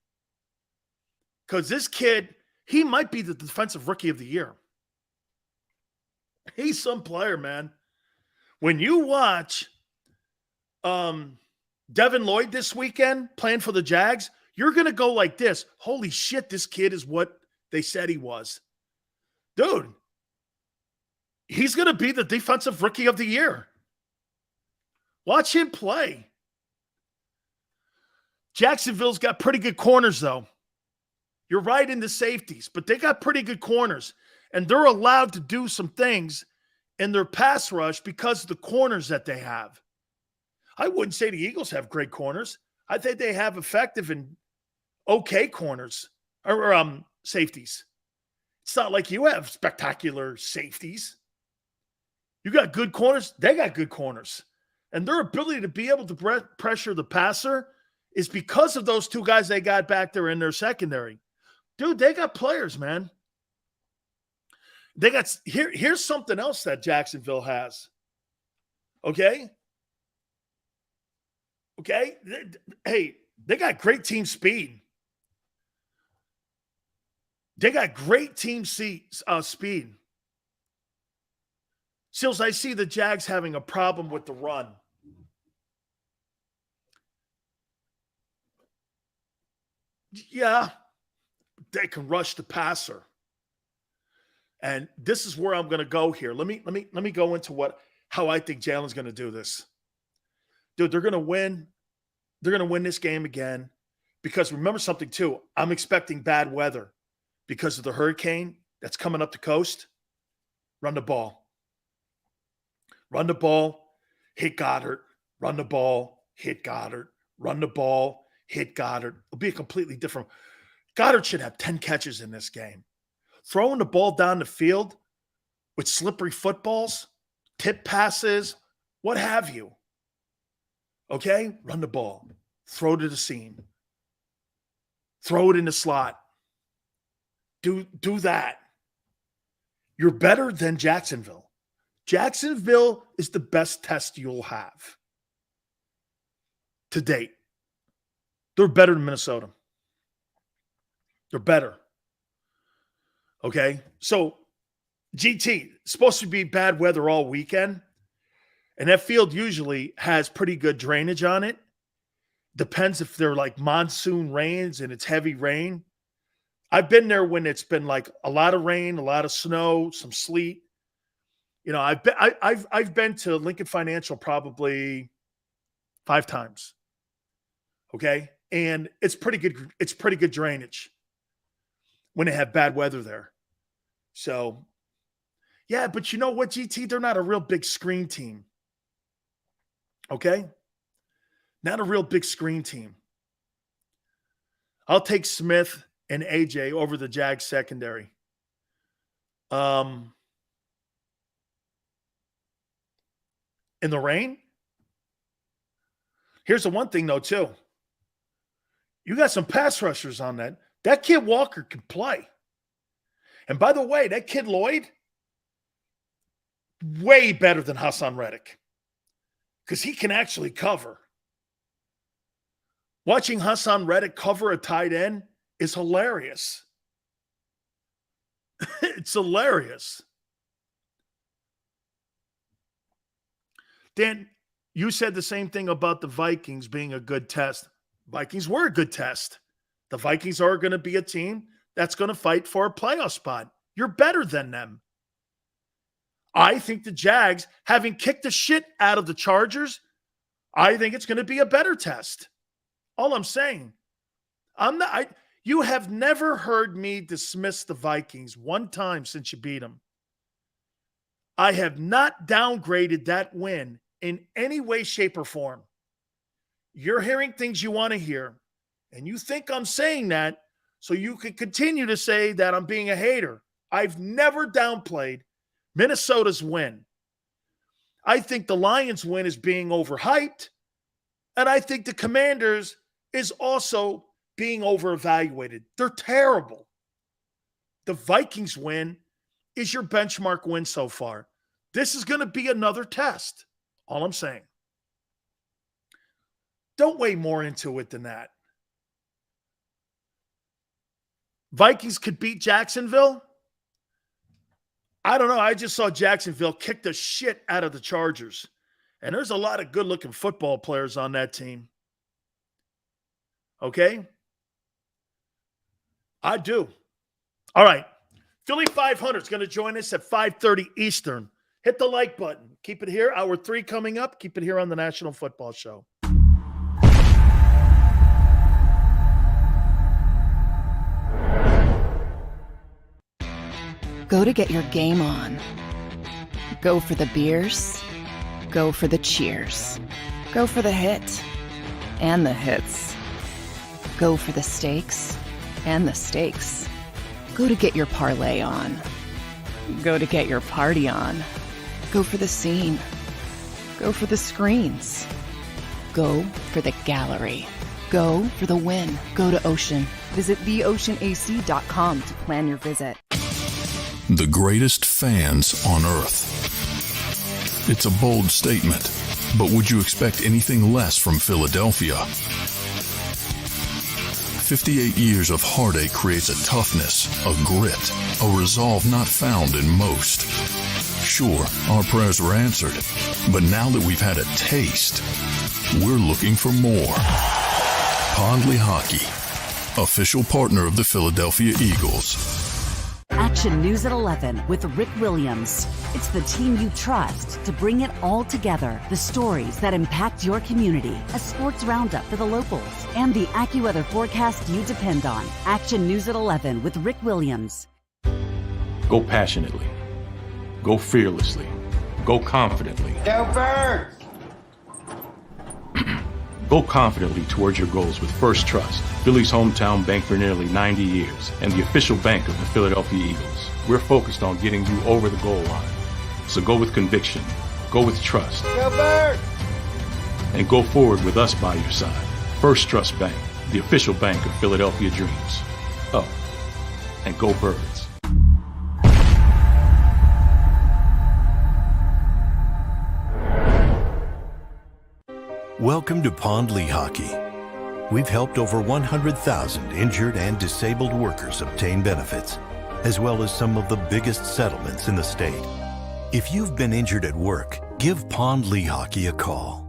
Because this kid, he might be the defensive rookie of the year. He's some player, man. When you watch Devin Lloyd this weekend playing for the Jags, you're going to go like this. Holy shit, this kid is what they said he was. Dude, he's going to be the defensive rookie of the year. Watch him play. Jacksonville's got pretty good corners, though. You're right in the safeties, but they got pretty good corners. And they're allowed to do some things in their pass rush because of the corners that they have. I wouldn't say the Eagles have great corners. I think they have effective and okay corners or safeties. It's not like you have spectacular safeties. You got good corners. They got good corners. And their ability to be able to pressure the passer is because of those 2 guys they got back there in their secondary. Dude, they got players, man. They got here's something else that Jacksonville has. Okay? Okay? Hey, they got great team speed. They got great team speed. Sills, I see the Jags having a problem with the run. Yeah, they can rush the passer. And this is where I'm going to go here. Let me go into how I think Jalen's going to do this. Dude, they're going to win. They're going to win this game again. Because remember something, too. I'm expecting bad weather because of the hurricane that's coming up the coast. Run the ball. Run the ball, hit Goddard. Run the ball, hit Goddard. Run the ball, hit Goddard. It'll be a completely different. Goddard should have 10 catches in this game. Throwing the ball down the field with slippery footballs, tip passes, what have you. Okay? Run the ball. Throw to the seam. Throw it in the slot. Do that. You're better than Jacksonville. Jacksonville is the best test you'll have to date. They're better than Minnesota. They're better. Okay? So, GT, it's supposed to be bad weather all weekend. And that field usually has pretty good drainage on it. Depends if they're like monsoon rains and it's heavy rain. I've been there when it's been like a lot of rain, a lot of snow, some sleet. You know, I've been to Lincoln Financial probably 5 times. Okay? And it's pretty good. It's pretty good drainage when they have bad weather there. So, yeah, but you know what, GT? They're not a real big screen team. Okay? Not a real big screen team. I'll take Smith and AJ over the Jags secondary. In the rain? Here's the one thing, though, too. You got some pass rushers on that. That kid Walker can play. And by the way, that kid Lloyd, way better than Hassan Reddick because he can actually cover. Watching Hassan Reddick cover a tight end is hilarious. It's hilarious. Dan, you said the same thing about the Vikings being a good test. Vikings were a good test. The Vikings are going to be a team that's going to fight for a playoff spot. You're better than them. I think the Jags, having kicked the shit out of the Chargers, I think it's going to be a better test. All I'm saying. You have never heard me dismiss the Vikings one time since you beat them. I have not downgraded that win in any way, shape, or form. You're hearing things you want to hear, and you think I'm saying that so you can continue to say that I'm being a hater. I've never downplayed Minnesota's win. I think the Lions' win is being overhyped, and I think the Commanders is also being overevaluated. They're terrible. The Vikings win is your benchmark win so far. This is going to be another test. All I'm saying. Don't weigh more into it than that. Vikings could beat Jacksonville. I don't know. I just saw Jacksonville kick the shit out of the Chargers. And there's a lot of good-looking football players on that team. Okay? I do. All right. Philly 500 is going to join us at 5:30 Eastern. Hit the like button. Keep it here. Hour 3 coming up. Keep it here on the National Football Show. Go to get your game on. Go for the beers. Go for the cheers. Go for the hit and the hits. Go for the stakes and the stakes. Go to get your parlay on. Go to get your party on. Go for the scene. Go for the screens. Go for the gallery. Go for the win. Go to Ocean. Visit theoceanac.com to plan your visit. The greatest fans on earth. It's a bold statement, but would you expect anything less from Philadelphia? 58 years of heartache creates a toughness, a grit, a resolve not found in most. Sure, our prayers were answered, but now that we've had a taste, we're looking for more. Pondley Hockey, official partner of the Philadelphia Eagles. Action News at 11 with Rick Williams. It's the team you trust to bring it all together. The stories that impact your community. A sports roundup for the locals. And the AccuWeather forecast you depend on. Action News at 11 with Rick Williams. Go passionately. Go fearlessly. Go confidently. Go Birds! Go confidently towards your goals with First Trust, Philly's hometown bank for nearly 90 years, and the official bank of the Philadelphia Eagles. We're focused on getting you over the goal line. So go with conviction, go with trust, Go Birds! and go forward with us by your side. First Trust Bank, the official bank of Philadelphia dreams. Oh, and go Birds. Welcome to Pondley Hockey, we've helped over 100,000 injured and disabled workers obtain benefits, as well as some of the biggest settlements in the state. If you've been injured at work, give Pond Lehocky a call.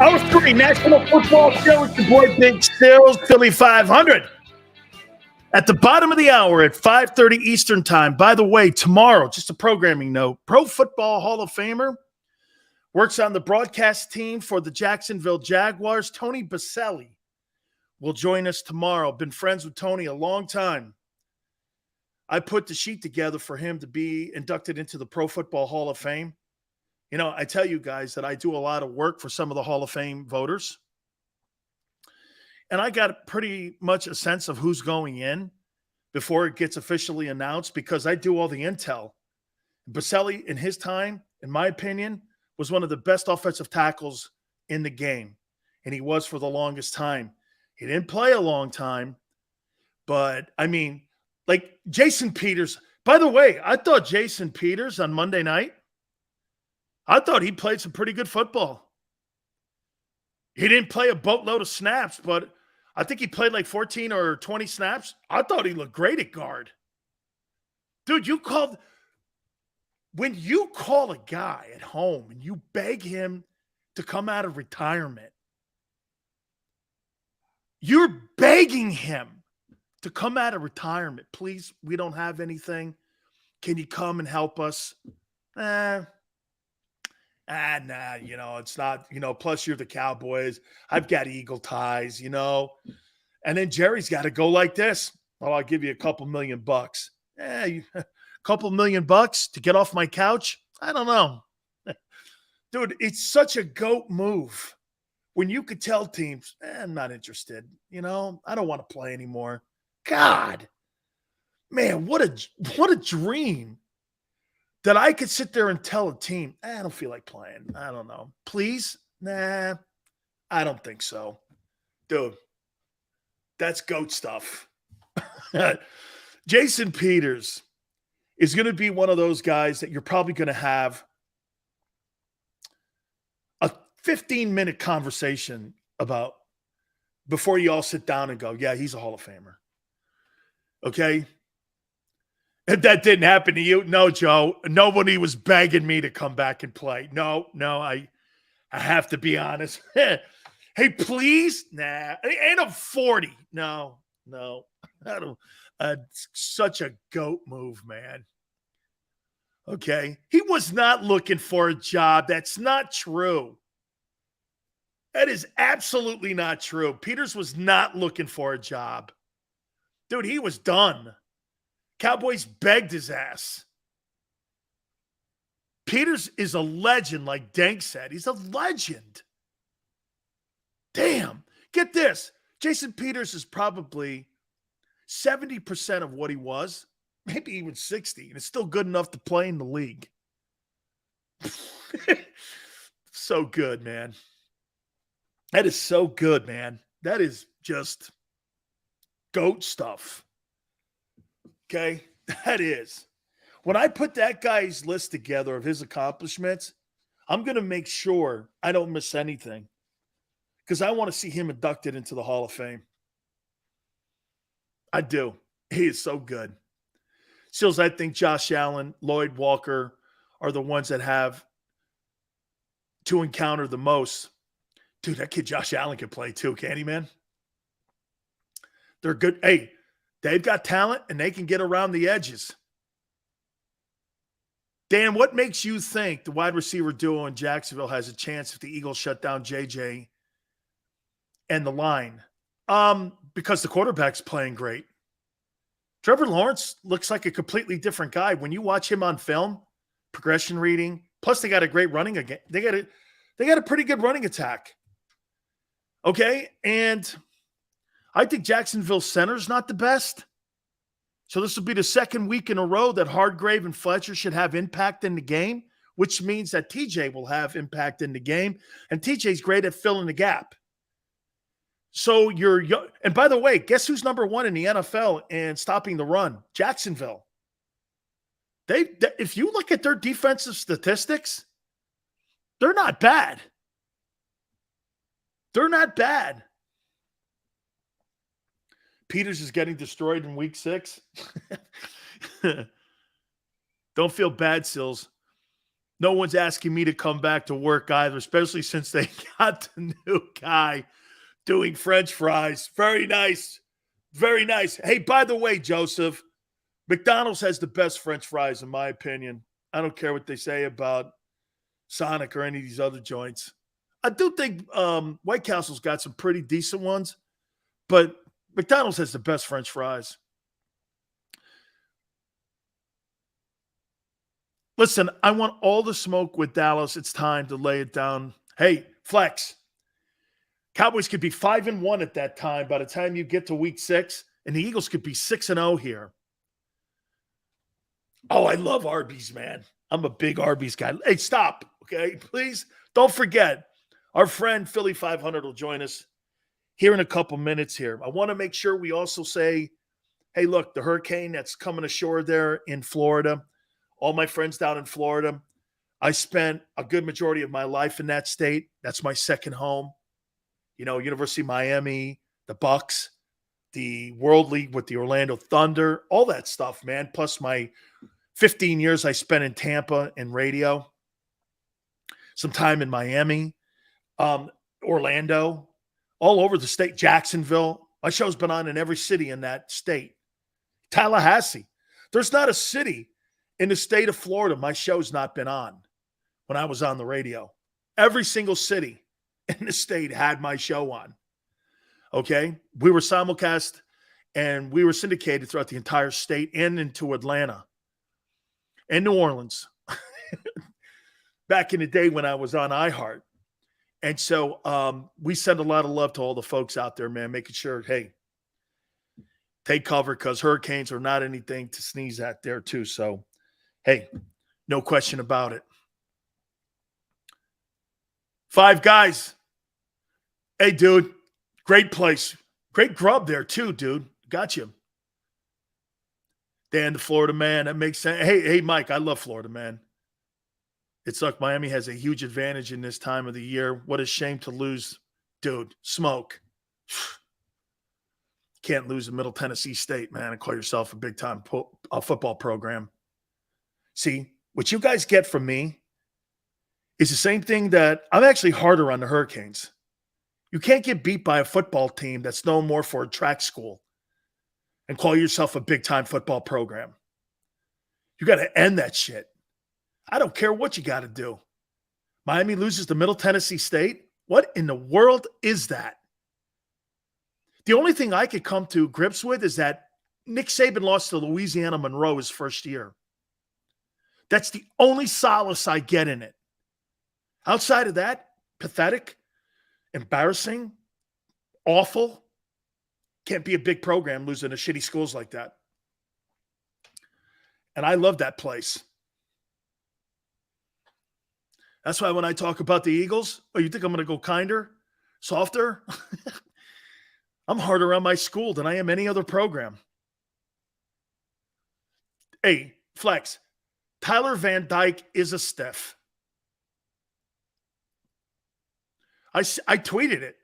Hour 3, National Football Show with your boy Big Stills, Philly 500. At the bottom of the hour at 5:30 Eastern Time. By the way, tomorrow, just a programming note, Pro Football Hall of Famer, works on the broadcast team for the Jacksonville Jaguars, Tony Baselli, will join us tomorrow. Been friends with Tony a long time. I put the sheet together for him to be inducted into the Pro Football Hall of Fame. You know, I tell you guys that I do a lot of work for some of the Hall of Fame voters. And I got pretty much a sense of who's going in before it gets officially announced because I do all the intel. Baselli, in his time, in my opinion, was one of the best offensive tackles in the game. And he was for the longest time. He didn't play a long time. But, I mean, like Jason Peters. By the way, I thought Jason Peters on Monday night, I thought he played some pretty good football. He didn't play a boatload of snaps, but I think he played like 14 or 20 snaps. I thought he looked great at guard. Dude, when you call a guy at home and you beg him to come out of retirement, you're begging him to come out of retirement. Please, we don't have anything. Can you come and help us? Nah, you know, it's not, you know, plus you're the Cowboys. I've got Eagle ties, you know. And then Jerry's got to go like this. Well, I'll give you a couple $1,000,000. A couple $1,000,000 to get off my couch? I don't know. Dude, it's such a GOAT move when you could tell teams, I'm not interested. You know, I don't want to play anymore. God, man, what a dream. That I could sit there and tell a team, I don't feel like playing. I don't know. Please? Nah, I don't think so. Dude, that's GOAT stuff. Jason Peters is going to be one of those guys that you're probably going to have a 15-minute conversation about before you all sit down and go, yeah, he's a Hall of Famer. Okay? If that didn't happen to you, no, Joe. Nobody was begging me to come back and play. No, I have to be honest. Hey, please? Nah. And I'm 40. No. I don't. It's such a GOAT move, man. Okay? He was not looking for a job. That's not true. That is absolutely not true. Peters was not looking for a job. Dude, he was done. Cowboys begged his ass. Peters is a legend, like Dank said. He's a legend. Damn. Get this. Jason Peters is probably 70% of what he was, maybe even 60, and it's still good enough to play in the league. So good, man. That is so good, man. That is just GOAT stuff. Okay, that is. When I put that guy's list together of his accomplishments, I'm going to make sure I don't miss anything because I want to see him inducted into the Hall of Fame. I do. He is so good. Sills, I think Josh Allen, Lloyd Walker are the ones that have to encounter the most. Dude, that kid Josh Allen can play too, can't he, man? They're good. Hey, they've got talent, and they can get around the edges. Dan, what makes you think the wide receiver duo in Jacksonville has a chance if the Eagles shut down JJ and the line? Because the quarterback's playing great. Trevor Lawrence looks like a completely different guy. When you watch him on film, progression reading, plus they got a great running again. They got a pretty good running attack. Okay, and I think Jacksonville's center's not the best. So this will be the second week in a row that Hargrave and Fletcher should have impact in the game, which means that TJ will have impact in the game. And TJ's great at filling the gap. So and by the way, guess who's number one in the NFL in stopping the run? Jacksonville. If you look at their defensive statistics, they're not bad. They're not bad. Peters is getting destroyed in week 6. Don't feel bad, Sills. No one's asking me to come back to work either, especially since they got the new guy doing French fries. Very nice. Very nice. Hey, by the way, Joseph, McDonald's has the best French fries, in my opinion. I don't care what they say about Sonic or any of these other joints. I do think White Castle's got some pretty decent ones, but McDonald's has the best French fries. Listen, I want all the smoke with Dallas. It's time to lay it down. Hey, Flex. Cowboys could be 5-1 at that time by the time you get to week 6, and the Eagles could be 6-0 here. Oh, I love Arby's, man. I'm a big Arby's guy. Hey, stop, okay? Please don't forget, our friend Philly 500 will join us here in a couple minutes here. I want to make sure we also say, hey, look, the hurricane that's coming ashore there in Florida, all my friends down in Florida, I spent a good majority of my life in that state. That's my second home. You know, University of Miami, the Bucks, the World League with the Orlando Thunder, all that stuff, man. Plus my 15 years I spent in Tampa in radio, some time in Miami, Orlando, all over the state, Jacksonville. My show's been on in every city in that state. Tallahassee. There's not a city in the state of Florida my show's not been on when I was on the radio. Every single city in the state had my show on. Okay? We were simulcast and we were syndicated throughout the entire state and into Atlanta and New Orleans back in the day when I was on iHeart. And so we send a lot of love to all the folks out there, man, making sure, hey, take cover because hurricanes are not anything to sneeze at there too. So, hey, no question about it. Five Guys. Hey, dude, great place. Great grub there too, dude. Got you. Dan, the Florida man, that makes sense. Hey, Mike, I love Florida, man. It's like Miami has a huge advantage in this time of the year. What a shame to lose. Dude, smoke. Can't lose to Middle Tennessee State, man, and call yourself a big-time football program. See, what you guys get from me is the same thing that I'm actually harder on the Hurricanes. You can't get beat by a football team that's known more for a track school and call yourself a big-time football program. You got to end that shit. I don't care what you got to do. Miami loses to Middle Tennessee State? What in the world is that? The only thing I could come to grips with is that Nick Saban lost to Louisiana Monroe his first year. That's the only solace I get in it. Outside of that, pathetic, embarrassing, awful. Can't be a big program losing to shitty schools like that. And I love that place. That's why when I talk about the Eagles, you think I'm going to go kinder, softer? I'm harder on my school than I am any other program. Hey, Flex, Tyler Van Dyke is a stiff. I tweeted it,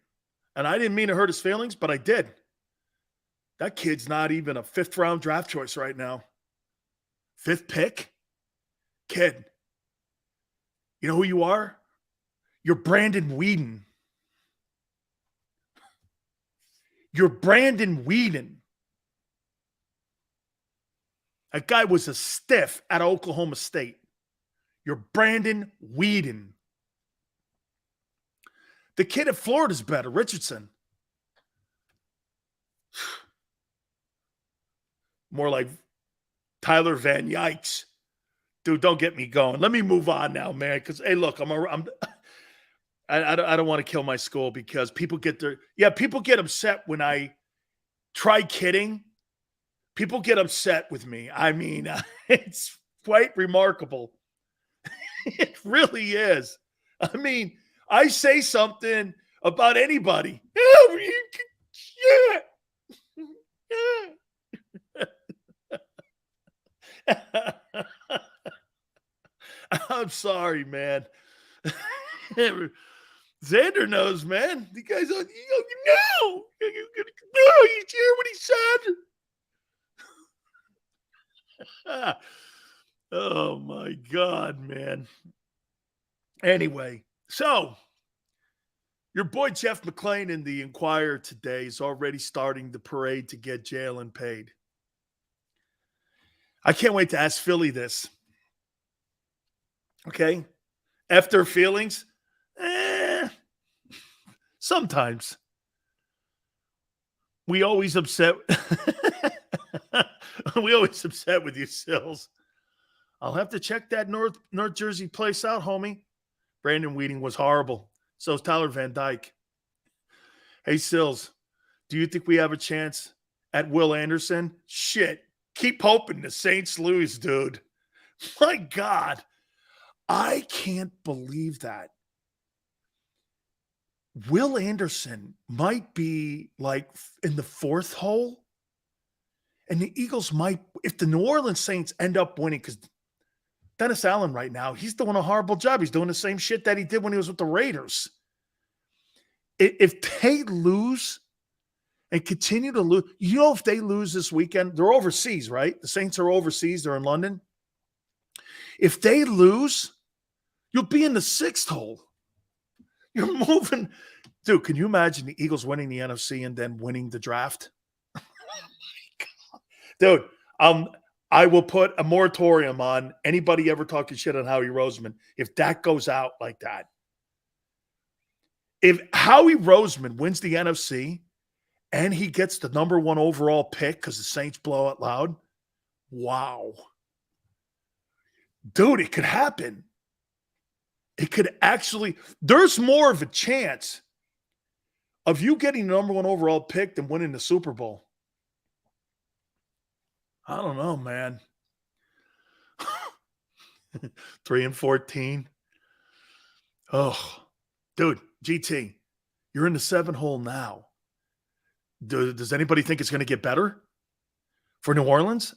and I didn't mean to hurt his feelings, but I did. That kid's not even a 5th-round draft choice right now. 5th pick? Kid. You know who you are? You're Brandon Whedon. You're Brandon Whedon. That guy was a stiff at Oklahoma State. You're Brandon Whedon. The kid at Florida's better, Richardson. More like Tyler Van Yikes. Dude, don't get me going. Let me move on now, man. Because, hey, look, I don't want to kill my school because people get upset when I try kidding. People get upset with me. I mean, it's quite remarkable. It really is. I mean, I say something about anybody. I'm sorry, man. Xander knows, man. The guy's on. No, you hear what he said? Oh my God, man. Anyway, so your boy Jeff McClain in the Inquirer today is already starting the parade to get Jalen paid. I can't wait to ask Philly this. Okay? After feelings? Sometimes. We always upset. We always upset with you, Sills. I'll have to check that North Jersey place out, homie. Brandon Whedon was horrible. So is Tyler Van Dyke. Hey, Sills, do you think we have a chance at Will Anderson? Shit. Keep hoping to St. Louis, dude. My God. I can't believe that. Will Anderson might be like in the fourth hole. And the Eagles might, if the New Orleans Saints end up winning, because Dennis Allen right now, he's doing a horrible job. He's doing the same shit that he did when he was with the Raiders. If they lose and continue to lose, if they lose this weekend, they're overseas, right? The Saints are overseas. They're in London. If they lose, you'll be in the sixth hole. You're moving. Dude, can you imagine the Eagles winning the NFC and then winning the draft? Oh, my God. Dude, I will put a moratorium on anybody ever talking shit on Howie Roseman if that goes out like that. If Howie Roseman wins the NFC and he gets the number 1 overall pick because the Saints blow out loud, wow. Dude, it could happen. It could actually – there's more of a chance of you getting the number 1 overall pick than winning the Super Bowl. I don't know, man. 3-14. Oh, dude, GT, you're in the 7 hole now. Does anybody think it's going to get better for New Orleans?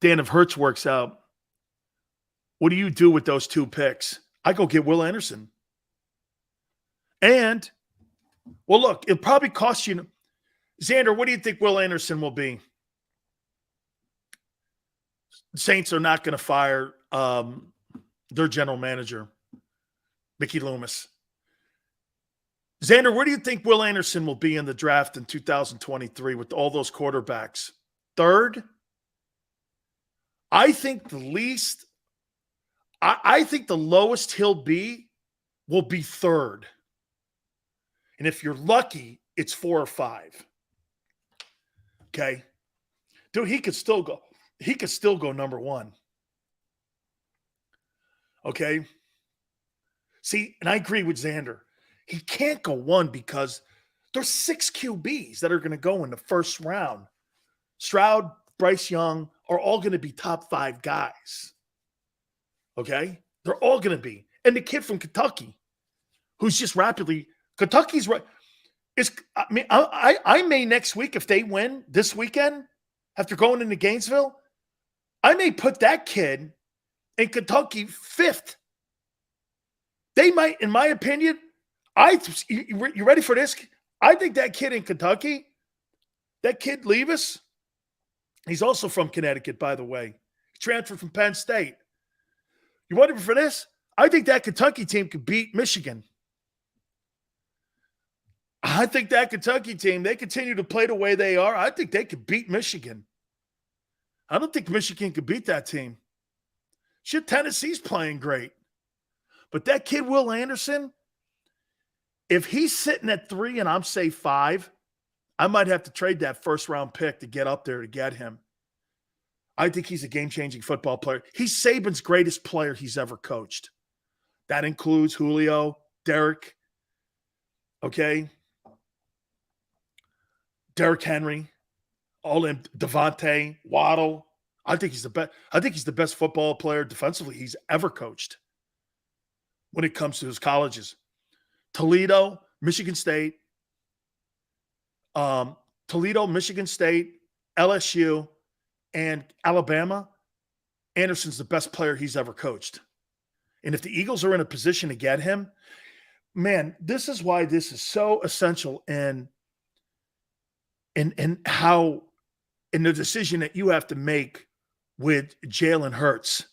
Dan, if Hurts works out, what do you do with those 2 picks? I go get Will Anderson. And, well, look, it'll probably cost you – Xander, what do you think Will Anderson will be? Saints are not going to fire their general manager, Mickey Loomis. Xander, where do you think Will Anderson will be in the draft in 2023 with all those quarterbacks? 3rd? I think the least – I think the lowest he'll be will be 3rd. And if you're lucky, it's 4 or 5. Okay. Dude, he could still go. He could still go number 1. Okay. See, and I agree with Xander. He can't go 1 because there's 6 QBs that are going to go in the first round. Stroud, Bryce Young are all going to be top 5 guys. Okay. They're all going to be. And the kid from Kentucky, who's just rapidly, Kentucky's right. I may next week, if they win this weekend, after going into Gainesville, I may put that kid in Kentucky 5th. They might, in my opinion, you ready for this? I think that kid in Kentucky, that kid Levis, he's also from Connecticut, by the way. He transferred from Penn State. You ready for this? I think that Kentucky team could beat Michigan. I think that Kentucky team, they continue to play the way they are. I think they could beat Michigan. I don't think Michigan could beat that team. Shit, Tennessee's playing great. But that kid, Will Anderson, if he's sitting at 3 and I'm, say, 5, I might have to trade that first-round pick to get up there to get him. I think he's a game-changing football player. He's Saban's greatest player he's ever coached. That includes Julio, Derek, okay, Derrick Henry, all them, Devontae, Waddle. I think he's the best. I think he's the best football player defensively he's ever coached when it comes to his colleges. Toledo, Michigan State, LSU, and Alabama. Anderson's the best player he's ever coached. And if the Eagles are in a position to get him, man, this is why this is so essential in how in the decision that you have to make with Jalen Hurts,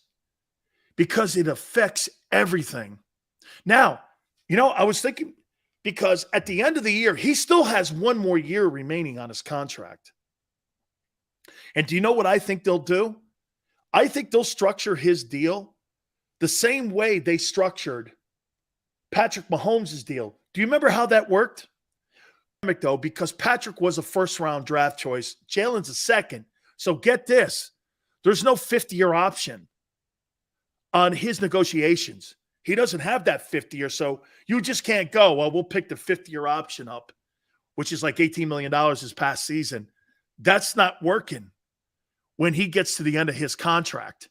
because it affects everything. Now, I was thinking, because at the end of the year, he still has one more year remaining on his contract. And do you know what I think they'll do? I think they'll structure his deal the same way they structured Patrick Mahomes' deal. Do you remember how that worked? Though, because Patrick was a first-round draft choice, Jalen's a second. So get this. There's no 50-year option on his negotiations. He doesn't have that 50 or so. You just can't go, well, we'll pick the 50-year option up, which is like $18 million this past season. That's not working when he gets to the end of his contract.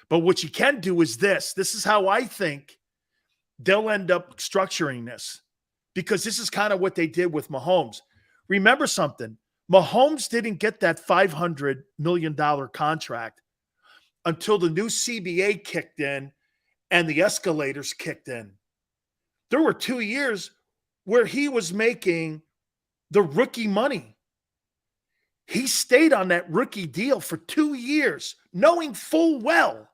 But what you can do is this. This is how I think they'll end up structuring this, because this is kind of what they did with Mahomes. Remember something. Mahomes didn't get that $500 million contract until the new CBA kicked in and the escalators kicked in. There were 2 years where he was making the rookie money. He stayed on that rookie deal for 2 years, knowing full well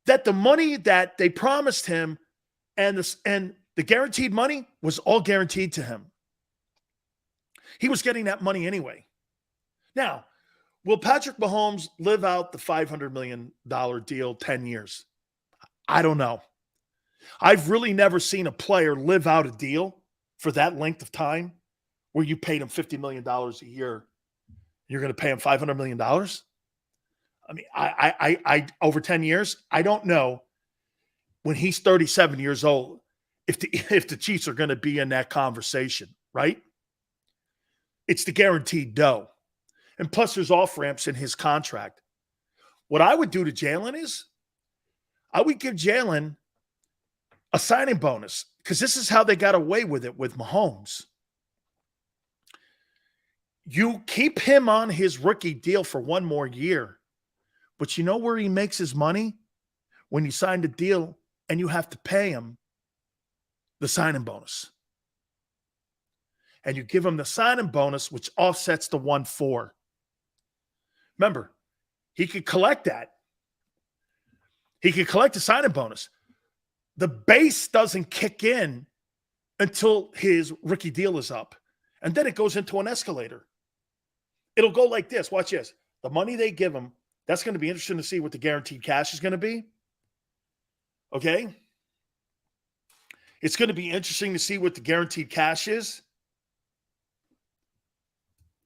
that the money that they promised him and the guaranteed money was all guaranteed to him. He was getting that money anyway. Now, will Patrick Mahomes live out the $500 million deal 10 years? I don't know. I've really never seen a player live out a deal for that length of time where you paid him $50 million a year. You're going to pay him $500 million? I mean, I over 10 years, I don't know when he's 37 years old if the Chiefs are going to be in that conversation, right? It's the guaranteed dough. And plus there's off-ramps in his contract. What I would do to Jalen is I would give Jalen a signing bonus, because this is how they got away with it with Mahomes. You keep him on his rookie deal for one more year, but you know where he makes his money? When you sign the deal and you have to pay him the signing bonus. And you give him the signing bonus, which offsets the 1-4. Remember, he could collect that. He could collect the signing bonus. The base doesn't kick in until his rookie deal is up. And then it goes into an escalator. It'll go like this. Watch this. The money they give him, that's going to be interesting to see what the guaranteed cash is going to be. Okay? It's going to be interesting to see what the guaranteed cash is.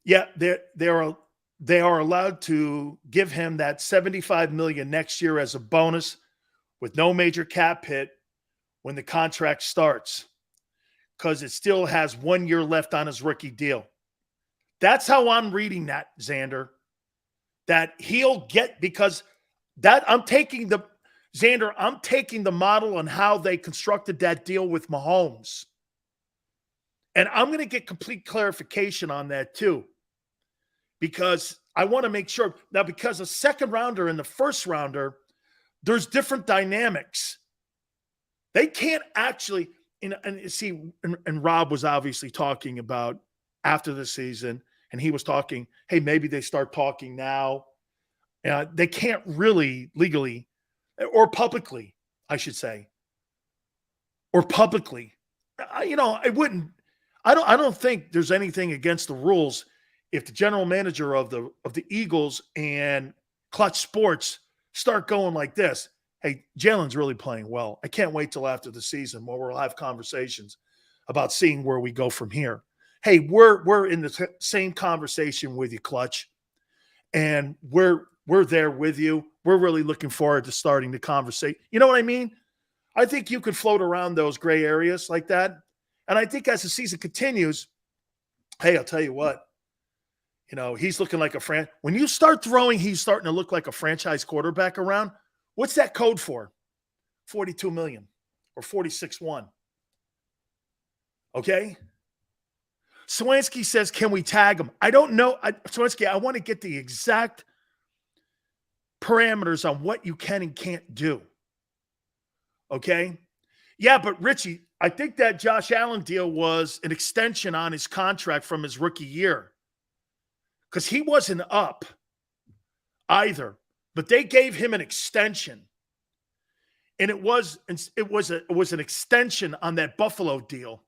Yeah, they are allowed to give him that $75 million next year as a bonus with no major cap hit when the contract starts, because it still has 1 year left on his rookie deal. That's how I'm reading that, Xander. That he'll get, because that I'm taking the model on how they constructed that deal with Mahomes. And I'm going to get complete clarification on that too, because I want to make sure. Now, because a second rounder and the first rounder, there's different dynamics. They can't actually, and Rob was obviously talking about after the season, and he was talking, hey, maybe they start talking now. They can't really legally, or publicly, I should say, or publicly. I don't think there's anything against the rules if the general manager of the Eagles and Clutch Sports start going like this. Hey, Jalen's really playing well. I can't wait till after the season where we'll have conversations about seeing where we go from here. Hey, we're in the same conversation with you, Clutch, and we're there with you. We're really looking forward to starting the conversation. You know what I mean? I think you could float around those gray areas like that. And I think as the season continues, hey, I'll tell you what, he's looking like when you start throwing, he's starting to look like a franchise quarterback around. What's that code for? 42 million or 46.1. Okay. Swansky says, can we tag him? I don't know. Swansky, I want to get the exact parameters on what you can and can't do. Okay. Yeah, but Richie, I think that Josh Allen deal was an extension on his contract from his rookie year because he wasn't up either, but they gave him an extension, and it was an extension on that Buffalo deal.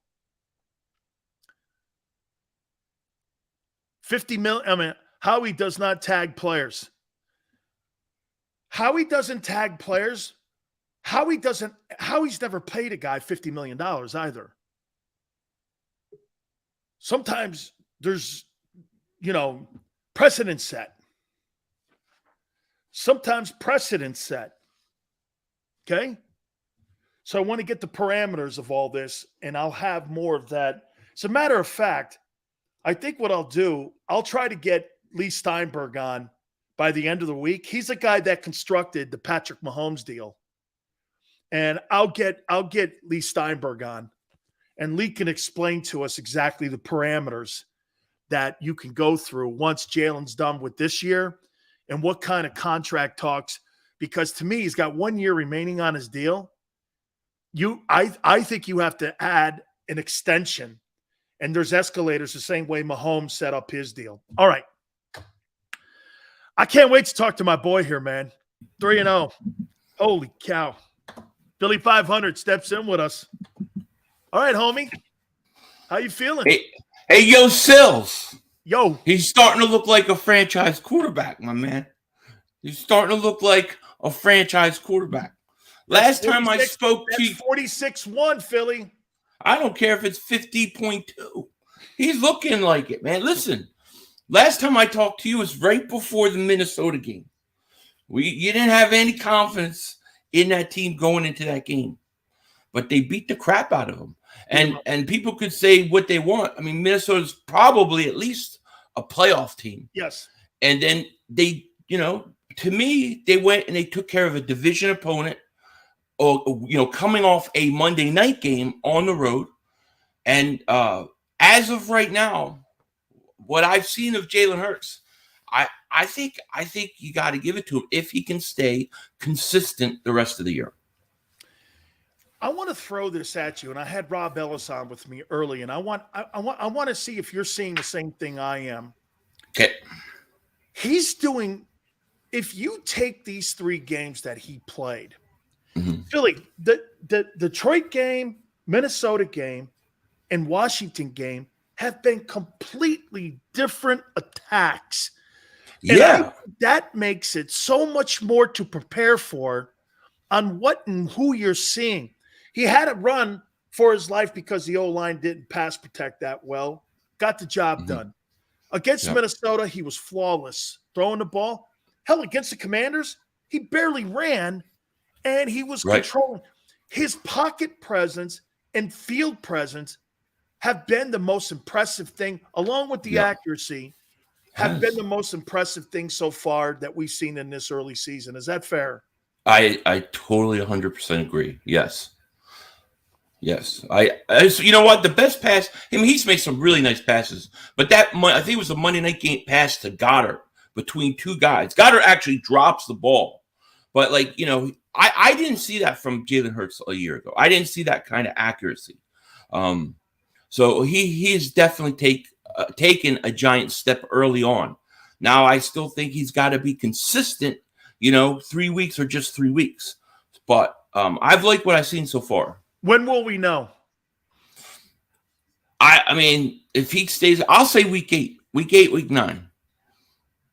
50 million. I mean, Howie does not tag players. Howie doesn't tag players. Howie's never paid a guy $50 million either. Sometimes there's, precedent set. Sometimes precedent set. Okay? So I want to get the parameters of all this, and I'll have more of that. As a matter of fact, I think what I'll do, I'll try to get Lee Steinberg on by the end of the week. He's the guy that constructed the Patrick Mahomes deal. And I'll get Lee Steinberg on, and Lee can explain to us exactly the parameters that you can go through once Jalen's done with this year and what kind of contract talks, because to me, he's got 1 year remaining on his deal. I think you have to add an extension, and there's escalators the same way Mahomes set up his deal. All right. I can't wait to talk to my boy here, man. 3-0. Holy cow. Billy 500 steps in with us. All right, homie. How you feeling? Hey, yo, Sills. Yo. He's starting to look like a franchise quarterback, my man. He's starting to look like a franchise quarterback. Last time I spoke to you, 46-1, Philly. I don't care if it's 50.2. He's looking like it, man. Listen, last time I talked to you was right before the Minnesota game. You didn't have any confidence in that team going into that game, but they beat the crap out of them. And people could say what they want. I mean, Minnesota's probably at least a playoff team. Yes. And then they, to me, they went and they took care of a division opponent, or coming off a Monday night game on the road. And as of right now, what I've seen of Jalen Hurts, I think you got to give it to him if he can stay consistent the rest of the year. I want to throw this at you, and I had Rob Ellis on with me early, and I want to see if you're seeing the same thing I am. Okay. He's doing. If you take these 3 games that he played, Philly, the Detroit game, Minnesota game, and Washington game have been completely different attacks. And that makes it so much more to prepare for on what and who you're seeing. He had to run for his life because the O-line didn't pass protect that well. Got the job done. Against Minnesota, he was flawless throwing the ball. Hell, against the Commanders, he barely ran, and he was controlling. His pocket presence and field presence have been the most impressive thing, along with the accuracy, have been the most impressive thing so far that we've seen in this early season. Is that fair? I totally 100% agree. Yes. I you know what? The best pass, he's made some really nice passes, but I think it was a Monday night game pass to Goddard between 2 guys. Goddard actually drops the ball, but I didn't see that from Jalen Hurts a year ago. I didn't see that kind of accuracy. So he has definitely taken a giant step early on. Now I still think he's got to be consistent, 3 weeks or just 3 weeks. But I've liked what I've seen so far. When will we know? I mean, if he stays, I'll say week 8, week 9.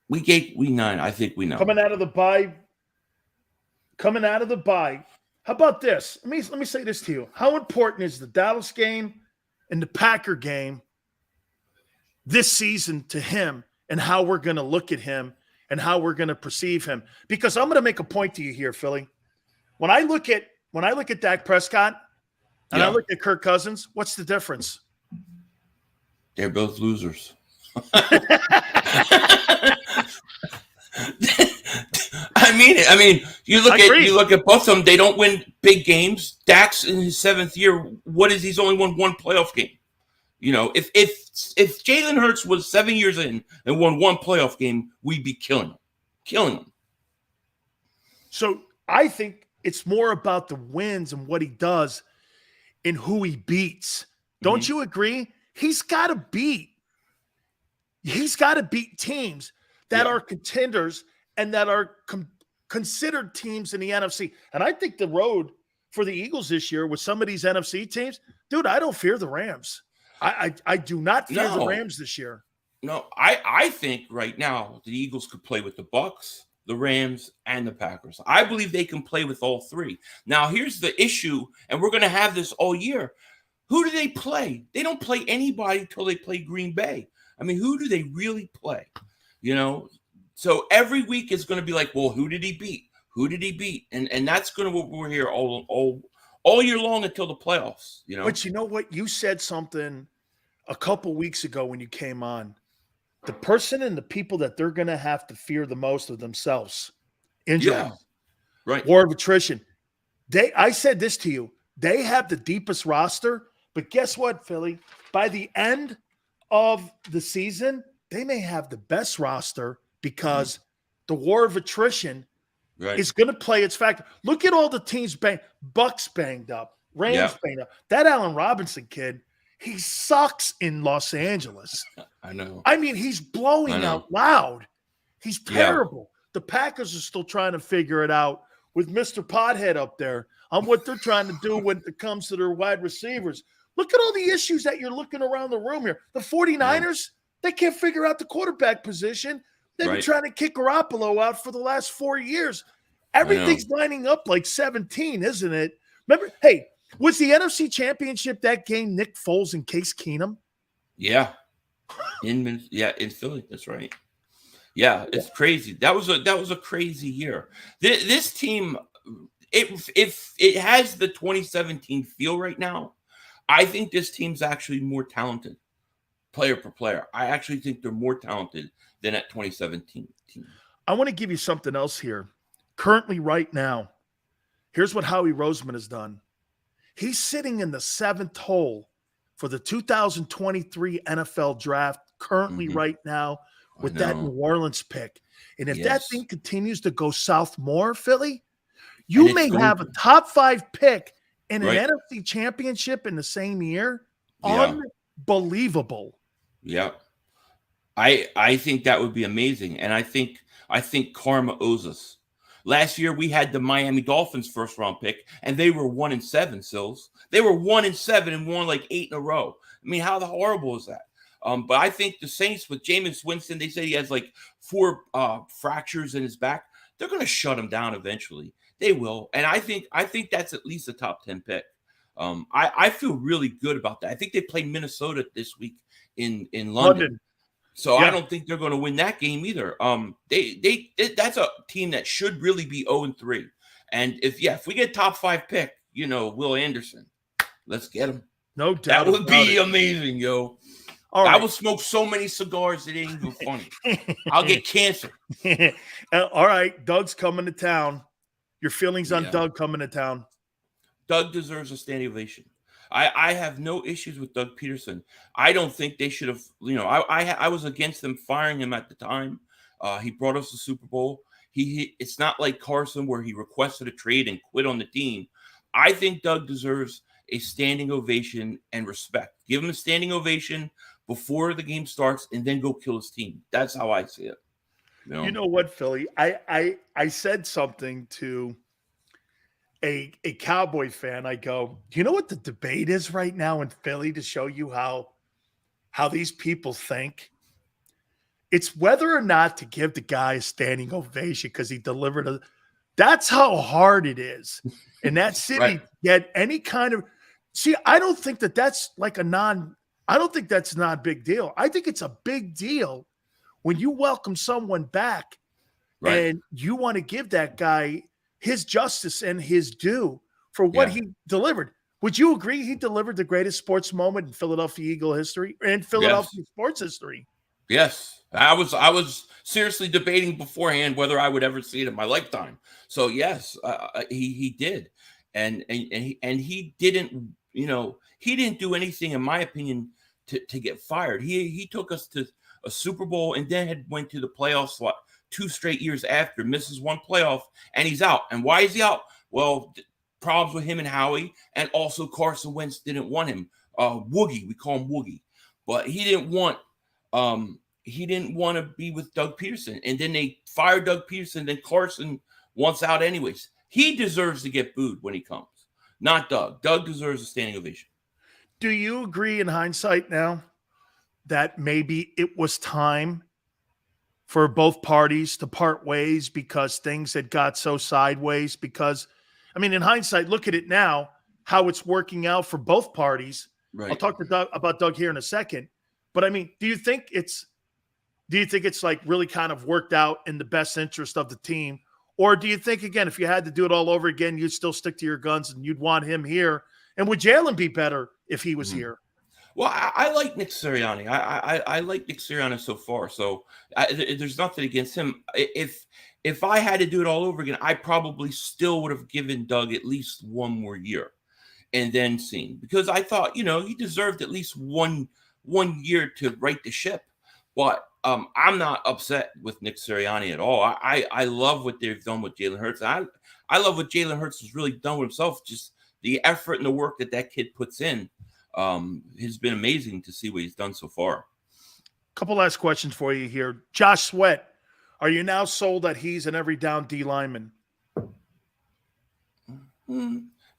Week 8, week 9, I think we know. Coming out of the bye coming out of the bye. How about this? Let me say this to you. How important is the Dallas game and the Packer game this season to him and how we're going to look at him and how we're going to perceive him? Because I'm going to make a point to you here, Philly. When I look at Dak Prescott and I look at Kirk Cousins, what's the difference? They're both losers. I mean, you look at both of them. They don't win big games. Dak's in his 7th year. He's only won one playoff game. You know, if Jalen Hurts was 7 years in and won one playoff game, we'd be killing him. So I think it's more about the wins and what he does and who he beats. Don't you agree? He's got to beat teams that are contenders and that are considered teams in the NFC. And I think the road for the Eagles this year with some of these NFC teams, dude, I don't fear the Rams. I do not fear the Rams this year. No, I think right now the Eagles could play with the Bucs, the Rams, and the Packers. I believe they can play with all three. Now, here's the issue, and we're going to have this all year. Who do they play? They don't play anybody until they play Green Bay. I mean, who do they really play? You know, so every week is going to be like, well, who did he beat? Who did he beat? And that's going to what we're here all year long until the playoffs. You know, but you know what? You said something a couple weeks ago when you came on. The person and the people that they're going to have to fear the most of themselves. Injury, right? War of attrition. I said this to you. They have the deepest roster, but guess what, Philly? By the end of the season, they may have the best roster because the war of attrition is going to play its factor. Look at all the teams Bucks banged up, Rams banged up. That Allen Robinson kid, he sucks in Los Angeles. I know. I mean, he's blowing out loud. He's terrible. The Packers are still trying to figure it out with Mr. Pothead up there on what they're trying to do when it comes to their wide receivers. Look at all the issues that you're looking around the room here. The 49ers, they can't figure out the quarterback position. They've been trying to kick Garoppolo out for the last 4 years. Everything's lining up like 17, isn't it? Remember, hey, was the NFC Championship that game Nick Foles and Case Keenum? Yeah. In Philly, that's right. Yeah, it's crazy. That was a crazy year. This team, if it has the 2017 feel right now, I think this team's actually more talented, player per player. I actually think they're more talented than at 2017 team. I want to give you something else here. Currently, right now, here's what Howie Roseman has done. He's sitting in the 7th hole for the 2023 NFL draft currently right now with that New Orleans pick. And if that thing continues to go south more, Philly, you may have a top 5 pick in an NFC championship in the same year. Unbelievable. Yeah. I think that would be amazing. And I think karma owes us. Last year we had the Miami Dolphins 1st round pick, and they were 1-7, Sills. They were 1-7 and won like 8 in a row. I mean, how horrible is that? But I think the Saints with Jameis Winston, they said he has like 4 fractures in his back. They're going to shut him down eventually. They will. And I think that's at least a top 10 pick. I feel really good about that. I think they play Minnesota this week in London. So I don't think they're going to win that game either. That's a team that should really be 0-3. And if we get top 5 pick, Will Anderson, let's get him. No doubt. That would be amazing, yo. I will smoke so many cigars it ain't even funny. I'll get cancer. All right, Doug's coming to town. Your feelings on Doug coming to town? Doug deserves a standing ovation. I have no issues with Doug Peterson. I don't think they should have, I was against them firing him at the time. He brought us the Super Bowl. It's not like Carson where he requested a trade and quit on the team. I think Doug deserves a standing ovation and respect. Give him a standing ovation before the game starts and then go kill his team. That's how I see it. You know what, Philly? I said something to a Cowboy fan. I go, do you know what the debate is right now in Philly to show you how these people think? It's whether or not to give the guy a standing ovation because he delivered That's how hard it is in that city Right. to get any kind of – see, I don't think that's like I don't think that's not a big deal. I think it's a big deal when you welcome someone back and you want to give that guy his justice and his due for what he delivered. Would you agree he delivered the greatest sports moment in Philadelphia Eagle history and Philadelphia sports history? Yes. I was seriously debating beforehand whether I would ever see it in my lifetime. So yes, he did. And he didn't, he didn't do anything, in my opinion, to get fired. He took us to a Super Bowl and then went to the playoffs 2 straight years after, misses one playoff, and he's out. And why is he out? Well, problems with him and Howie, and also Carson Wentz didn't want him. Woogie, we call him Woogie, but he didn't want to be with Doug Peterson. And then they fired Doug Peterson. Then Carson wants out anyways. He deserves to get booed when he comes, not Doug. Doug deserves a standing ovation. Do you agree in hindsight now that maybe it was time for both parties to part ways because things had got so sideways? Because, I mean, in hindsight, look at it now, how it's working out for both parties. Right. I'll talk to Doug about Doug here in a second. But I mean, do you think it's like really kind of worked out in the best interest of the team? Or do you think, again, if you had to do it all over again, you'd still stick to your guns and you'd want him here? And would Jalen be better if he was here? Well, I like Nick Sirianni. I like Nick Sirianni so far. So there's nothing against him. If I had to do it all over again, I probably still would have given Doug at least one more year and then seen, because I thought, he deserved at least one year to right the ship. But I'm not upset with Nick Sirianni at all. I love what they've done with Jalen Hurts. I love what Jalen Hurts has really done with himself. Just the effort and the work that kid puts in has been amazing to see what he's done so far. Couple last questions for you here. Josh Sweat, are you now sold that he's an every down D lineman?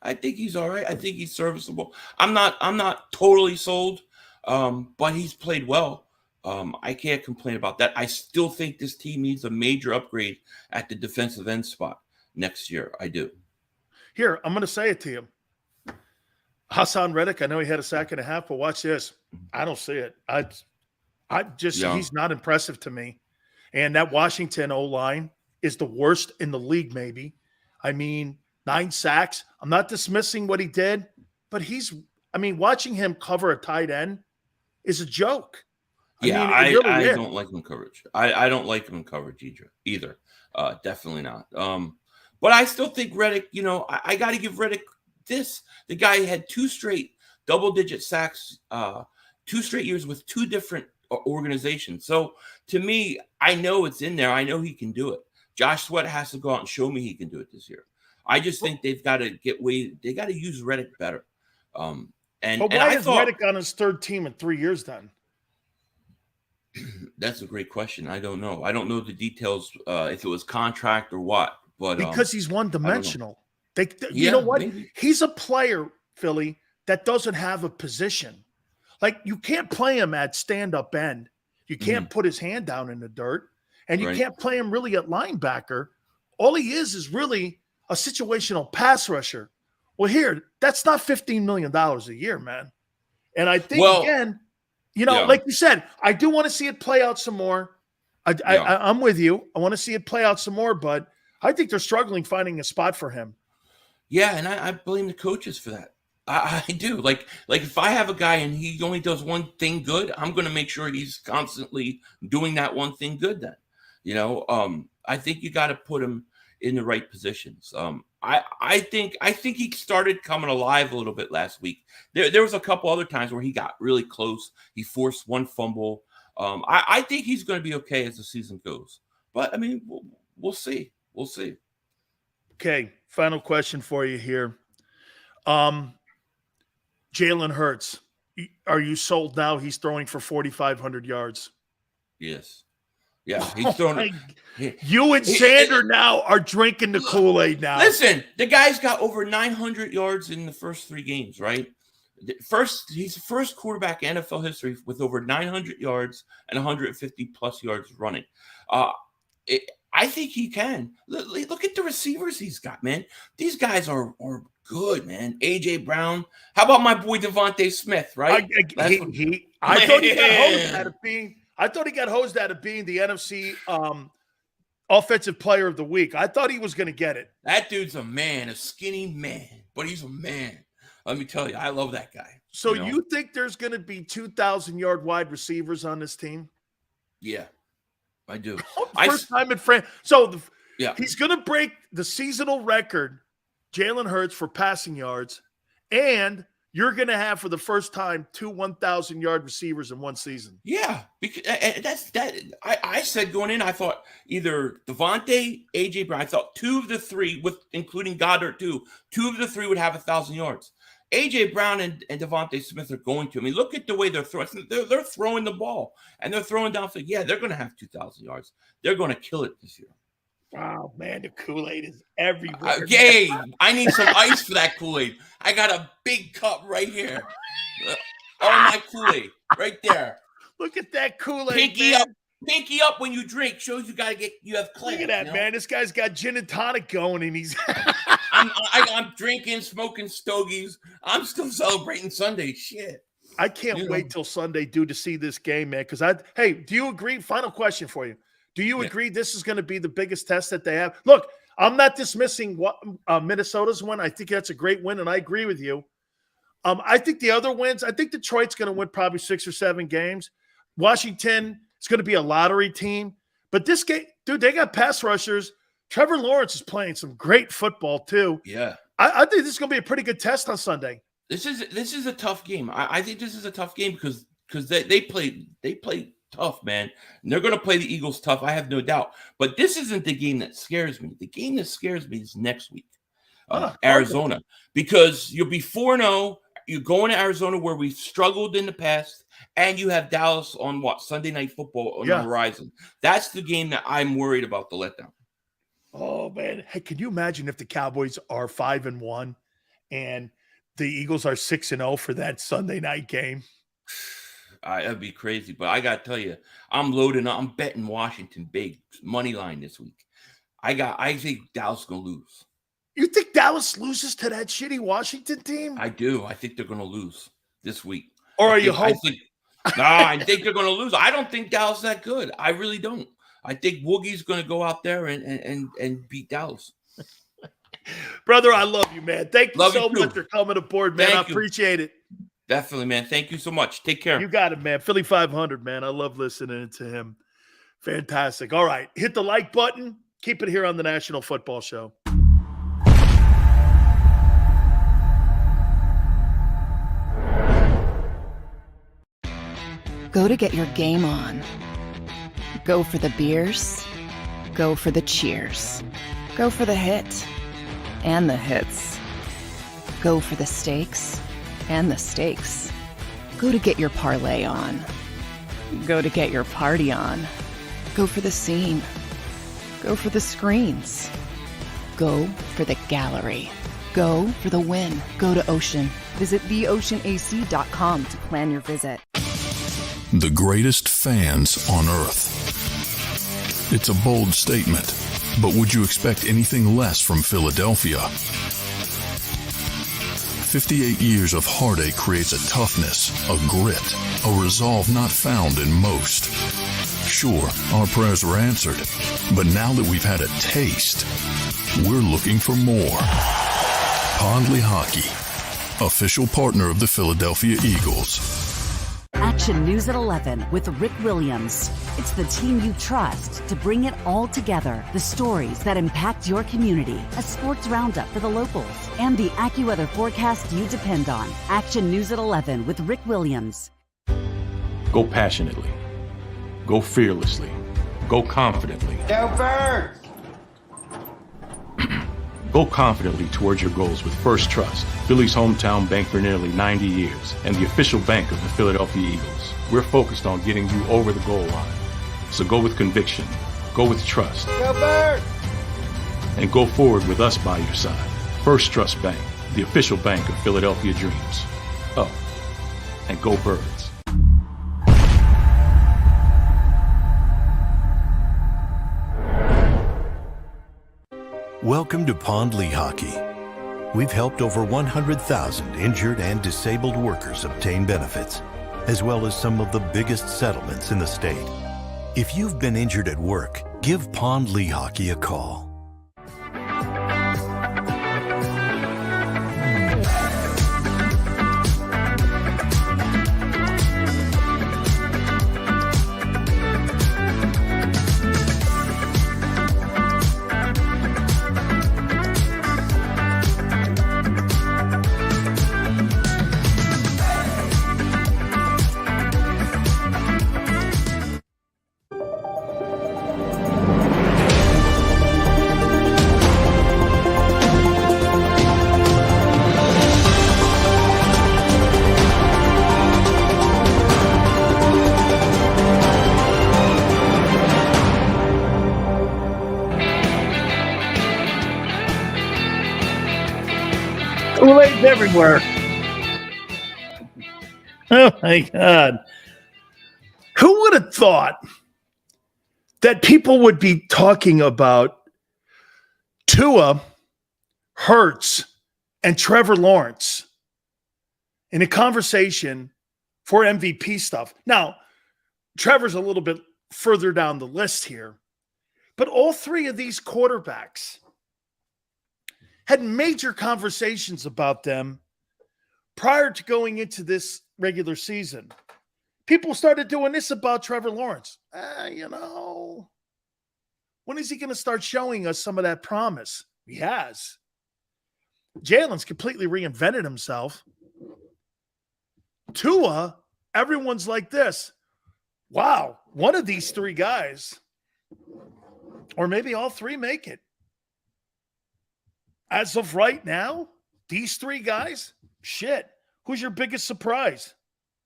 I think he's all right. I think he's serviceable. I'm not totally sold, but he's played well. I can't complain about that. I still think this team needs a major upgrade at the defensive end spot next year. I do. Here, I'm going to say it to you. Hassan Reddick, I know he had a sack and a half, but watch this. I don't see it. He's not impressive to me. And that Washington O-line is the worst in the league, maybe. I mean, 9 sacks. I'm not dismissing what he did, but watching him cover a tight end is a joke. I don't like him in coverage. I don't like him in coverage either. Definitely not. But I still think Reddick, I got to give Reddick this. The guy had 2 straight double-digit sacks, 2 straight years with 2 different organizations. So to me, I know it's in there. I know he can do it. Josh Sweat has to go out and show me he can do it this year. I just think they've got to they got to use Reddick better. But why is Reddick on his 3rd team in 3 years then? That's a great question. I don't know. I don't know the details, if it was contract or what. But because he's one-dimensional. You know what? Maybe. He's a player, Philly, that doesn't have a position. Like, you can't play him at stand-up end. You can't put his hand down in the dirt. And you can't play him really at linebacker. All he is really a situational pass rusher. Well, here, that's not $15 million a year, man. And I think, like you said, I do want to see it play out some more. I'm with you. I want to see it play out some more, but I think they're struggling finding a spot for him. Yeah, and I blame the coaches for that. I do. Like if I have a guy and he only does one thing good, I'm going to make sure he's constantly doing that one thing good then. I think you got to put him in the right positions. I think he started coming alive a little bit last week. There was a couple other times where he got really close. He forced one fumble. I think he's going to be okay as the season goes. But, I mean, we'll see. We'll see. Okay, final question for you here. Jalen Hurts, are you sold now? He's throwing for 4,500 yards. Yes. Yeah, he's throwing. You and Sander now are drinking the Kool-Aid now. Listen, the guy's got over 900 yards in the first 3 games, right? He's the first quarterback in NFL history with over 900 yards and 150 plus yards running. I think he can. Look at the receivers he's got, man. These guys are good, man. A.J. Brown. How about my boy Devontae Smith, right? I thought he got hosed out of being. I thought he got hosed out of being the NFC Offensive Player of the Week. I thought he was going to get it. That dude's a man, a skinny man, but he's a man. Let me tell you, I love that guy. So you think there's going to be 2,000-yard wide receivers on this team? Yeah, I do. First time in France. He's going to break the seasonal record, Jalen Hurts, for passing yards, and you're going to have for the first time 2 1,000-yard receivers in one season. Yeah, because I said going in, I thought either Devontae, A.J. Brown. I thought 2 of the 3, with including Goddard too. 2 of the 3 would have 1,000 yards. A.J. Brown and Devontae Smith are going to. I mean, look at the way they're throwing. They're throwing the ball, and they're throwing downfield. Yeah, they're going to have 2,000 yards. They're going to kill it this year. Wow, man, the Kool-Aid is everywhere. Okay, I need some ice for that Kool-Aid. I got a big cup right here. All my Kool-Aid right there. Look at that Kool-Aid, Pinky up when you drink. Shows you have class. Look at that, man. This guy's got gin and tonic going, and he's I'm drinking, smoking stogies. I'm still celebrating Sunday. Shit. I can't wait till Sunday, dude, to see this game, man. Hey, do you agree? Final question for you. Do you agree this is going to be the biggest test that they have? Look, I'm not dismissing what Minnesota's win. I think that's a great win, and I agree with you. I think the other wins, I think Detroit's going to win probably 6 or 7 games. Washington is going to be a lottery team. But this game, dude, they got pass rushers. Trevor Lawrence is playing some great football, too. Yeah. I think this is going to be a pretty good test on Sunday. This is a tough game. I think this is a tough game because they play tough, man. And they're going to play the Eagles tough. I have no doubt. But this isn't the game that scares me. The game that scares me is next week, Arizona, because you'll be 4-0. You're going to Arizona where we've struggled in the past, and you have Dallas on Sunday Night Football on the horizon. That's the game that I'm worried about the letdown. Oh, man. Hey, can you imagine if the Cowboys are 5-1 and the Eagles are 6-0 for that Sunday night game? That'd be crazy, but I got to tell you, I'm loading up. I'm betting Washington big money line this week. I think Dallas is going to lose. You think Dallas loses to that shitty Washington team? I do. I think they're going to lose this week. Or are you hoping? I think they're going to lose. I don't think Dallas is that good. I really don't. I think Woogie's going to go out there and beat Dallas. Brother, I love you, man. Thank you so much for coming aboard, man. I appreciate it. Definitely, man. Thank you so much. Take care. You got it, man. Philly 500, man. I love listening to him. Fantastic. All right. Hit the like button. Keep it here on the National Football Show. Go to get your game on. Go for the beers. Go for the cheers. Go for the hit and the hits. Go for the stakes and the stakes. Go to get your parlay on. Go to get your party on. Go for the scene. Go for the screens. Go for the gallery. Go for the win. Go to Ocean. Visit theoceanac.com to plan your visit. The greatest fans on earth. It's a bold statement, but would you expect anything less from Philadelphia? 58 years of heartache creates a toughness, a grit, a resolve not found in most. Sure, our prayers were answered, but now that we've had a taste, we're looking for more. Pondley Hockey, official partner of the Philadelphia Eagles. Action News at 11 with Rick Williams. It's the team you trust to bring it all together. The stories that impact your community, a sports roundup for the locals, and the AccuWeather forecast you depend on. Action News at 11 with Rick Williams. Go passionately. Go fearlessly. Go confidently. Go Birds! Go confidently towards your goals with First Trust, Philly's hometown bank for nearly 90 years, and the official bank of the Philadelphia Eagles. We're focused on getting you over the goal line. So go with conviction, go with trust, Go Birds! and go forward with us by your side. First Trust Bank, the official bank of Philadelphia dreams. Oh, and go Birds. Welcome to Pond Lehocky. We've helped over 100,000 injured and disabled workers obtain benefits, as well as some of the biggest settlements in the state. If you've been injured at work, give Pond Lehocky a call. Kool-Aid's everywhere. Oh my God. Who would have thought that people would be talking about Tua, Hurts, and Trevor Lawrence in a conversation for MVP stuff? Now, Trevor's a little bit further down the list here, but all three of these quarterbacks had major conversations about them prior to going into this regular season. People started doing this about Trevor Lawrence. When is he going to start showing us some of that promise? He has. Jalen's completely reinvented himself. Tua, everyone's like this. Wow, one of these three guys, or maybe all three, make it. As of right now, these three guys, shit. Who's your biggest surprise?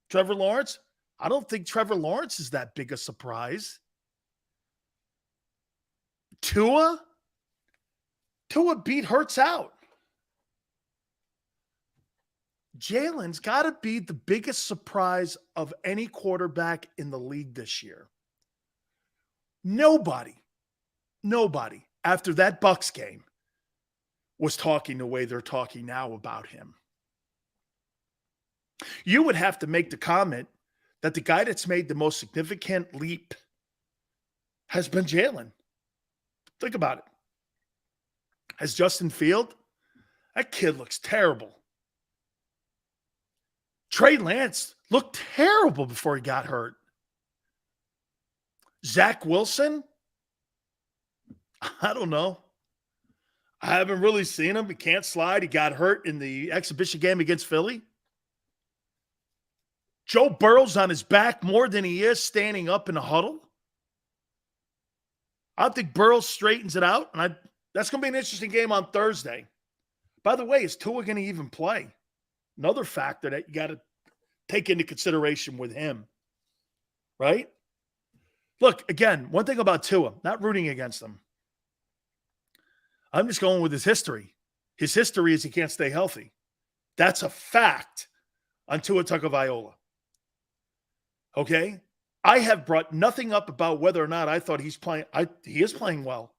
Trevor Lawrence? I don't think Trevor Lawrence is that big a surprise. Tua beat Hurts out. Jalen's got to be the biggest surprise of any quarterback in the league this year. Nobody after that Bucs game was talking the way they're talking now about him. You would have to make the comment that the guy that's made the most significant leap has been Jalen. Think about it. Has Justin Field? That kid looks terrible. Trey Lance looked terrible before he got hurt. Zach Wilson? I don't know. I haven't really seen him. He can't slide. He got hurt in the exhibition game against Philly. Joe Burrow's on his back more than he is standing up in a huddle. I don't think Burrow straightens it out. And that's going to be an interesting game on Thursday. By the way, is Tua going to even play? Another factor that you got to take into consideration with him. Right? Look, again, one thing about Tua, not rooting against him. I'm just going with his history. His history is he can't stay healthy. That's a fact on Tua Tagovailoa. Okay? I have brought nothing up about whether or not I thought he's playing. He is playing well.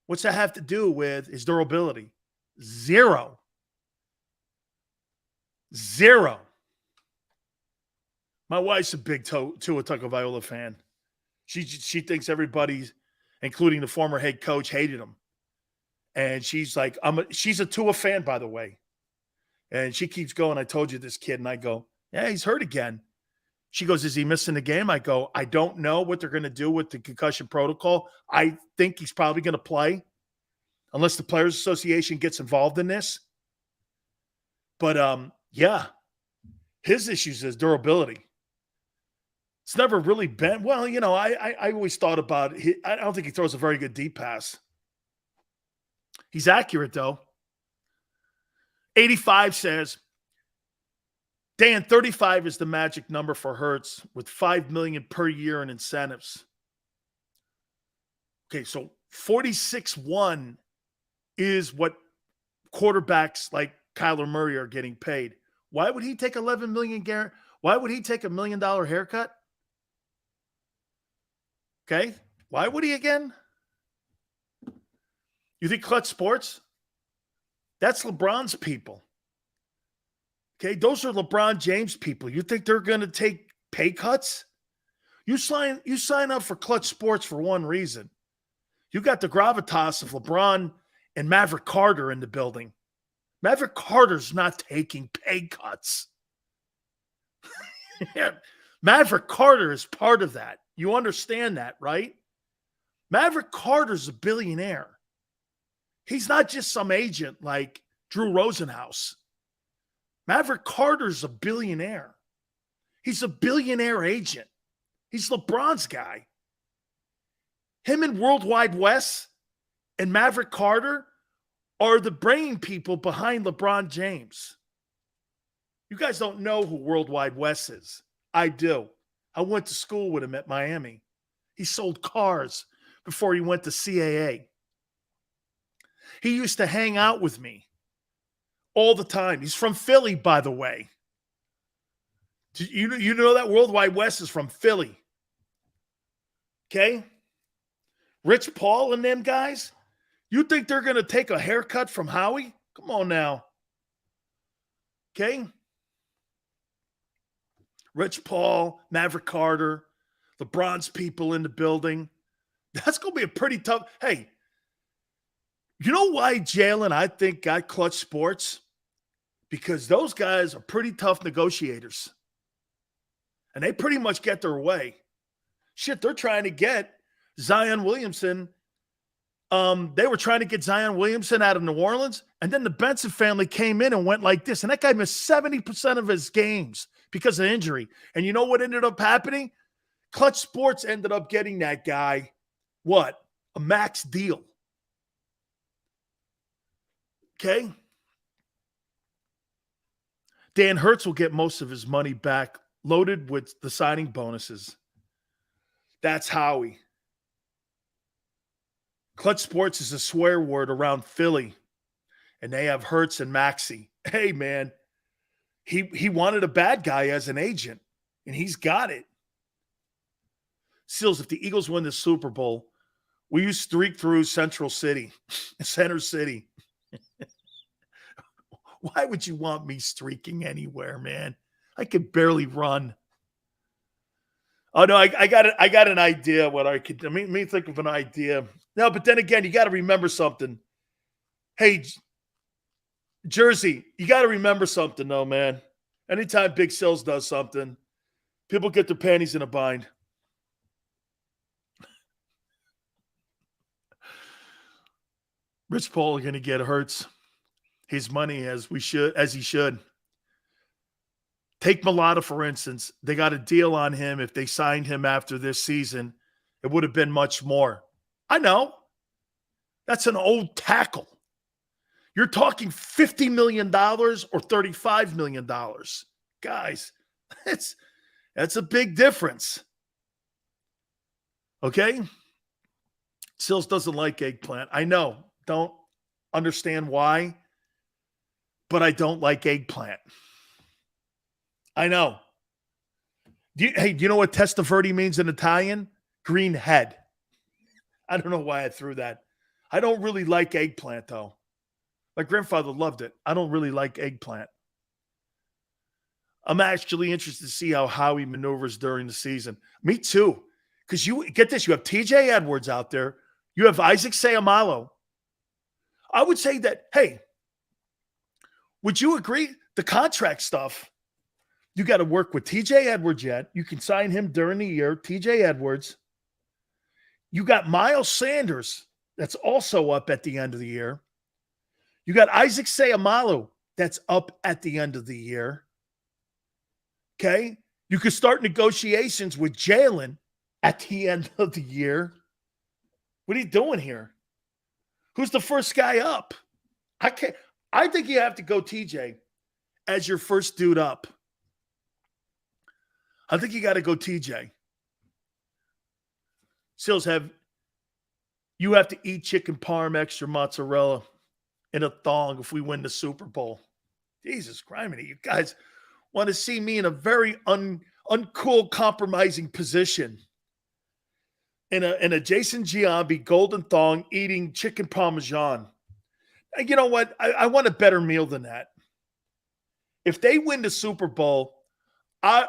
What's that have to do with his durability? Zero. My wife's a big Tua Tagovailoa fan. She thinks everybody, including the former head coach, hated him. And she's like, she's a Tua fan, by the way. And she keeps going, I told you this kid. And I go, yeah, he's hurt again. She goes, is he missing the game? I go, I don't know what they're going to do with the concussion protocol. I think he's probably going to play unless the Players Association gets involved in this. But, yeah, his issues is durability. It's never really been – well, I always thought about it. I don't think he throws a very good deep pass. He's accurate, though. 85 says, Dan, 35 is the magic number for Hurts with $5 million per year in incentives. Okay, so 46.1 is what quarterbacks like Kyler Murray are getting paid. Why would he take $11 million? Why would he take $1 million haircut? Okay, why would he again? You think Clutch Sports? That's LeBron's people. Okay, those are LeBron James people. You think they're going to take pay cuts? You sign up for Clutch Sports for one reason. You got the gravitas of LeBron and Maverick Carter in the building. Maverick Carter's not taking pay cuts. Maverick Carter is part of that. You understand that, right? Maverick Carter's a billionaire. He's not just some agent like Drew Rosenhaus. Maverick Carter's a billionaire. He's a billionaire agent. He's LeBron's guy. Him and Worldwide Wes and Maverick Carter are the brain people behind LeBron James. You guys don't know who Worldwide Wes is. I do. I went to school with him at Miami. He sold cars before he went to CAA. He used to hang out with me all the time. He's from Philly, by the way. You know that Worldwide Wes is from Philly. Okay? Rich Paul and them guys, you think they're going to take a haircut from Howie? Come on now. Okay? Rich Paul, Maverick Carter, LeBron's people in the building. That's going to be a pretty tough. Hey, you know why Jalen, I think, got Clutch Sports? Because those guys are pretty tough negotiators. And they pretty much get their way. Shit, they're trying to get Zion Williamson. They were trying to get Zion Williamson out of New Orleans. And then the Benson family came in and went like this. And that guy missed 70% of his games because of injury. And you know what ended up happening? Clutch Sports ended up getting that guy, what? A max deal. Okay? Dan Hurts will get most of his money back, loaded with the signing bonuses. That's Howie. Clutch Sports is a swear word around Philly, and they have Hurts and Maxey. Hey, man, he wanted a bad guy as an agent, and he's got it. Seals, if the Eagles win the Super Bowl, will you streak through Center City? Why would you want me streaking anywhere, man? I could barely run. Oh, no, I got an idea what I could do. Let me think of an idea. No, but then again, you got to remember something. Hey, Jersey, you got to remember something, though, man. Anytime Big Sills does something, people get their panties in a bind. Rich Paul are going to get Hurts his money as he should. Take Mulata, for instance. They got a deal on him. If they signed him after this season, it would have been much more. I know. That's an old tackle. You're talking $50 million or $35 million. Guys, that's a big difference. Okay? Sills doesn't like eggplant. I know. Don't understand why, but I don't like eggplant. I know. Do you know what Testaverde means in Italian? Green head. I don't know why I threw that. I don't really like eggplant, though. My grandfather loved it. I don't really like eggplant. I'm actually interested to see how Howie maneuvers during the season. Me too. Because you get this, you have TJ Edwards out there. You have Isaac Seumalo. I would say that, hey, would you agree? The contract stuff, you got to work with TJ Edwards yet. You can sign him during the year, TJ Edwards. You got Miles Sanders, that's also up at the end of the year. You got Isaac Seumalo, that's up at the end of the year. Okay? You could start negotiations with Jalen at the end of the year. What are you doing here? Who's the first guy up? I think you have to go TJ as your first dude up. I think you got to go TJ. Sills, you have to eat chicken parm extra mozzarella in a thong if we win the Super Bowl. Jesus Christ, you guys want to see me in a very uncool, compromising position. in a Jason Giambi golden thong eating chicken parmesan. And you know what? I want a better meal than that. If they win the Super Bowl, I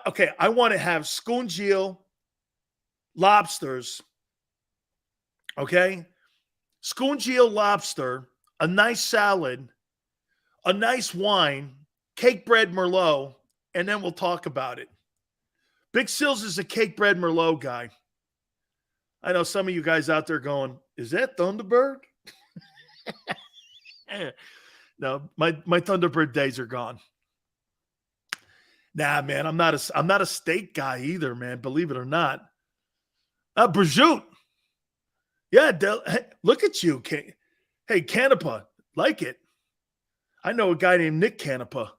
want to have scungio lobsters. Okay? Scungio lobster, a nice salad, a nice wine, cake bread Merlot, and then we'll talk about it. Big Sills is a cake bread Merlot guy. I know some of you guys out there going, is that Thunderbird? No, my Thunderbird days are gone. Nah, man, I'm not a steak guy either, man. Believe it or not. Prosciutto. Yeah, hey, look at you. Hey, Canepa, like it. I know a guy named Nick Canepa.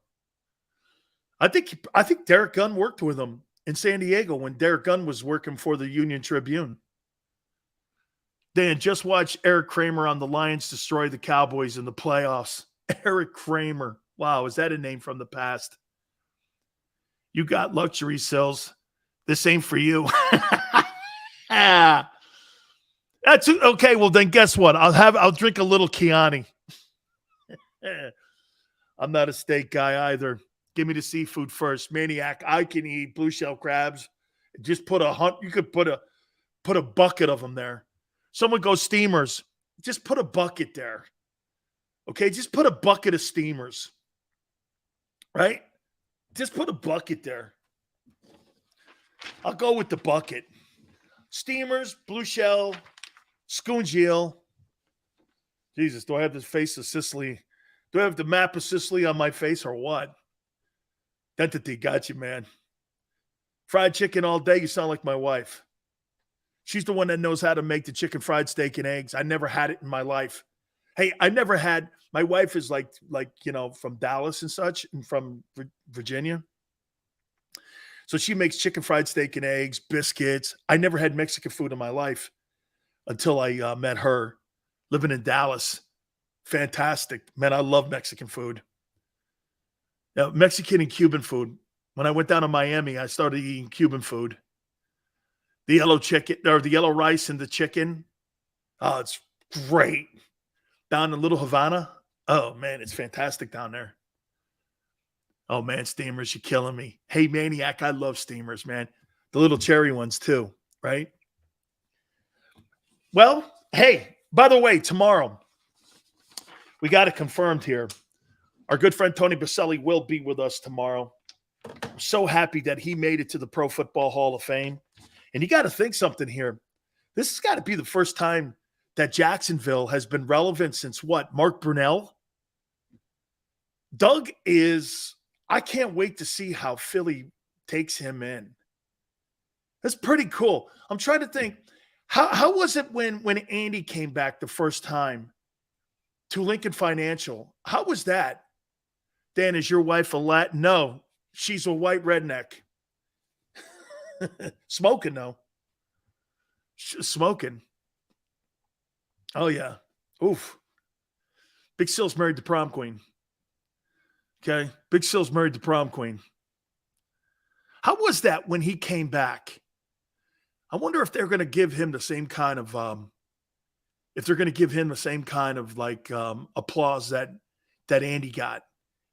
I think Derek Gunn worked with him in San Diego when Derek Gunn was working for the Union Tribune. Dan, just watch Eric Kramer on the Lions destroy the Cowboys in the playoffs. Eric Kramer. Wow, is that a name from the past? You got luxury, Sills. This ain't for you. That's okay. Well, then guess what? I'll drink a little Chianti. I'm not a steak guy either. Give me the seafood first. Maniac. I can eat blue shell crabs. Just you could put a bucket of them there. Someone goes steamers. Just put a bucket there. Okay, just put a bucket of steamers. Right? Just put a bucket there. I'll go with the bucket. Steamers, blue shell, scungio. Jesus, do I have the face of Sicily? Do I have the map of Sicily on my face or what? Entity, got you, man. Fried chicken all day, you sound like my wife. She's the one that knows how to make the chicken fried steak and eggs. I never had it in my life. Hey, my wife is like, from Dallas and such and from Virginia. So she makes chicken fried steak and eggs, biscuits. I never had Mexican food in my life until I met her living in Dallas. Fantastic. Man, I love Mexican food. Now, Mexican and Cuban food. When I went down to Miami, I started eating Cuban food. The yellow chicken, or the yellow rice and the chicken. Oh, it's great. Down in Little Havana. Oh, man, it's fantastic down there. Oh, man, steamers, you're killing me. Hey, Maniac, I love steamers, man. The little cherry ones, too, right? Well, hey, by the way, tomorrow, we got it confirmed here. Our good friend Tony Baselli will be with us tomorrow. I'm so happy that he made it to the Pro Football Hall of Fame. And you got to think something here. This has got to be the first time that Jacksonville has been relevant since what? Mark Brunell? Doug I can't wait to see how Philly takes him in. That's pretty cool. I'm trying to think, how was it when Andy came back the first time to Lincoln Financial? How was that? Dan, is your wife a Latin? No, she's a white redneck. Smoking, though. Smoking. Oh, yeah. Oof. Big Sil's married to prom queen. Okay. Big Sil's married to prom queen. How was that when he came back? I wonder if they're going to give him the same kind of, applause that Andy got.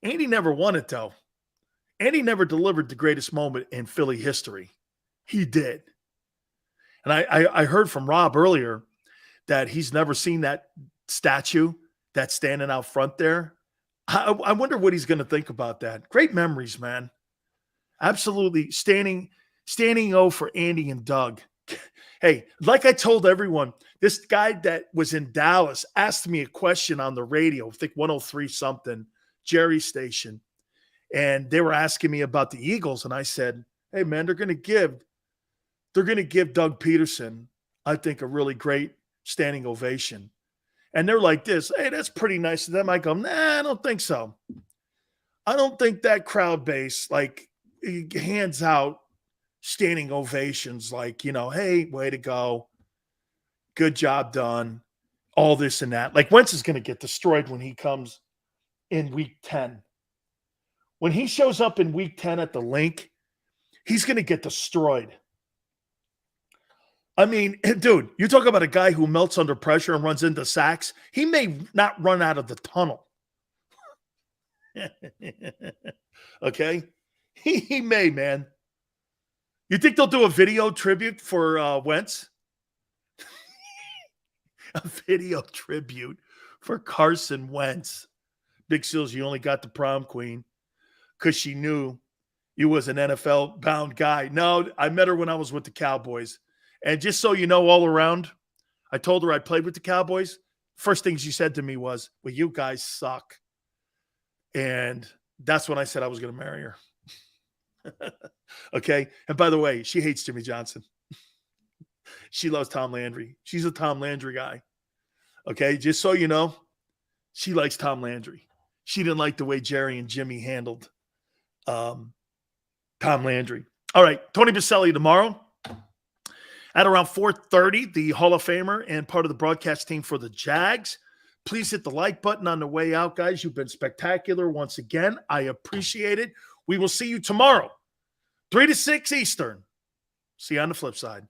Andy never won it, though. Andy never delivered the greatest moment in Philly history. He did. And I heard from Rob earlier that he's never seen that statue that's standing out front there. I wonder what he's going to think about that. Great memories, man. Absolutely. Standing O for Andy and Doug. Hey, like I told everyone, this guy that was in Dallas asked me a question on the radio, I think 103 something, Jerry station. And they were asking me about the Eagles. And I said, hey, man, they're going to give Doug Peterson, I think, a really great standing ovation. And they're like this, hey, that's pretty nice of them. I go, nah, I don't think so. I don't think that crowd base, hands out standing ovations like, hey, way to go. Good job done. All this and that. Like Wentz is going to get destroyed when he comes in week 10. When he shows up in week 10 at the link, he's going to get destroyed. I mean, dude, you talk about a guy who melts under pressure and runs into sacks. He may not run out of the tunnel. Okay? He may, man. You think they'll do a video tribute for Wentz? A video tribute for Carson Wentz. Big Seals, you only got the prom queen because she knew you was an NFL-bound guy. No, I met her when I was with the Cowboys. And just so you know, all around, I told her I played with the Cowboys. First thing she said to me was, well, you guys suck. And that's when I said I was going to marry her. Okay? And by the way, she hates Jimmy Johnson. She loves Tom Landry. She's a Tom Landry guy. Okay? Just so you know, she likes Tom Landry. She didn't like the way Jerry and Jimmy handled Tom Landry. All right, Tony Baselli tomorrow. At around 4:30, the Hall of Famer and part of the broadcast team for the Jags. Please hit the like button on the way out, guys. You've been spectacular once again. I appreciate it. We will see you tomorrow, 3 to 6 Eastern. See you on the flip side.